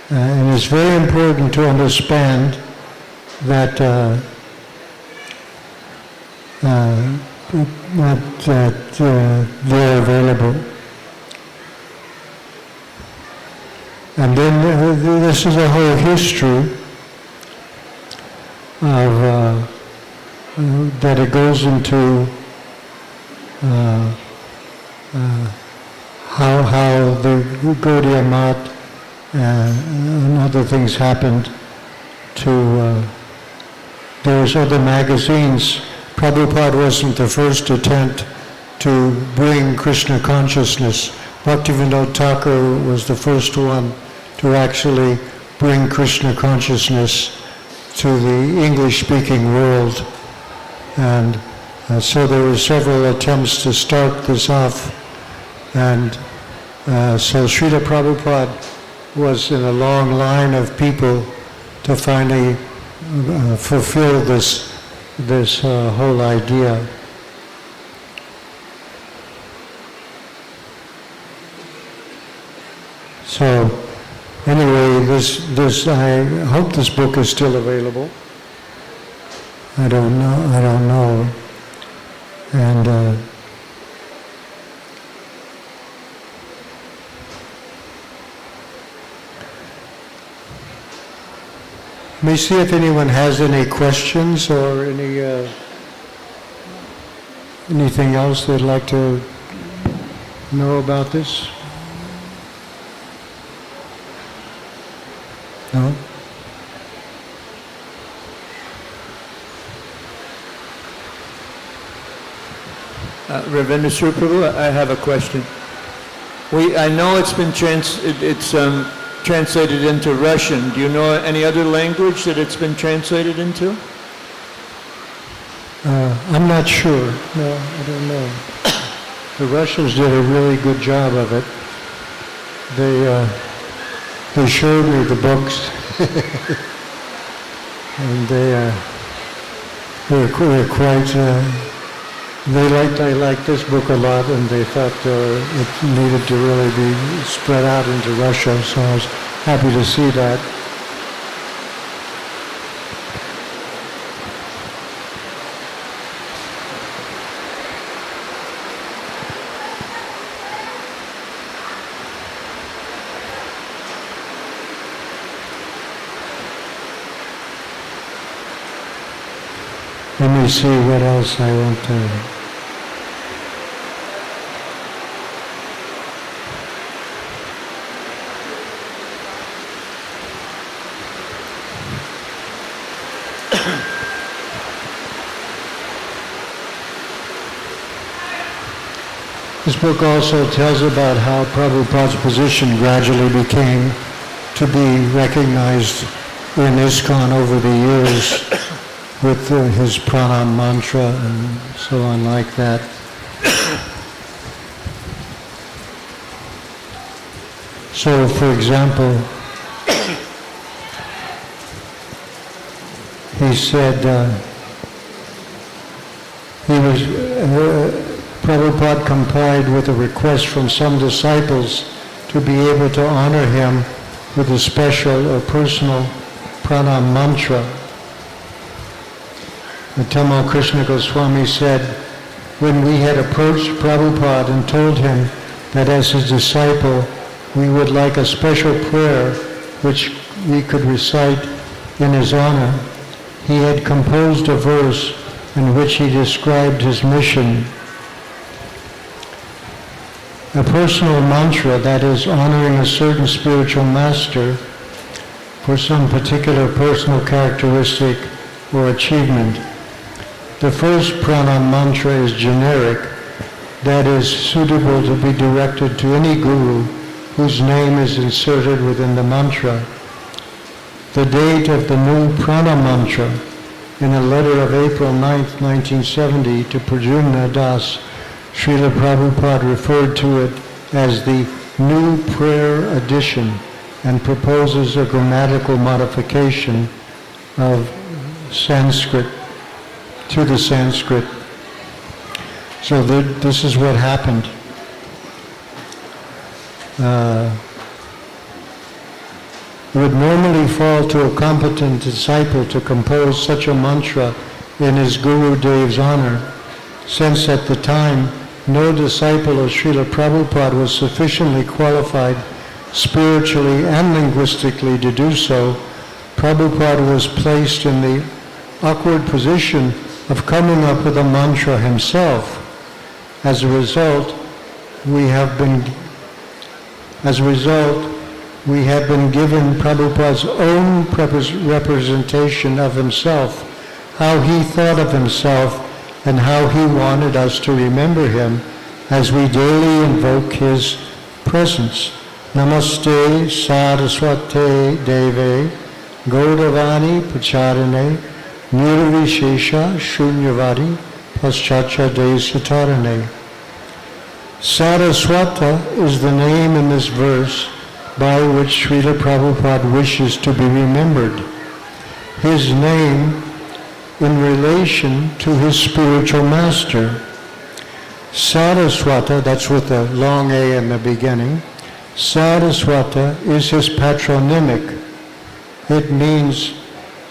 And it's very important to understand that they're available. And then this is a whole history of that it goes into how the Gaudiya Math and other things happened to those other magazines. Prabhupada wasn't the first attempt to bring Krishna consciousness. Bhaktivinoda Thakur was the first one to actually bring Krishna consciousness to the English-speaking world. And so there were several attempts to start this off. And so Srila Prabhupada was in a long line of people to finally fulfill this whole idea. So anyway, this I hope this book is still available. I don't know. And let me see if anyone has any questions or anything else they'd like to know about this. No? Ravindra Srila Prabhu, I have a question. I know it's been translated into Russian. Do you know any other language that it's been translated into? I'm not sure. No, I don't know. The Russians did a really good job of it. They showed me the books, and they were quite They liked this book a lot, and they thought it needed to really be spread out into Russia, so I was happy to see that. Let me see what else I want to... This book also tells about how Prabhupada's position gradually became to be recognized in ISKCON over the years with his pranam mantra and so on like that. So, for example, he said Prabhupada complied with a request from some disciples to be able to honor him with a special or personal pranam mantra. The Tamal Krishna Goswami said, when we had approached Prabhupada and told him that as his disciple we would like a special prayer which we could recite in his honor, he had composed a verse in which he described his mission. A personal mantra, that is, honoring a certain spiritual master for some particular personal characteristic or achievement. The first pranam mantra is generic, that is, suitable to be directed to any guru whose name is inserted within the mantra. The date of the new pranam mantra in a letter of April 9, 1970 to Pradyumna Das, Srila Prabhupada referred to it as the new prayer edition and proposes a grammatical modification of Sanskrit to the Sanskrit. So this is what happened. It would normally fall to a competent disciple to compose such a mantra in his Guru Dev's honor, since at the time no disciple of Srila Prabhupada was sufficiently qualified spiritually and linguistically to do so. Prabhupada was placed in the awkward position of coming up with a mantra himself. As a result, we have been given Prabhupada's own representation of himself, how he thought of himself, and how he wanted us to remember him as we daily invoke his presence. Namaste Saraswate Deve Gaudavani Pacharane Nirvishesha Shunyavadi Paschacha Desatarane. Saraswata is the name in this verse by which Srila Prabhupada wishes to be remembered. His name in relation to his spiritual master. Saraswata, that's with a long A in the beginning, Saraswata is his patronymic. It means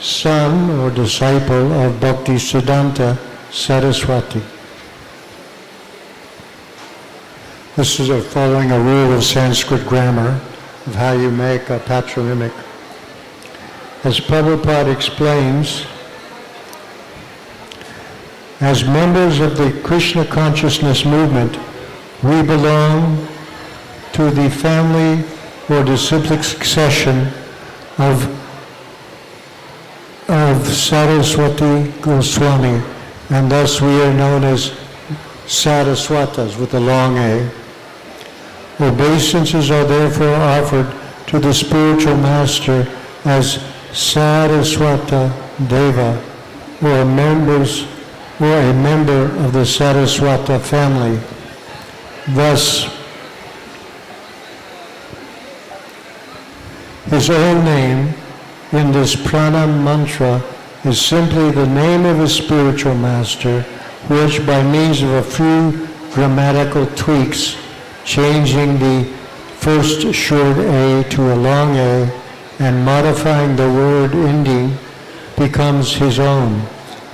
son or disciple of Bhakti Siddhanta Saraswati. This is following a rule of Sanskrit grammar of how you make a patronymic. As Prabhupada explains, as members of the Krishna consciousness movement, we belong to the family or disciplic succession of Saraswati Goswami, and thus we are known as Saraswatas with a long A. Obeisances are therefore offered to the spiritual master as Saraswata Deva, or a member of the Saraswata family. Thus, his own name in this pranam mantra is simply the name of his spiritual master, which by means of a few grammatical tweaks, changing the first short A to a long A and modifying the word ending, becomes his own.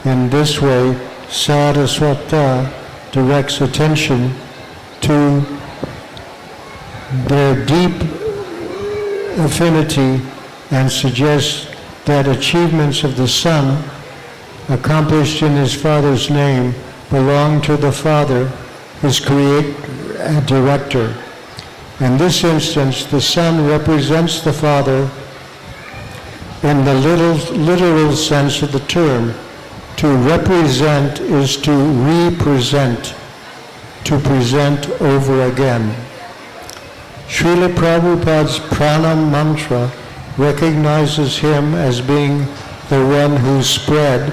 In this way, Saraswata directs attention to their deep affinity and suggests that achievements of the Son accomplished in his Father's name belong to the Father, his creator and director. In this instance, the Son represents the Father in the literal sense of the term. To represent is to represent, to present over again. Srila Prabhupada's pranam mantra recognizes him as being the one who spread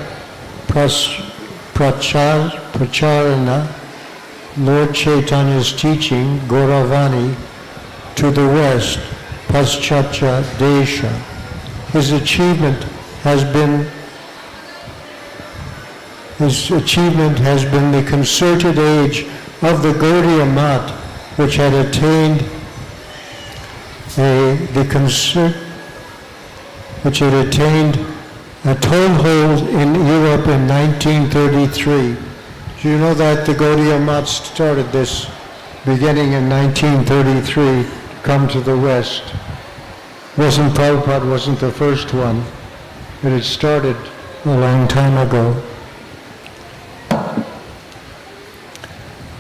pracharana, Lord Chaitanya's teaching, Gauravani, to the west, Paschatya Desha. His achievement has been the concerted age of the Gaudiya Math, which had attained a toehold in Europe in 1933. Do you know that the Gaudiya Math started this beginning in 1933 to come to the West? Prabhupada wasn't the first one, but it started a long time ago.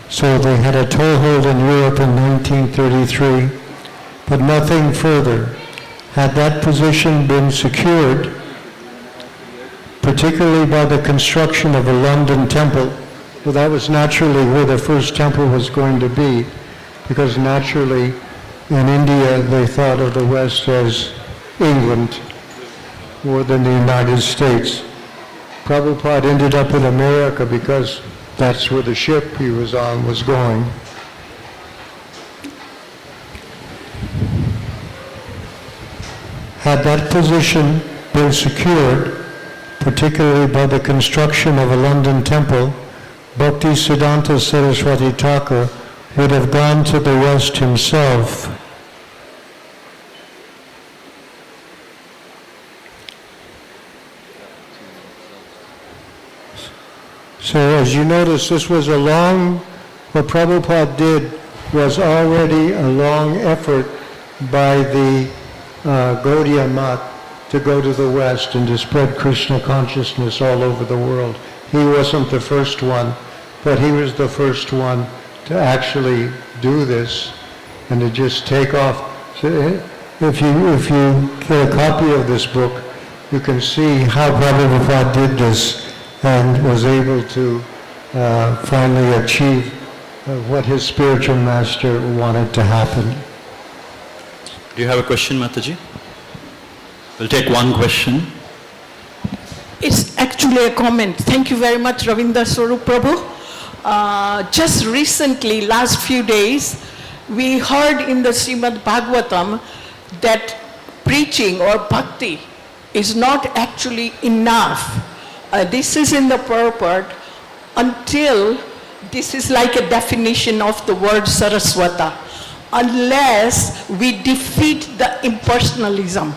So they had a toehold in Europe in 1933, but nothing further. Had that position been secured, particularly by the construction of a London temple, well, that was naturally where the first temple was going to be, because naturally in India they thought of the West as England more than the United States. Prabhupada ended up in America because that's where the ship he was on was going. Had that position been secured, particularly by the construction of a London temple, Bhaktisiddhanta Saraswati Thakur would have gone to the West himself. So as you notice, this was what Prabhupada did was already a long effort by the Gaudiya Math to go to the West and to spread Krishna consciousness all over the world. He wasn't the first one, but he was the first one to actually do this and to just take off. So if you get a copy of this book, you can see how Prabhupada did this and was able to finally achieve what his spiritual master wanted to happen. Do you have a question, Mataji? We'll take one question. It's actually a comment. Thank you very much, Ravindra Swarup Prabhu. Just recently, last few days, we heard in the Srimad Bhagavatam that preaching or bhakti is not actually enough. This is in the purport until, this is like a definition of the word Saraswata, unless we defeat the impersonalism.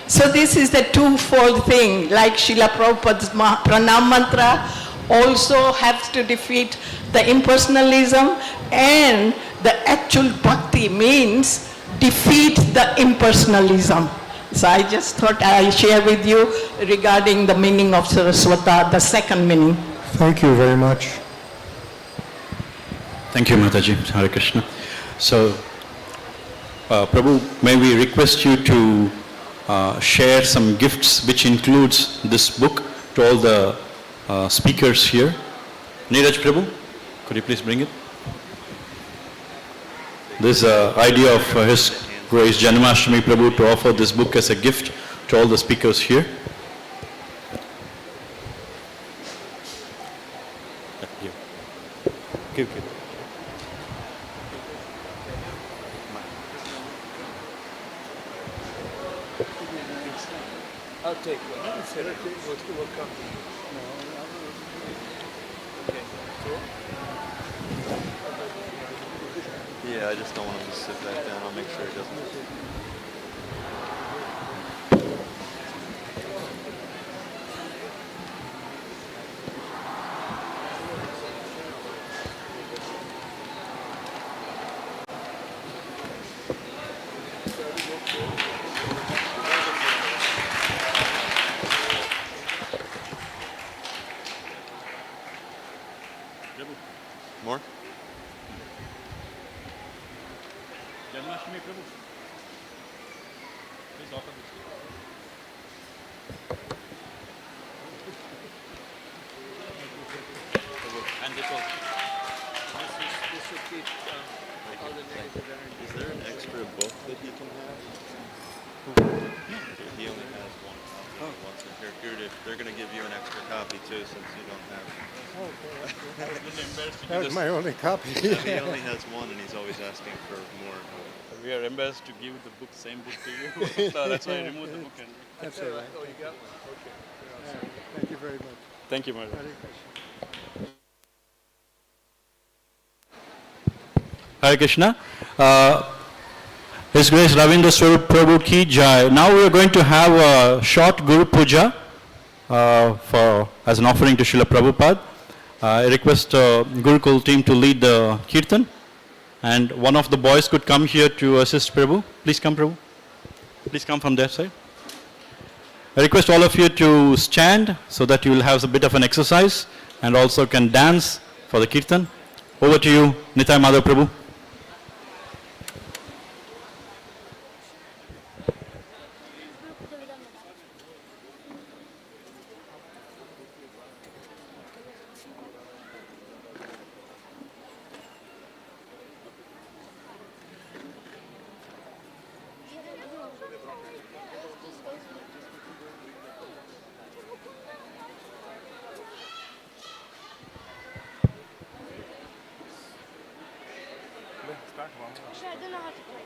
So this is the twofold thing, like Srila Prabhupada's pranam mantra also has to defeat the impersonalism, and the actual bhakti means defeat the impersonalism. So I just thought I'll share with you regarding the meaning of Saraswata, the second meaning. Thank you very much. Thank you, Mataji. Hare Krishna. So, Prabhu, may we request you to share some gifts which includes this book to all the speakers here. Neeraj Prabhu, could you please bring it? This idea of His Grace Janmashtami Prabhu to offer this book as a gift to all the speakers here. Give. I'll take one. We'll come. Okay. Yeah, I just don't want him to sit back down. I'll make sure he doesn't. More? Janmashtami Prabhu. Please offer this. And this will keep all the negative energy. Is there an extra book that he can have? He only has one. Once in here, they're going to give you an extra copy too, since you don't have. That was my only copy. He only has one, and he's always asking for more. We are embarrassed to give the book, same book to you. So that's why I removed the book. That's all right. Oh, you got one. Okay. Thank you very much. Thank you, Madam. Hare Krishna. His Grace Ravindra Swarup Prabhu Ki Jai. Now we are going to have a short Guru Puja as an offering to Srila Prabhupada. I request Gurukul team to lead the kirtan. And one of the boys could come here to assist Prabhu. Please come, Prabhu. Please come from that side. I request all of you to stand so that you will have a bit of an exercise and also can dance for the kirtan. Over to you, Nitai Madhav Prabhu. I don't know how to play.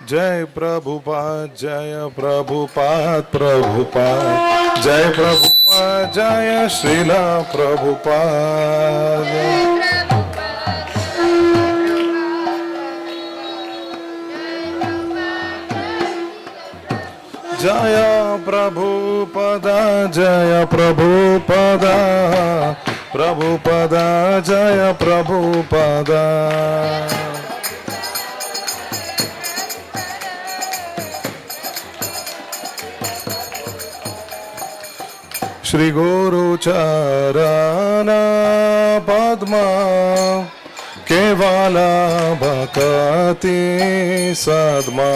जय प्रभुपाद जय प्रभुपाद प्रभुपाद जय प्रभुपाद जय श्रीला प्रभुपाद जय प्रभुपदा जय प्रभुपदा प्रभुपदा जय प्रभुपदा श्री गुरु चरण पद्मा केवला भक्ति सद्मा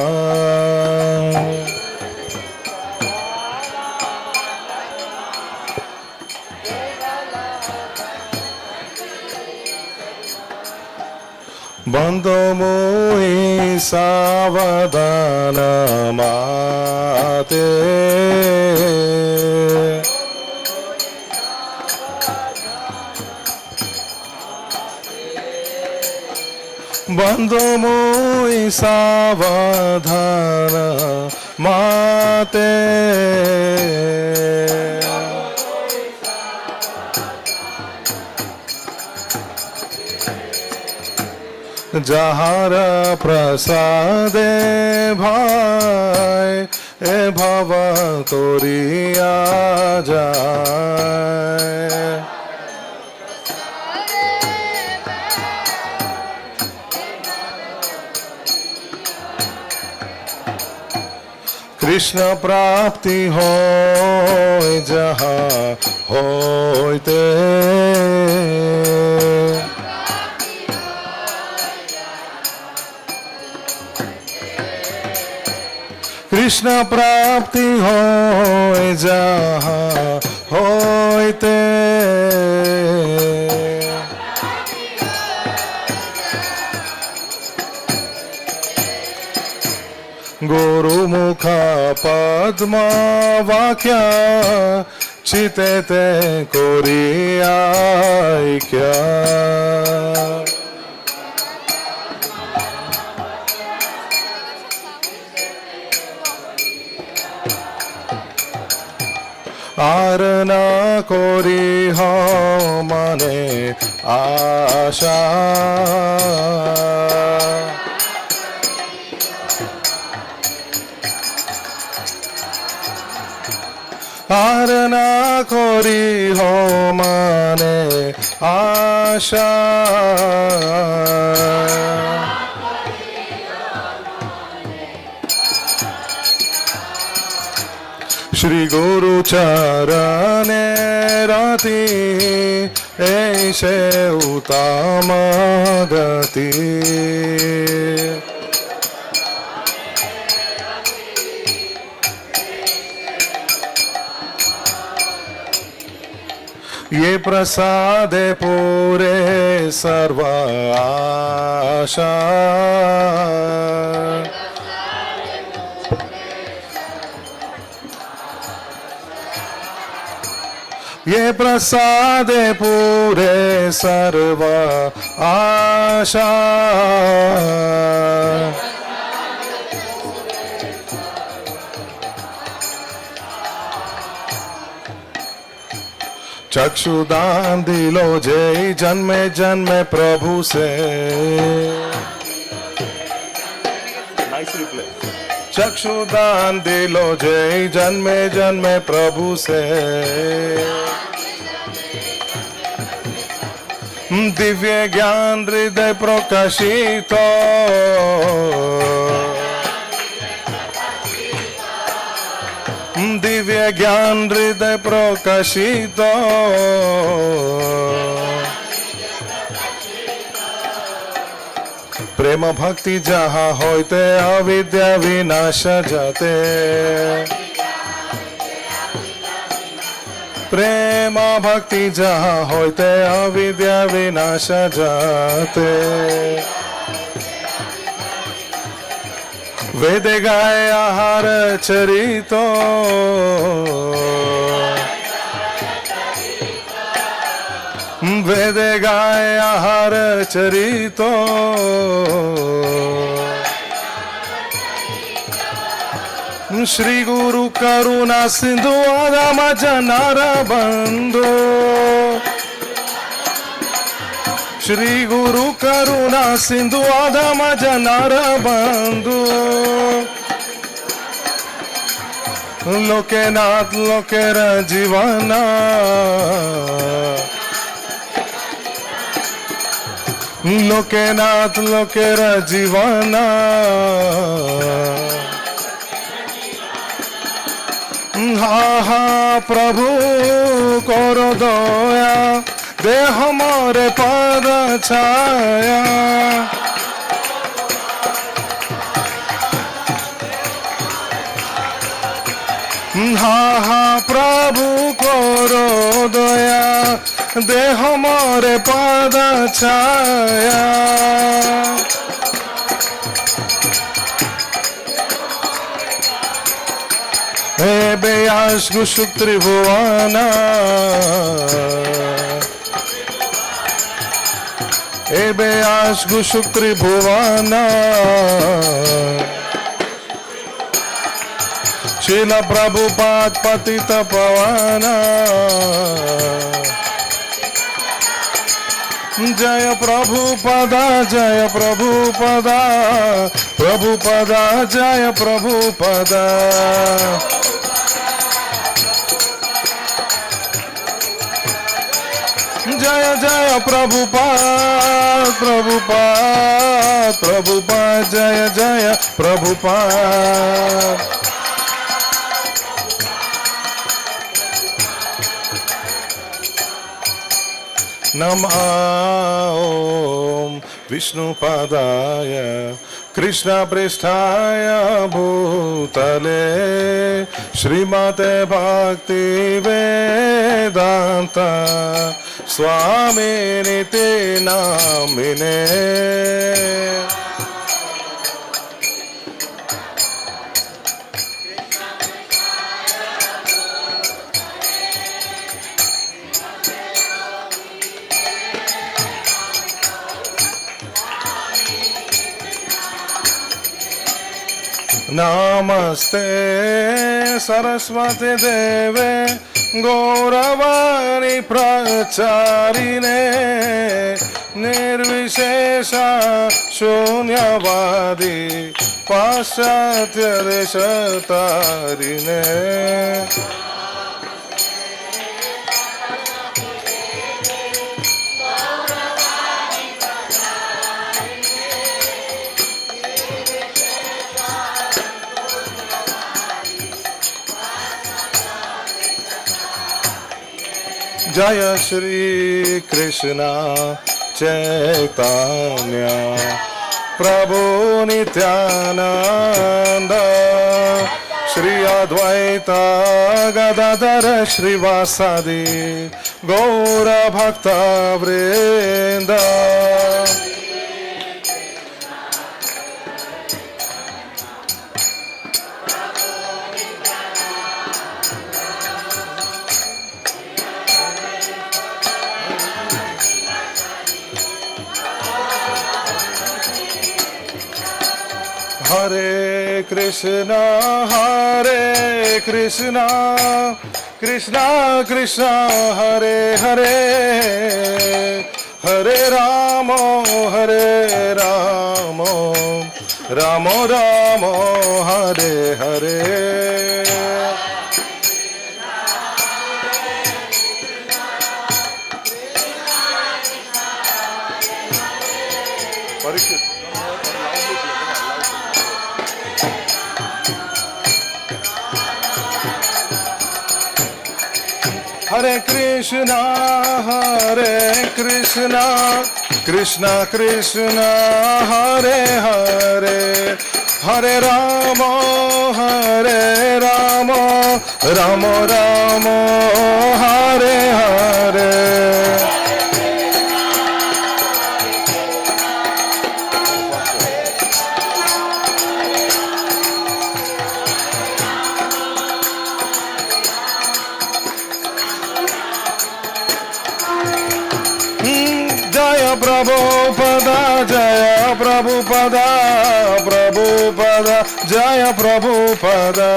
बंदो मोहि सावधान माते बंदो मोहि सावधान माते जहार प्रसादे भाई ए भव तोरिया जाए कृष्ण प्राप्ति हो जहाँ होते कृष्ण प्राप्ति हो जहाँ होते गुरु Gurumukha Padma Vakya Chitete Koriyaikya Arana Kori Ho Mane Asha Arana Kori Ho Mane Asha Shri Guru Charane Rati Aise Utama Gati Ye prasade pure sarva asha Ye prasade pure sarva asha चक्षुदान दिलो जय जन्मे जन्मे प्रभु से चक्षुदान दिलो जय जन्मे जन्मे प्रभु से दिव्य ज्ञान हृदय प्रकाशित दिव्य ज्ञान हृदय प्रकाशित प्रेम भक्ति जहाँ होते अविद्या विनाश जाते प्रेम भक्ति जहाँ होते अविद्या विनाश जाते वेद गाय आहार चरितो वेद गाय आहार चरितो श्री गुरु करुणा सिंधु आगम जनार बंधु श्री गुरु करुणा सिंधु आगम जनार बंधु लोकेनाथ लोकेर जीवना लोकेनाथ लोकेर जीवना हा हा प्रभु करो दया दे हमारे पद छाया हा हा प्रभु करो दया दे हमारे पद छाया हे बेयास गुशुक त्रिभुवना हे बेयास गुशुक त्रिभुवना श्रील प्रभुपाद पतित पावना जय प्रभुपदा जय प्रभुपदा प्रभुपदा जय प्रभुपदा जय जय प्रभुपाद प्रभुपाद प्रभुपाद जय जय प्रभुपाद नमः ओम विष्णुपादाय कृष्णपृष्ठाय भूतले श्रीमते भक्ति वेदांत स्वामिनिति नामिने Namaste Saraswati Deve Gauravani Pracharine Nirvishesha Shunyavadi Paschatya Deshatarine Jaya Shri Krishna Chaitanya Prabhu Nityananda Shri Advaita Gadadhara Shri Vasadi Gaura Bhakta Vrinda Hare Krishna, Krishna Krishna, Hare Hare, Hare Rama, Rama Rama, Hare Hare. Hare Krishna, Krishna Krishna, Hare Hare, Hare Rama, Rama Rama, Hare Hare. Prabhupada, Jaya Prabhupada, Prabhupada, Jaya Prabhupada.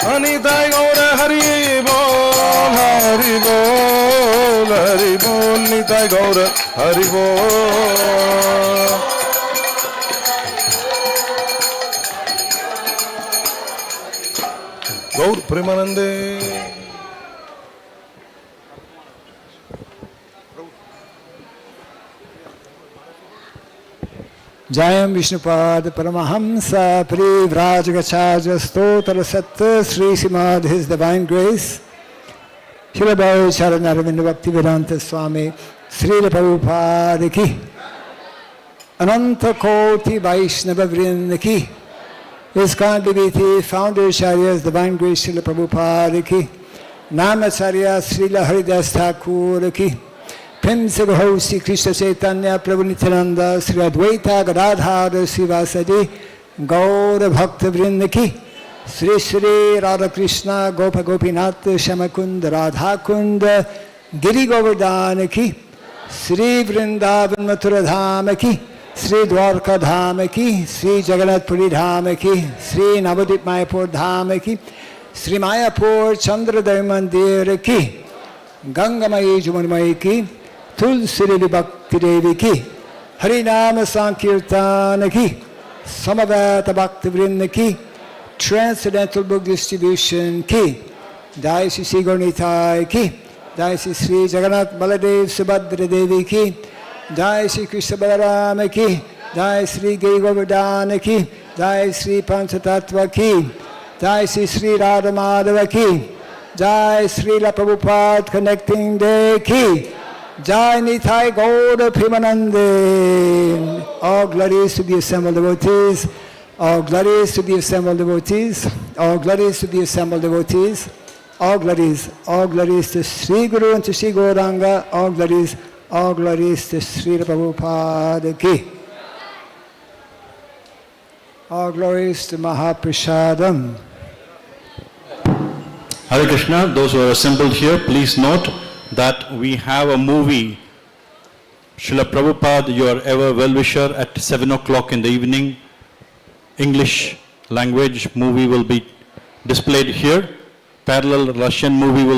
Anitai Gaura Hari Bol, Hari Bol, Hari Bol, Nitai Gaura Hari Bol. Gaur Premanande. Jayam Vishnupad Paramahamsa Privrajagacharya Stotra Satta Sri Simad His Divine Grace Srila Bhakti Bhaktivedanta Swami Srila Prabhupada Ki Ananta Koti Vaishnava Vrinda Ki ISKCON DVT Founder Acharya's Divine Grace Srila Prabhupada Ki Naam Acharya Srila Haridas Thakur Ki Prince Hosi Krishna Chaitanya Prabhu Nityananda Sri Advaita Gadadhara Sivasadi Gaura Bhakta Vrinda Ki Sri Sri Radha Krishna Gopa Gopinath Shamakund Radha Kund Giri Govardhan Ki Sri Vrindavan Mathura Dham Ki Sri Dwarka Dham Ki Sri Jagannath Puri Dham Ki Sri Navadip Mayapur Dham Ki Sri Mayapur Chandradaya Mandir Ki Gangamayi Jumanmayi Ki Tulsi Bhakti Devi Ki Harinama Sankirtan Ki Samavata Bhakti Vrinda Ki Transcendental Book Distribution Ki Jai Sri Gaurnitai Ki Jai Sri Jagannath Baladev Subhadra Devi Ki Jai Sri Krishna Balarama Ki Jai Sri Giri Govardhana Ki Jai Sri Panchatattva Ki Jai Sri Radha Madhava Ki Jai Srila Prabhupada Connecting Day Ki Jai Nitai Gaura Premanande. All glories to the assembled devotees. All glories to the assembled devotees. All glories to the assembled devotees. All glories to Sri Guru and to Sri Gauranga. All glories to Sri Prabhupada Ki. All glories to Mahaprasadam. Hare Krishna, those who are assembled here, please note that we have a movie Srila Prabhupada, your ever well-wisher, at 7 o'clock in the evening. English language movie will be displayed here. Parallel Russian movie will